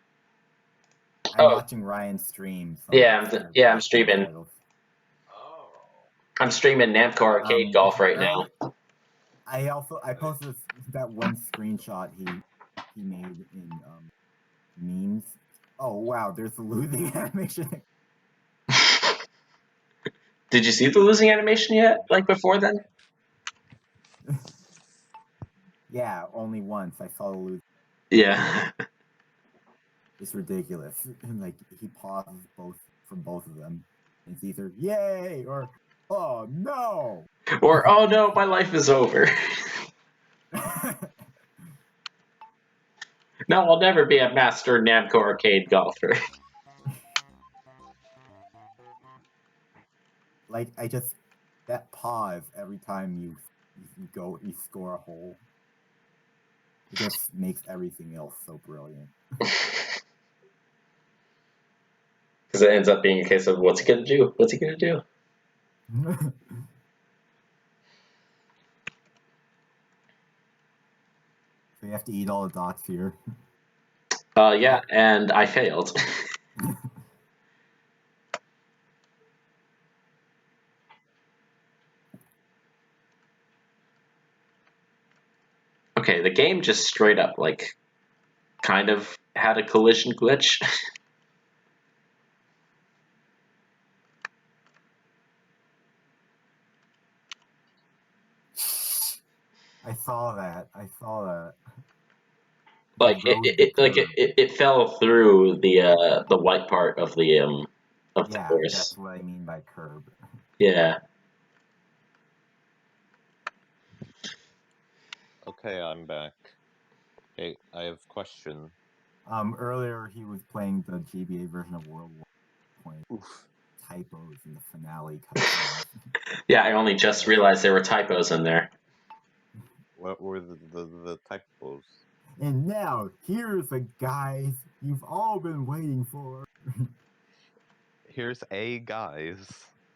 I'm Oh, watching Ryan's stream. So yeah, it's kind of I'm like streaming. subtitles. Oh. I'm streaming Namco Arcade Golf right now. I posted that one screenshot he made in memes. Oh wow, there's the losing animation. Did you see the losing animation yet? Like before then? Yeah, only once I saw the losing. Yeah. It's ridiculous. And like he pauses from both of them. It's either yay or oh no. Or, oh no, my life is over. No, I'll never be a master Namco Arcade golfer. Like that pause every time you score a hole. It just makes everything else so brilliant. Because it ends up being a case of what's he gonna do? What's he gonna do? So you have to eat all the dots here. Yeah, and I failed. Okay, the game just straight up, like, kind of had a collision glitch. I saw that. Like it fell through the white part of the Yeah, course. that's what I mean by curb. Yeah. Okay, I'm back. Hey, I have a question. Earlier he was playing the GBA version of World War Point. Oof. Typos in the finale cutscene. Yeah, I only just realized there were typos in there. What were the typos? And now here's the guys you've all been waiting for. Here's a guys.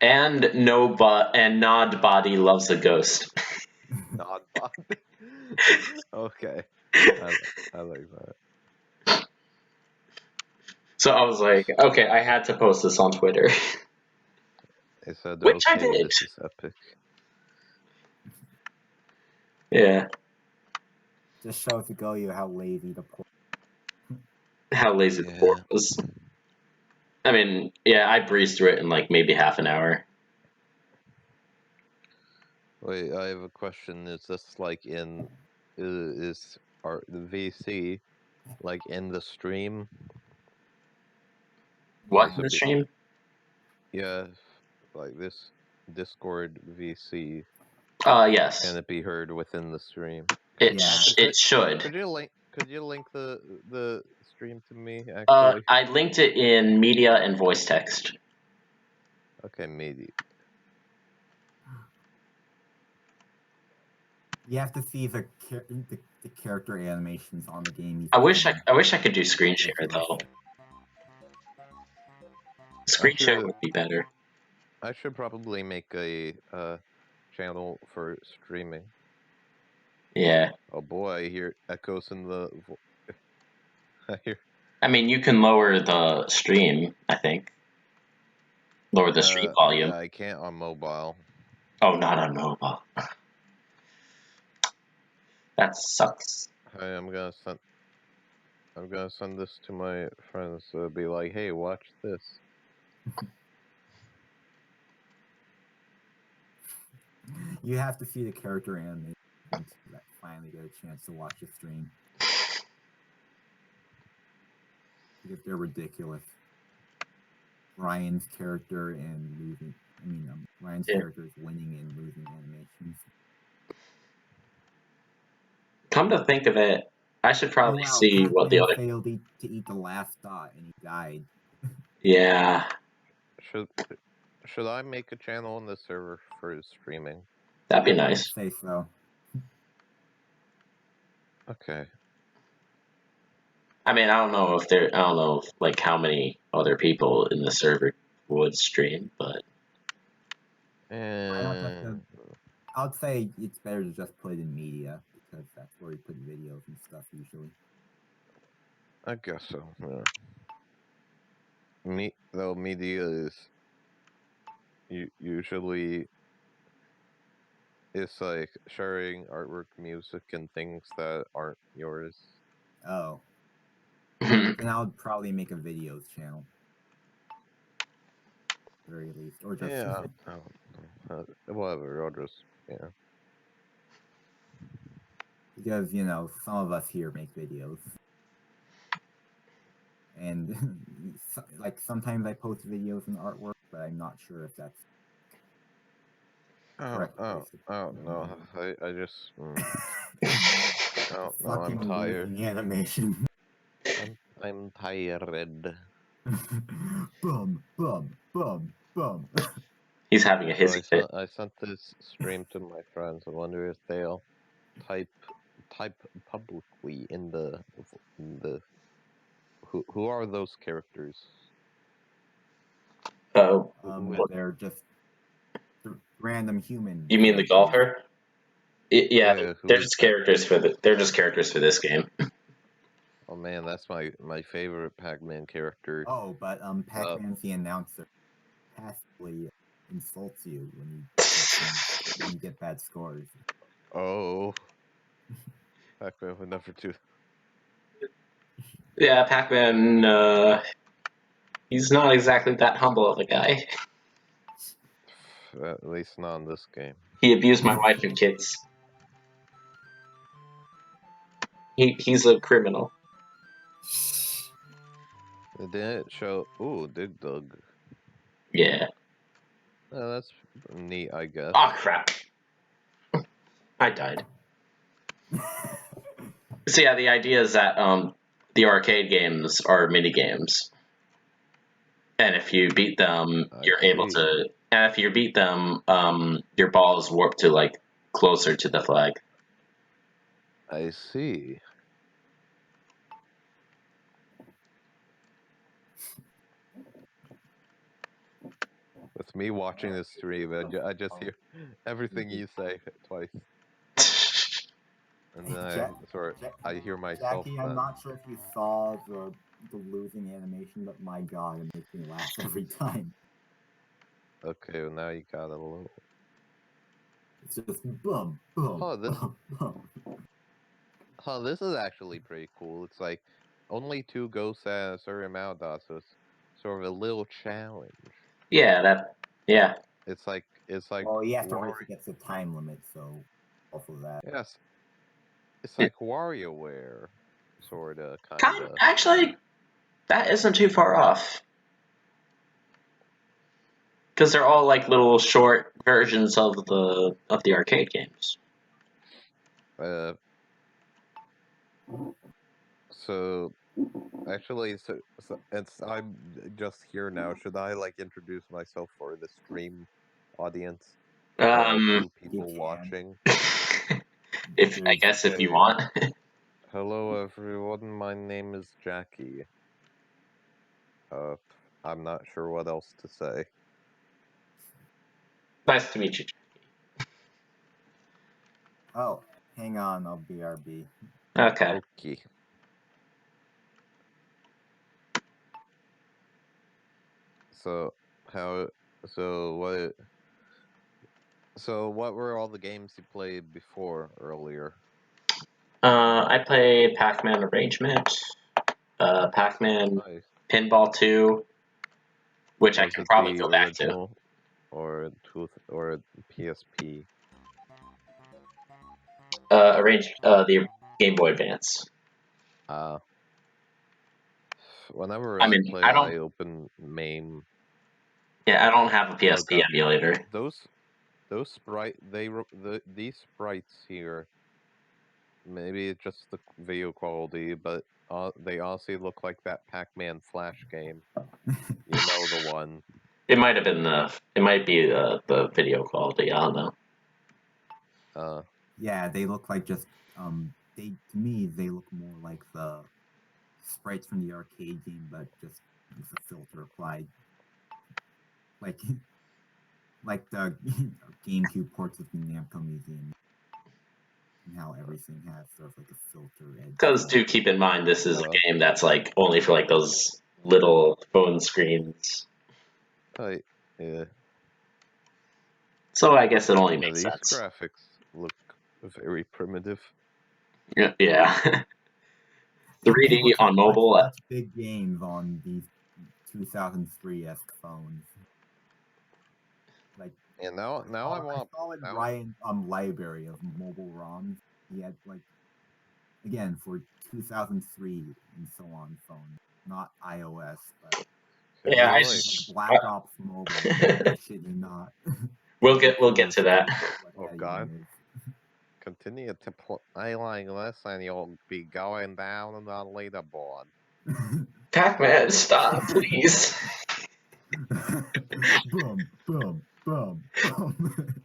And and Nod Body loves a ghost. Not body. Okay. I like that. So I was like, okay, I had to post this on Twitter. They said, Which I okay, did. this is epic. Yeah. Just shows to go you how lazy the poor. How lazy the Yeah. port was. I mean, yeah, I breezed through it in like maybe half an hour. Wait, I have a question. Is this like in the VC like in the stream? What Is in it the stream? Yeah, like this Discord VC. Yes. Can it be heard within the stream? It Yeah. it should. Could you link the stream to me actually? I linked it in media and voice text. Okay, maybe. You have to see the character animations on the game. I wish I could do screen share Ridiculous. though. Screen share would be better. I should probably make a channel for streaming. Yeah. Oh boy, I hear echoes in the. I hear. I mean, you can lower the stream, I think. Lower the stream volume. Yeah, I can't on mobile. Oh, not on mobile. That sucks. Hey, I'm gonna send this to my friends. Be like, hey, watch this. You have to see the character animations to finally get a chance to watch the stream. Because they're ridiculous. Ryan's character and losing. Ryan's character is winning and losing animations. Come to think of it, I should Oh probably wow, see what the Pac-Man other. failed to eat the last dot and he died. Yeah, Should I make a channel on the server for streaming? that'd be I'd nice. say so. Okay. I mean, I don't know like how many other people in the server would stream, but Why not just And I'd say it's better to just put it in media because that's where you put videos and stuff usually. I guess so. Yeah. Media is usually it's like sharing artwork, music, and things that aren't yours. Oh. Then I would probably make a videos channel. At the very least. Or just Yeah. Whatever. I'll just because, you know, some of us here make videos. And like sometimes I post videos and artwork, but I'm not sure if that's correct. No. I just. I don't know. I'm Fucking tired. losing animation. I'm tired. Bum, bum, bum, bum. he's having a So hissy fit. I sent this stream to my friends. I wonder if they'll type publicly in the who are those characters? Oh, They're just random human. you mean the characters. golfer? Yeah, Who they're is just that? characters for this game. Oh man, that's my favorite Pac-Man character. Oh, but Pac-Man's the announcer. Passively insults you when you get bad scores. Oh, Pac-Man would never do. Yeah, Pac-Man. He's not exactly that humble of a guy. At least not in this game. He abused my wife and kids. He's a criminal. It didn't show. Ooh, Dig Dug. Yeah. That's neat, I guess. Oh crap! I died. So yeah, the idea is that the arcade games are mini games, and if you beat them, you're able see. to. And if you beat them, your ball is warped to like closer to the flag. I see. With me watching this stream, I just hear everything you say twice, and then I hear myself. Jackie, I'm not sure if you saw the losing animation, but my god, it makes me laugh every time. Okay, well now you got a little. It's just bum, bum, Oh, this. bum, bum. Oh, this is actually pretty cool. It's like only 2 ghosts at a certain amount of dots, so it's sort of a little challenge. Yeah, It's like Well, you have to race against the time limit, so also that. Yes. It's like WarioWare, sorta, kind kinda. actually, that isn't too far off. Because they're all like little short versions of the arcade games. So actually, so I'm just here now. Should I like introduce myself for the stream audience? There are 2 people watching. If you want. Hello everyone, my name is Jackie. I'm not sure what else to say. Nice to meet you. Oh, hang on, I'll BRB. Okay. Okay. So what were all the games you played before earlier? I played Pac-Man Arrangement, Pac-Man Pinball 2, which I can probably go back to. Or PSP. The Game Boy Advance. Whenever I mean, I open MAME. Yeah, I don't have a PSP emulator. These sprites here maybe it's just the video quality, but they honestly look like that Pac-Man Flash game. You know the one. It might have been it might be the video quality. I don't know. Yeah, they look like just to me they look more like the sprites from the arcade game, but just with a filter applied, like the GameCube ports of the Namco Museum, and how everything has sort of like a filter edge. Because do keep in mind, this is a game that's like only for like those little phone screens. Yeah. So I guess it only makes sense. These graphics look very primitive. Yeah. 3D on mobile. Such big games on these 2003-esque phones. Like, and now I want. I saw it Ryan library of mobile ROMs. He had like, again, for 2003 and so on phones, not iOS, but yeah, Black Ops Mobile. I shit you not. We'll get to that. Oh God. Continue to play like this and you'll be going down on the leaderboard. Pac-Man, stop, please. Boom, boom, boom, boom.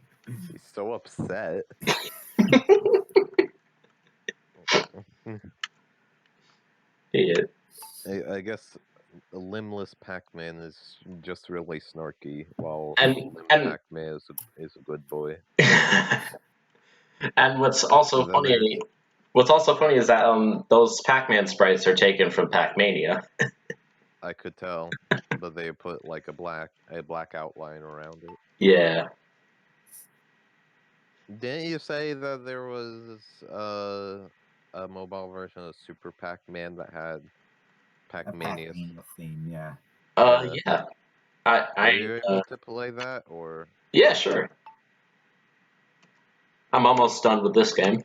He's so upset. Yeah. I guess the limbless Pac-Man is just really snarky, while Pac-Man is a good boy. And what's also funny is that those Pac-Man sprites are taken from Pac-Mania. I could tell, but they put like a black outline around it. Yeah. Didn't you say that there was a mobile version of Super Pac Man that had Pac-Mania theme? Yeah. Yeah. Were you able to play that, or? Yeah, sure. I'm almost done with this game.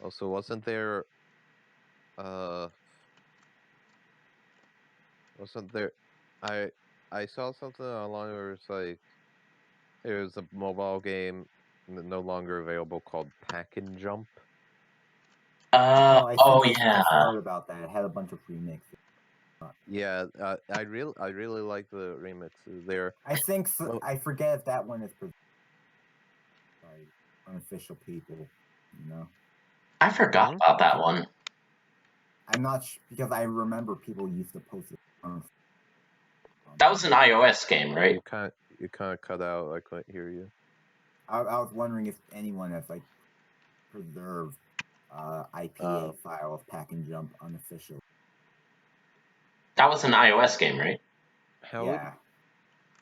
Also, wasn't there? I saw something online where it's like there's a mobile game no longer available called Pack and Jump. I heard about that. It had a bunch of remixes. Yeah, I really like the remixes there. I think so, I forget if that one is by unofficial people. You know, I forgot about that one. I'm not because I remember people used to post it. That was an iOS game, right? You kind of cut out. I couldn't hear you. I was wondering if anyone has like preserved IPA file of Pack and Jump unofficial. That was an iOS game, right? Yeah.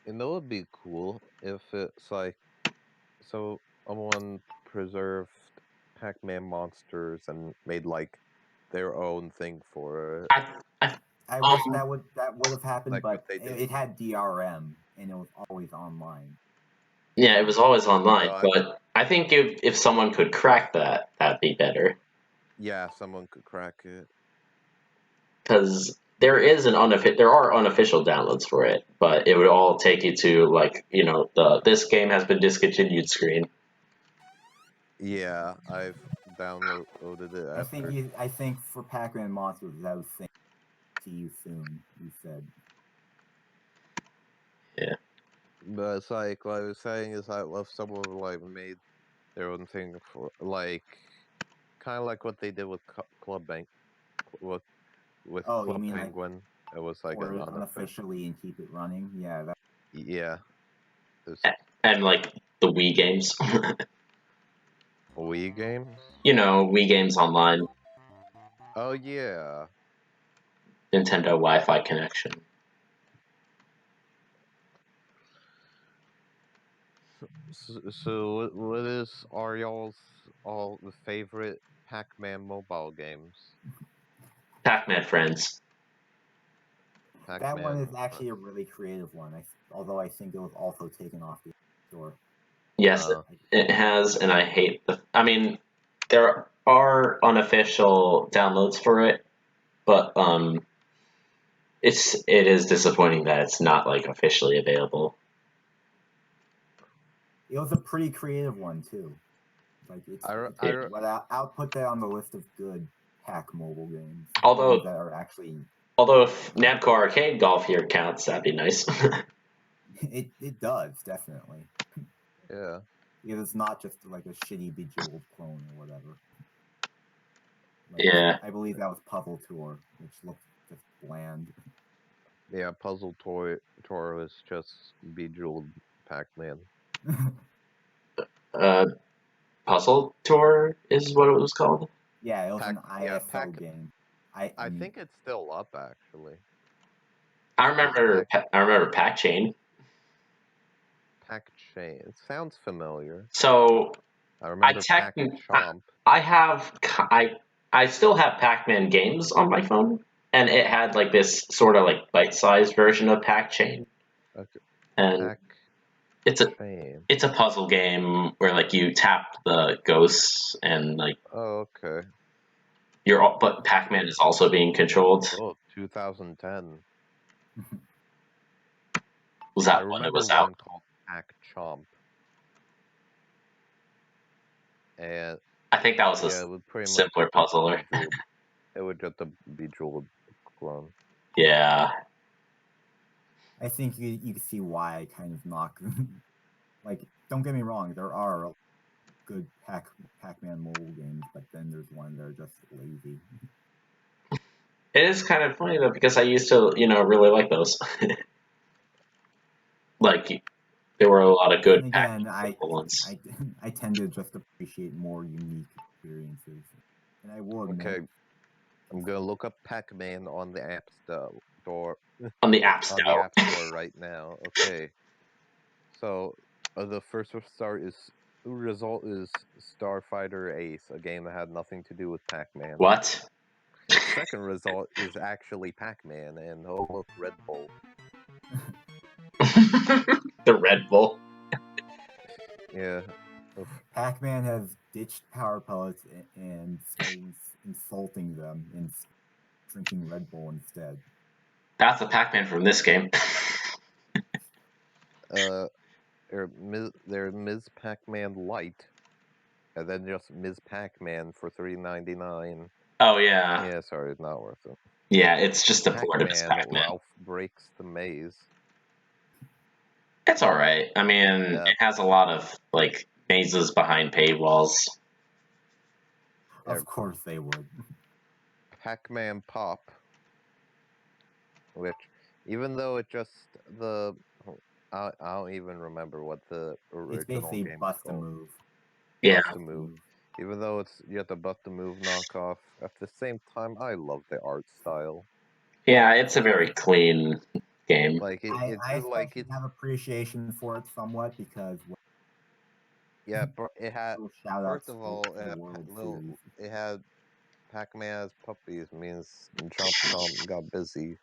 You know, it'd be cool if it's like someone preserved Pac-Man monsters and made like their own thing for it. I wish that would have happened, like, but it had DRM and it was always online. Yeah, it was always online, but I think if someone could crack that, that'd be better. Yeah, someone could crack it. Because there are unofficial downloads for it, but it would all take you to like this game has been discontinued screen. Yeah, I've downloaded it. I think for Pac-Man Monsters, that was saying "See you soon." You said. Yeah. But it's like what I was saying is that if someone like made their own thing for like kind of like what they did with Club Bank with Club Penguin. It was like an unofficially and keep it running. Yeah. Yeah. And like the Wii games. Wii games? Wii games online. Oh yeah. Nintendo Wi-Fi connection. So what are y'all's all the favorite Pac-Man mobile games? Pac-Man Friends. That one is actually a really creative one. Although I think it was also taken off the store. Yes, it has, and I hate I mean, there are unofficial downloads for it, but it is disappointing that it's not like officially available. It was a pretty creative one too. Like it's I'll put that on the list of good hack mobile games. Although- ones that are actually Although if Namco Arcade Golf here counts, that'd be nice. it does definitely. Yeah. It's not just like a shitty Bejeweled clone or whatever. Like, Yeah. I believe that was Puzzle Tour, which looked just bland. Yeah, Puzzle Tour was just Bejeweled Pac-Man. Puzzle Tour is what it was called. Yeah, it was an yeah, ISO game. I think it's still up actually. I remember Pac-Chain. Pac-Chain. It sounds familiar. So I remember Pac-Chomp. I still have Pac-Man games on my phone, and it had like this sort of like bite-sized version of Pac-Chain. Okay. And it's a puzzle game where like you tap the ghosts and like. Oh, okay. But Pac-Man is also being controlled. Oh, 2010. Was that when it was out? I remember one called Pac-Chomp. And I think that was a simpler puzzler. It was just a Bejeweled clone. Yeah. I think you can see why I kind of knock. Like, don't get me wrong, there are good Pac-Man mobile games, but then there's one that are just lazy. It is kind of funny though, because I used to, really like those. Like, there were a lot of good Pac-Man ones. I tend to just appreciate more unique experiences, and I will admit. Okay, I'm gonna look up Pac-Man on the App Store. On the App Store. On the App Store right now. Okay. So the first result is Starfighter Ace, a game that had nothing to do with Pac-Man. What? The second result is actually Pac-Man, and oh look, Red Bull. The Red Bull. Yeah. Pac-Man has ditched power pellets and started insulting them and drinking Red Bull instead. That's the Pac-Man from this game. There's Ms. Pac-Man Light, and then just Ms. Pac-Man for $3.99. Oh yeah. Yeah, sorry, it's not worth it. Yeah, it's just a port of Pac-Man. Ralph Breaks the Maze. It's all right. I mean, it has a lot of like mazes behind paywalls. Of course they would. Pac-Man Pop, which, even though it just I don't even remember what the original game was called. It's basically Bust a Move. Yeah. Bust a Move. Even though it's yet a Bust a Move knockoff, at the same time, I love the art style. Yeah, it's a very clean game. Like I have appreciation for it somewhat because. Yeah, it had. First of all, it had Pac-Man as puppies, means Chomp Chomp got busy.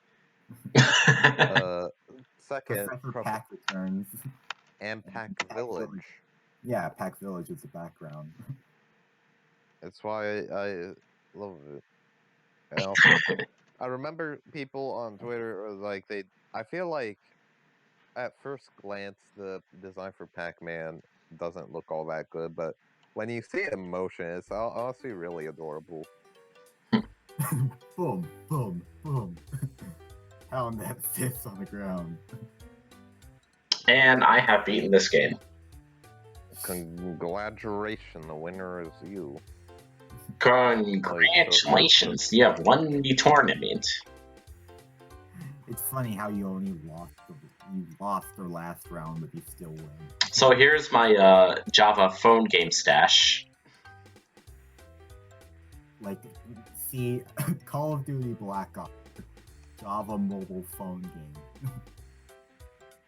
Second, Pac returns. And Pac Village. Yeah, Pac Village is the background. That's why I love it. And also, I remember people on Twitter like I feel like at first glance the design for Pac-Man doesn't look all that good, but when you see it in motion, it's honestly really adorable. Boom, boom, boom. Pound that fist on the ground. And I have beaten this game. Congratulations, the winner is you. Congratulations, you have won the tournament. It's funny how you only lost the last round, but you still win. So here's my Java phone game stash. Like, see, Call of Duty Black Ops, Java mobile phone game.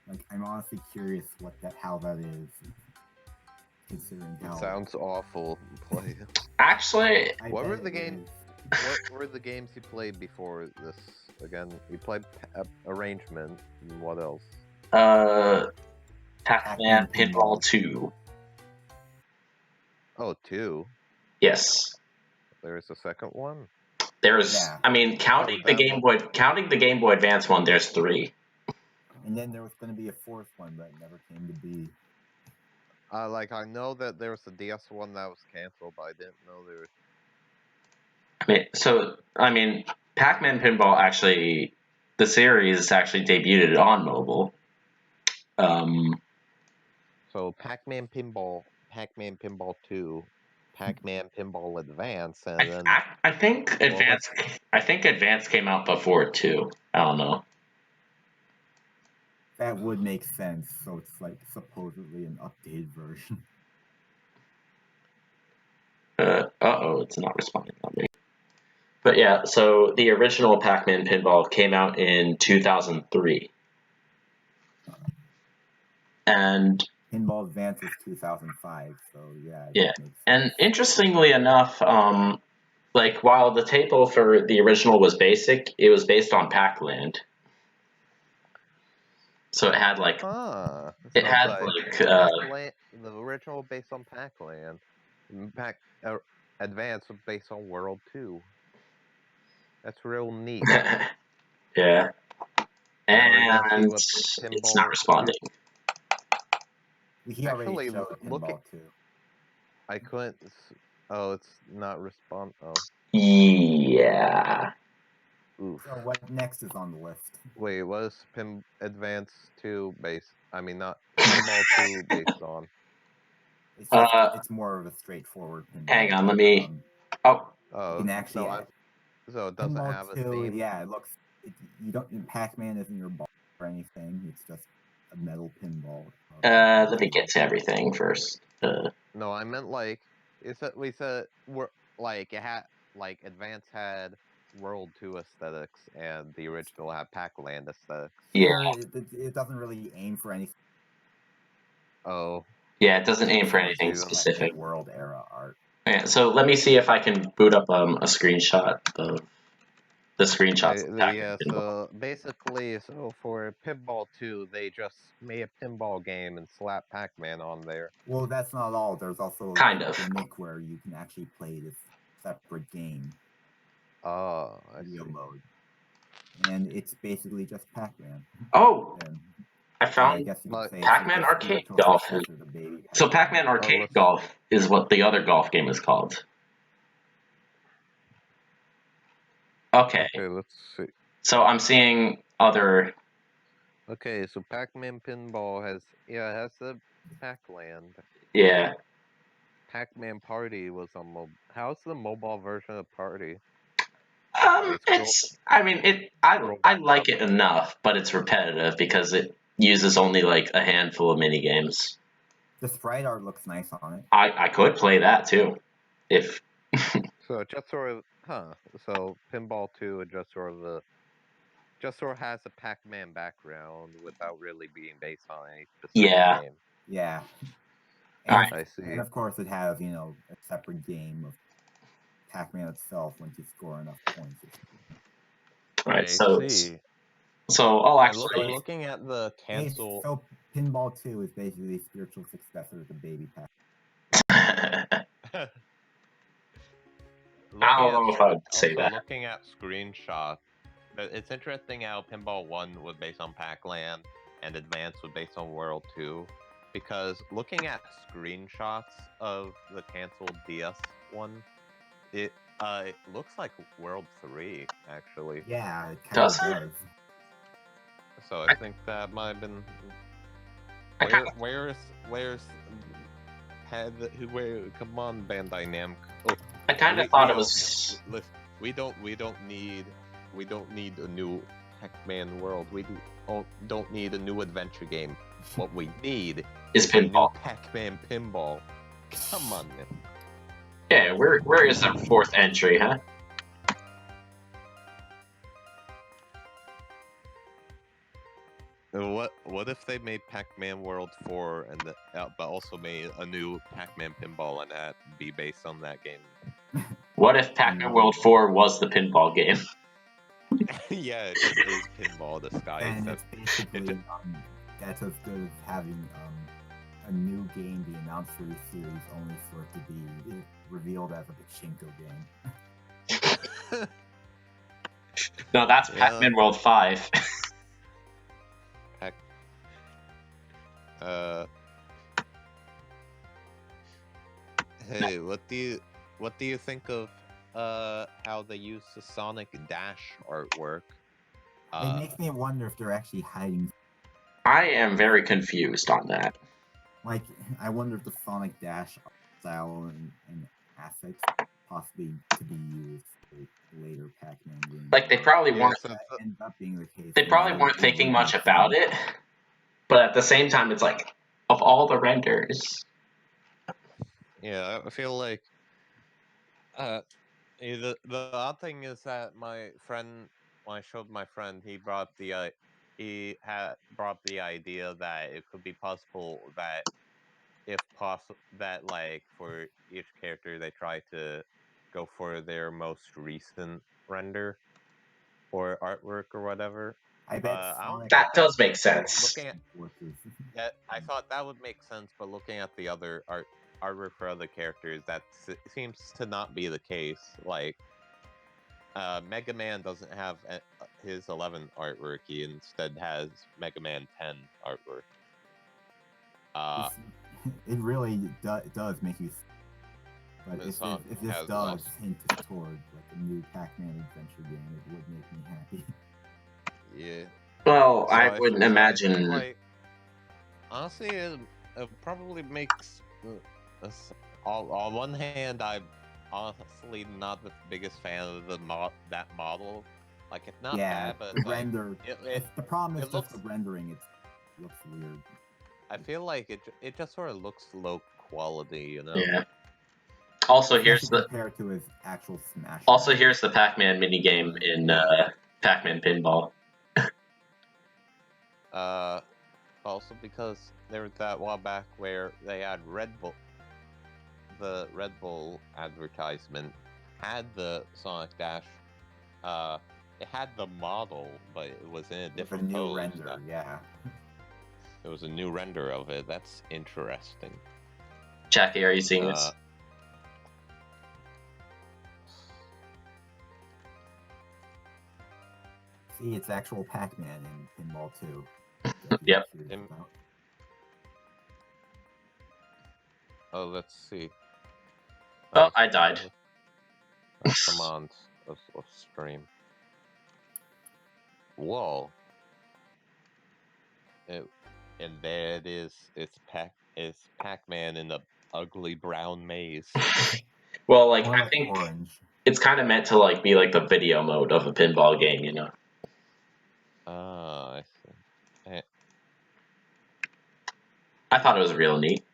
Like, I'm honestly curious how that is. Considering how it sounds awful. Play. Actually, what were the games you played before this? Again, you played Arrangement. And what else? Pac-Man Pinball 2. Oh, 2? Yes. There's a second one? I mean, counting the Game Boy Advance one, there's 3. And then there was going to be a fourth one, but it never came to be. Like I know that there was a DS one that was canceled, but I didn't know there was. Pac-Man Pinball actually, the series actually debuted on mobile. So Pac-Man Pinball, Pac-Man Pinball 2, Pac-Man Pinball Advance, and then I think Advance. I think Advance came out before it too. I don't know. That would make sense. So it's like supposedly an updated version. It's not responding on me. But yeah, so the original Pac-Man Pinball came out in 2003. And Pinball Advance was 2005, so yeah. Yeah, and interestingly enough, like while the table for the original was basic, it was based on Pac-Land. So it had like so it had Pac-Land, the original based on Pac-Land, Advance was based on World 2. That's real neat. Yeah, and it's not responding. He already showed Pinball 2. I couldn't. Oh, it's not respond. Oh. Yeah. Oof. So what next is on the list? Wait, what is Advance 2 based? I mean, not Pinball 2 based on. It's just, it's more of a straightforward pinball. Hang on, let me. You can actually. So it doesn't Pinball have 2, a theme. Yeah, it looks. You don't. Pac-Man isn't your ball or anything. It's just a metal pinball. Let me get to everything first. No, I meant like we said we're like it had like Advance had World 2 aesthetics and the original had Pac-Land aesthetics. Yeah, it doesn't really aim for anything. Oh. Yeah, it doesn't aim for anything specific. World era art. Yeah, so let me see if I can boot up a screenshot of the screenshots. So basically, for Pinball 2, they just made a pinball game and slapped Pac-Man on there. Well, that's not all. There's also kind of gimmick where you can actually play this separate game. Oh, I see. Mode. And it's basically just Pac-Man. Oh, I found Pac-Man Arcade Golf. So Pac-Man Arcade Golf is what the other golf game is called. Okay, let's see. So I'm seeing other. Okay, so Pac-Man Pinball has it has the Pac-Land. Yeah. Pac-Man Party was on mobile. How's the mobile version of Party? I like it enough, but it's repetitive because it uses only like a handful of mini games. The sprite art looks nice on it. I could play that too, if. So just sort of, So Pinball 2 just sort of has a Pac-Man background without really being based on any specific game. Yeah. And, I see. And of course, it has a separate game of Pac-Man itself once you score enough points. Right. So I'll actually looking at the cancel. So Pinball 2 is basically a spiritual successor to Baby Pac. I don't know if I'd say that. Looking at screenshots, it's interesting how Pinball 1 was based on Pac-Land and Advance was based on World 2, because looking at screenshots of the canceled DS one, it looks like World 3, actually. Yeah, it kind of does. So I think that might have been. Where's come on, Bandai Namco. Oh, I kind of thought it was. We don't need a new Pac-Man world. We don't need a new adventure game. What we need is pinball. Pac-Man Pinball. Come on, man. Yeah, where is our fourth entry, huh? What if they made Pac-Man World 4 and but also made a new Pac-Man Pinball and that be based on that game? What if Pac-Man World 4 was the pinball game? Yeah, it just is pinball disguised. And it's basically that's as good as having a new game be announced for the series only for it to be revealed as a pachinko game. No, that's Pac-Man World 5. Hey, what do you think of how they use the Sonic Dash artwork? It makes me wonder if they're actually hiding. I am very confused on that. Like, I wonder if the Sonic Dash style and assets possibly to be used for later Pac-Man games. Like, they probably Yeah, weren't. so That ends up being the case. They probably then weren't it thinking would much make about sense. it, but at the same time, it's like, of all the renders, yeah, I feel like the odd thing is that my friend, when I showed my friend, he brought the idea that it could be possible that if possible that like for each character they try to go for their most recent render or artwork or whatever. I bet I don't Sonic think that does make sense. looking at forces. yeah, I thought that would make sense, but looking at the other artwork for other characters, that seems to not be the case. Like, Mega Man doesn't have his 11 artwork; he instead has Mega Man 10 artwork. It really does make you. But if Sonic this has does less. hint toward like a new Pac-Man adventure game, it would make me happy. Yeah. Well, So I wouldn't think, imagine. like, honestly, it probably makes. On one hand, I'm honestly not the biggest fan of that model. Like, it's not Yeah, bad, but the it's like render. The problem is it just looks. the rendering. It looks weird. I feel like it just sort of looks low quality, you know. Yeah. Also, Especially here's the compared to his actual Smash. here's the Pac-Man minigame in Pac-Man Pinball. Also because there was that while back where they had Red Bull. The Red Bull advertisement had the Sonic Dash. It had the model, but it was in a different new pose. render. Yeah. It was a new render of it. That's interesting. Jackie, are you seeing this? See, it's actual Pac-Man in Pinball 2. Yep. Oh, let's see. Oh, I died. Come on, let's stream. Whoa. And there it is. It's Pac-Man in the ugly brown maze. Well, like, I like think orange. It's kind of meant to like be like the video mode of a pinball game, you know. I see. I thought it was real neat.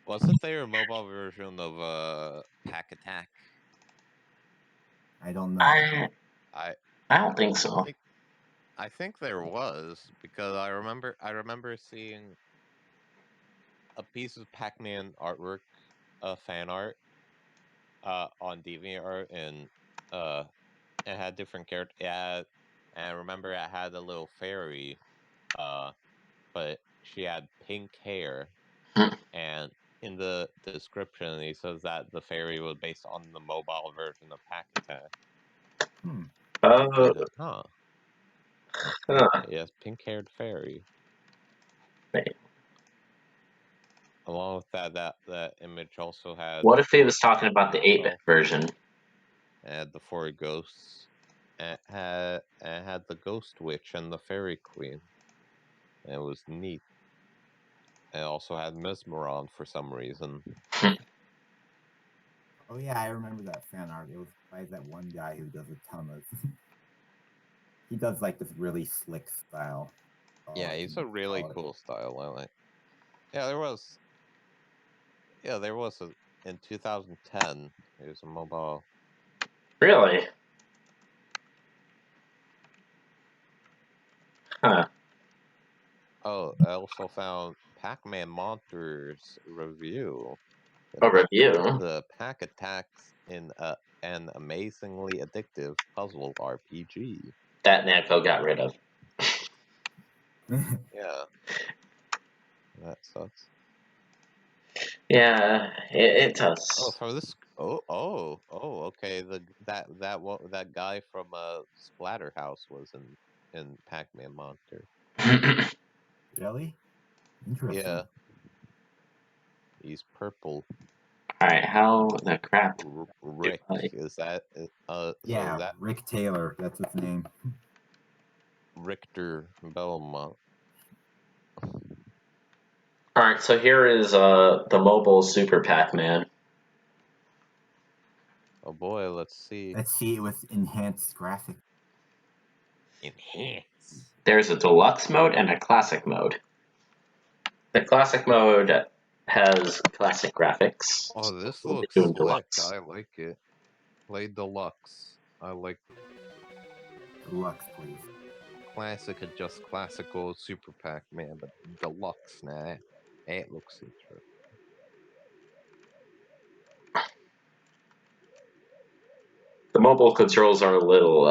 Wasn't there a mobile version of Pac Attack? I don't know. I don't think so. I think there was, because I remember seeing a piece of Pac-Man artwork, fan art, on DeviantArt, and it had different characters. And I remember it had a little fairy, but she had pink hair, and in the description he says that the fairy was based on the mobile version of Pac Attack. Yes, pink-haired fairy. Wait. Along with that image also had. What if he was talking about the 8-bit version? And the 4 ghosts. It had the Ghost Witch and the Fairy Queen. And it was neat. It also had Mesmeron for some reason. Oh yeah, I remember that fan art. It was by that one guy who does a ton of. He does like this really slick style. Yeah, he's a really cool style. I like. Yeah, there was. Yeah, there was in 2010. There's a mobile. Really? Huh. Oh, I also found Pac-Man Monsters review. A review? The Pac Attacks in an amazingly addictive puzzle RPG. That Namco got rid of. Yeah. That sucks. Yeah, it does. Oh, for this. Okay. That guy from Splatterhouse was in Pac-Man Monster. Really? Interesting. Yeah. He's purple. Alright, how the crap? Rick, I- is that? So Yeah, is that Rick Taylor. That's his name. Richter Belmont? Alright, so here is the mobile Super Pac Man. Oh boy, let's see. Let's see it with enhanced graphics. Enhance. There's a deluxe mode and a classic mode. The classic mode has classic graphics. Oh, this We'll be looks doing slick. deluxe. I like it. Play deluxe. I like Deluxe, please. classic is just classical Super Pac-Man, but deluxe, nah. It looks interesting. The mobile controls are a little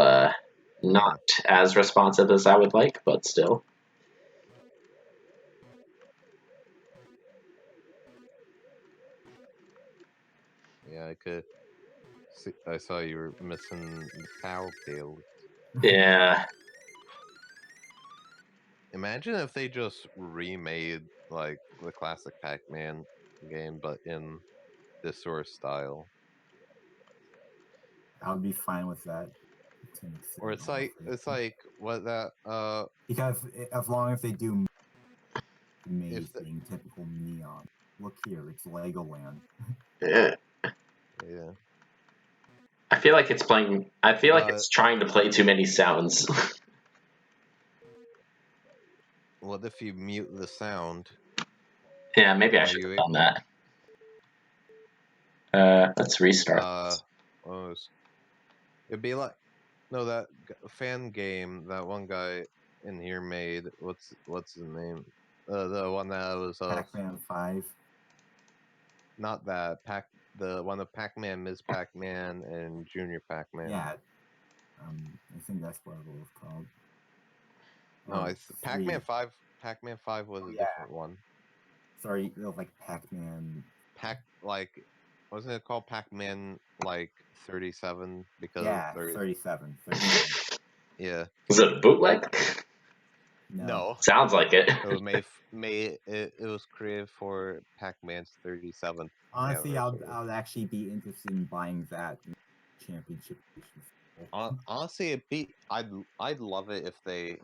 not as responsive as I would like, but still. Yeah, I could. See, I saw you were missing the power tail. Yeah. Imagine if they just remade like the classic Pac-Man game, but in this sort of style. I would be fine with that. Or it's like what that because as long as they do maze If the- being typical neon. Look here, it's Legoland. Yeah. yeah. I feel like it's playing. I feel like it's trying to play too many sounds. What if you mute the sound? Yeah, maybe I Are should you have done that. Let's restart. Oh, it'd be like that fan game that one guy in here made. What's his name? The one that was Pac-Man 5. Not that the one of Pac-Man, Ms. Pac-Man, and Junior Pac-Man. Yeah. I think that's what it was called. No, Pac-Man 5. Pac-Man 5 was a different one. Sorry, it was like Pac-Man. Wasn't it called Pac-Man 37? Because yeah, 37. Yeah. Is it a bootleg? No. Sounds like it. It was it was created for Pac-Man's 37th. Honestly, I'd actually be interested in buying that championship. Honestly, I'd love it if they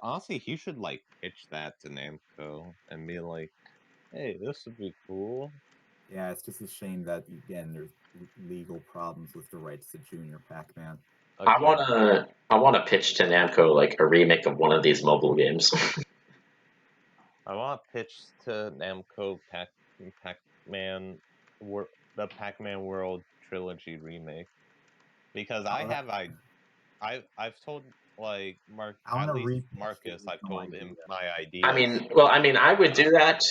honestly, he should pitch that to Namco and be like, "Hey, this would be cool." Yeah, it's just a shame that again there's legal problems with the rights to Junior Pac-Man. Okay. I wanna pitch to Namco like a remake of one of these mobile games. I want to pitch to Namco Pac-Man the Pac-Man World Trilogy remake because I've told Marcus, I've told him my idea. I would do that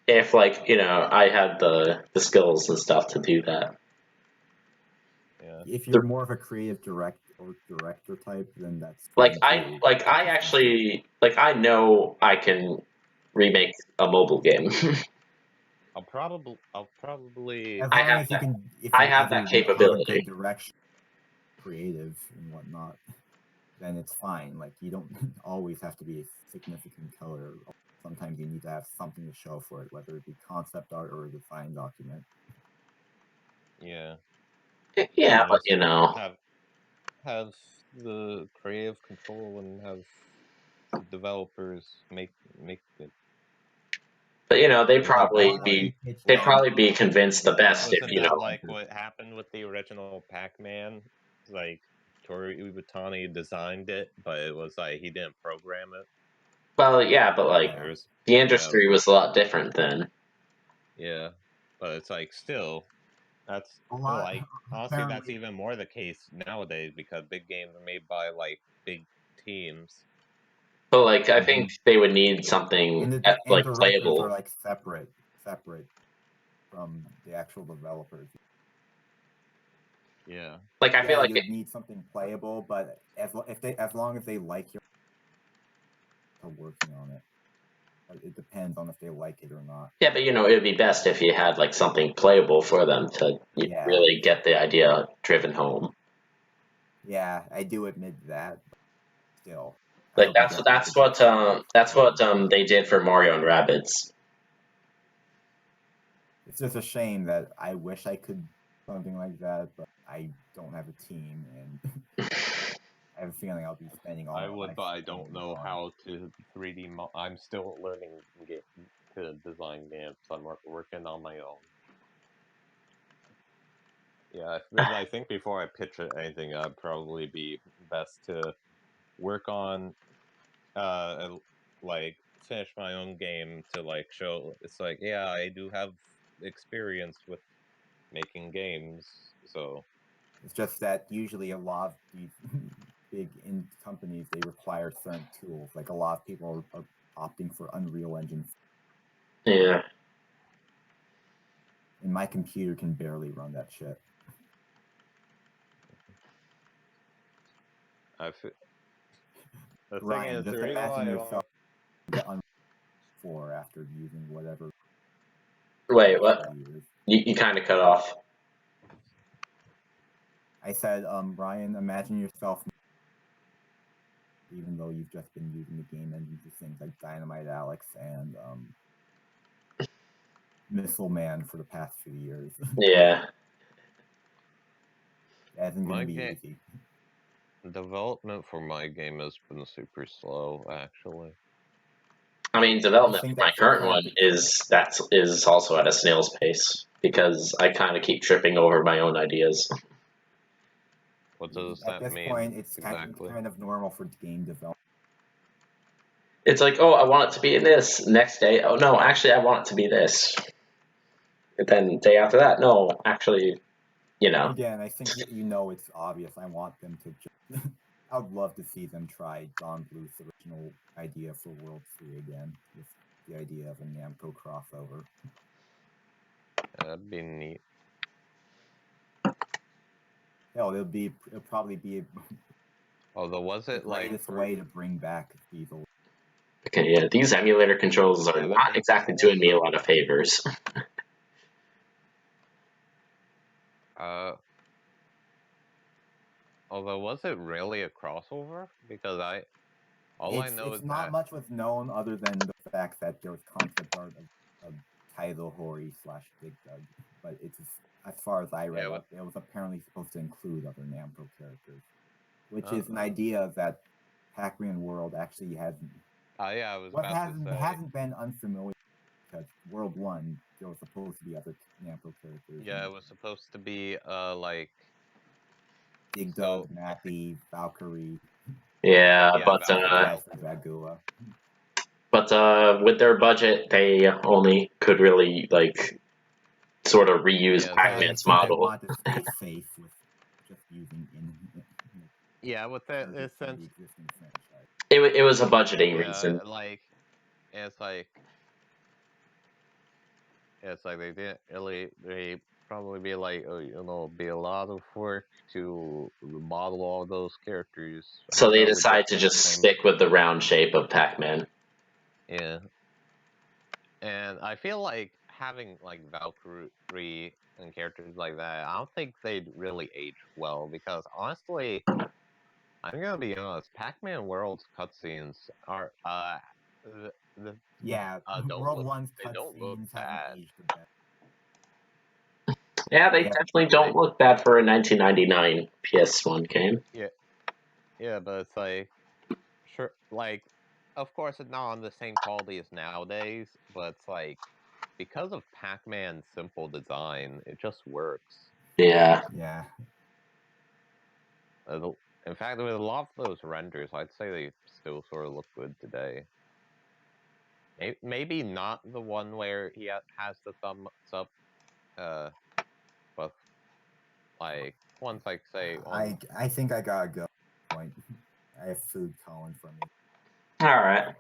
if I had the skills and stuff to do that. Yeah. If you're more of a creative director type, then that's I know I can remake a mobile game. I'll probably. As long as I have that capability. Have a good direction, creative and whatnot, then it's fine. Like you don't always have to be a significant color. Sometimes you need to have something to show for it, whether it be concept art or a design document. Yeah. Yeah, but have the creative control and have the developers make it. But they'd probably be convinced the best if like what happened with the original Pac-Man, like Toru Iwatani designed it, but it was he didn't program it. Well, yeah, but the industry was a lot different then. Yeah, but it's still that's honestly that's even more the case nowadays because big games are made by big teams. But I think they would need something playable. Are separate from the actual developers. Yeah. I feel like you need something playable, but as long as they like your working on it. It depends on if they like it or not. Yeah, but it would be best if you had something playable for them to really get the idea driven home. Yeah, I do admit that, but still. Like that's what they did for Mario and Rabbids. It's just a shame that I wish I could something like that, but I don't have a team, and I have a feeling I'll be spending all my I would, life but I don't know on. how to 3D. I'm still learning to design games. I'm working on my own. Yeah, I think before I pitch anything, I'd probably be best to work on, like finish my own game to like show. It's like, yeah, I do have experience with making games, so. It's just that usually a lot of these big companies, they require certain tools. Like a lot of people are opting for Unreal Engine. Yeah. And my computer can barely run that shit. Ryan, just imagine yourself get Unreal 4 after using whatever. Wait, what? You kind of cut off. I said, Ryan, imagine yourself, even though you've just been using the game engine for things like Dynamite Alex and Missile Man for the past few years. Yeah. That isn't going to be easy. Development for my game has been super slow, actually. I mean, development for my current one is also at a snail's pace because I kind of keep tripping over my own ideas. What does that mean? At this point, it's kind of normal for game development. It's like, oh, I want it to be in this. Next day, oh no, actually, I want it to be this. And then day after that, no, actually, you know. Again, I think you know it's obvious. I want them to just. I would love to see them try Don Bluth's original idea for World 3 again, with the idea of a Namco crossover. That'd be neat. Hell, it'll probably be. Although, was it the greatest way to bring back Diesel? Okay, yeah, these emulator controls are not exactly doing me a lot of favors. Although, was it really a crossover? Because I know is not much was known other than the fact that there was concept art of Tyler Hori / Big Doug, but it's as far as I read up, it was apparently supposed to include other Namco characters, which is an idea that Pac-Man World actually hasn't. Yeah, I was about to say. Hasn't been unfamiliar because World 1 there was supposed to be other Namco characters. Yeah, it was supposed to be like Big Doug, Mappy, Valkyrie. Yeah, but with their budget, they only could really sort of reuse Pac-Man's model. I want to stay safe with just using with that sense. It was a budgeting reason. It's like they didn't really. They probably be like, be a lot of work to model all those characters. So they decide to just stick with the round shape of Pac-Man. Yeah, and I feel like having like Valkyrie and characters like that, I don't think they'd really age well because honestly, I'm gonna be honest, Pac-Man World's cutscenes are World 1's cutscenes haven't aged the best. Yeah, they definitely don't look bad for a 1999 PS1 game. Yeah, but it's like, sure, like, of course it's not on the same quality as nowadays, but it's like, because of Pac-Man's simple design, it just works. Yeah. Yeah. In fact, with a lot of those renders, I'd say they still sort of look good today. Maybe not the one where he has the thumbs up, but like ones like say. I think I gotta go. Point. I have food calling for me. All right.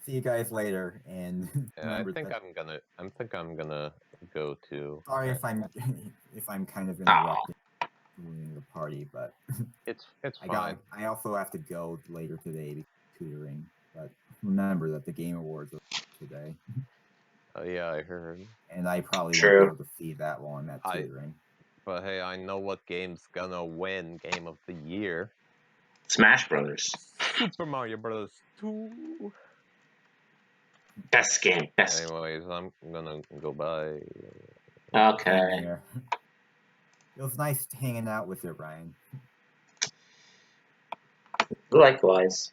See you guys later, and I think I'm gonna go too. Sorry if I'm kind of interrupting the party, but it's fine. I also have to go later today to tutoring, but remember that the Game Awards are today. Yeah, I heard. And I probably won't be able to see that while I'm at tutoring. but hey, I know what game's gonna win Game of the Year. Smash Brothers. Super Mario Bros. 2. Best game. Best. Anyways, I'm gonna go by. Same Okay. here. It was nice hanging out with you, Ryan. Likewise.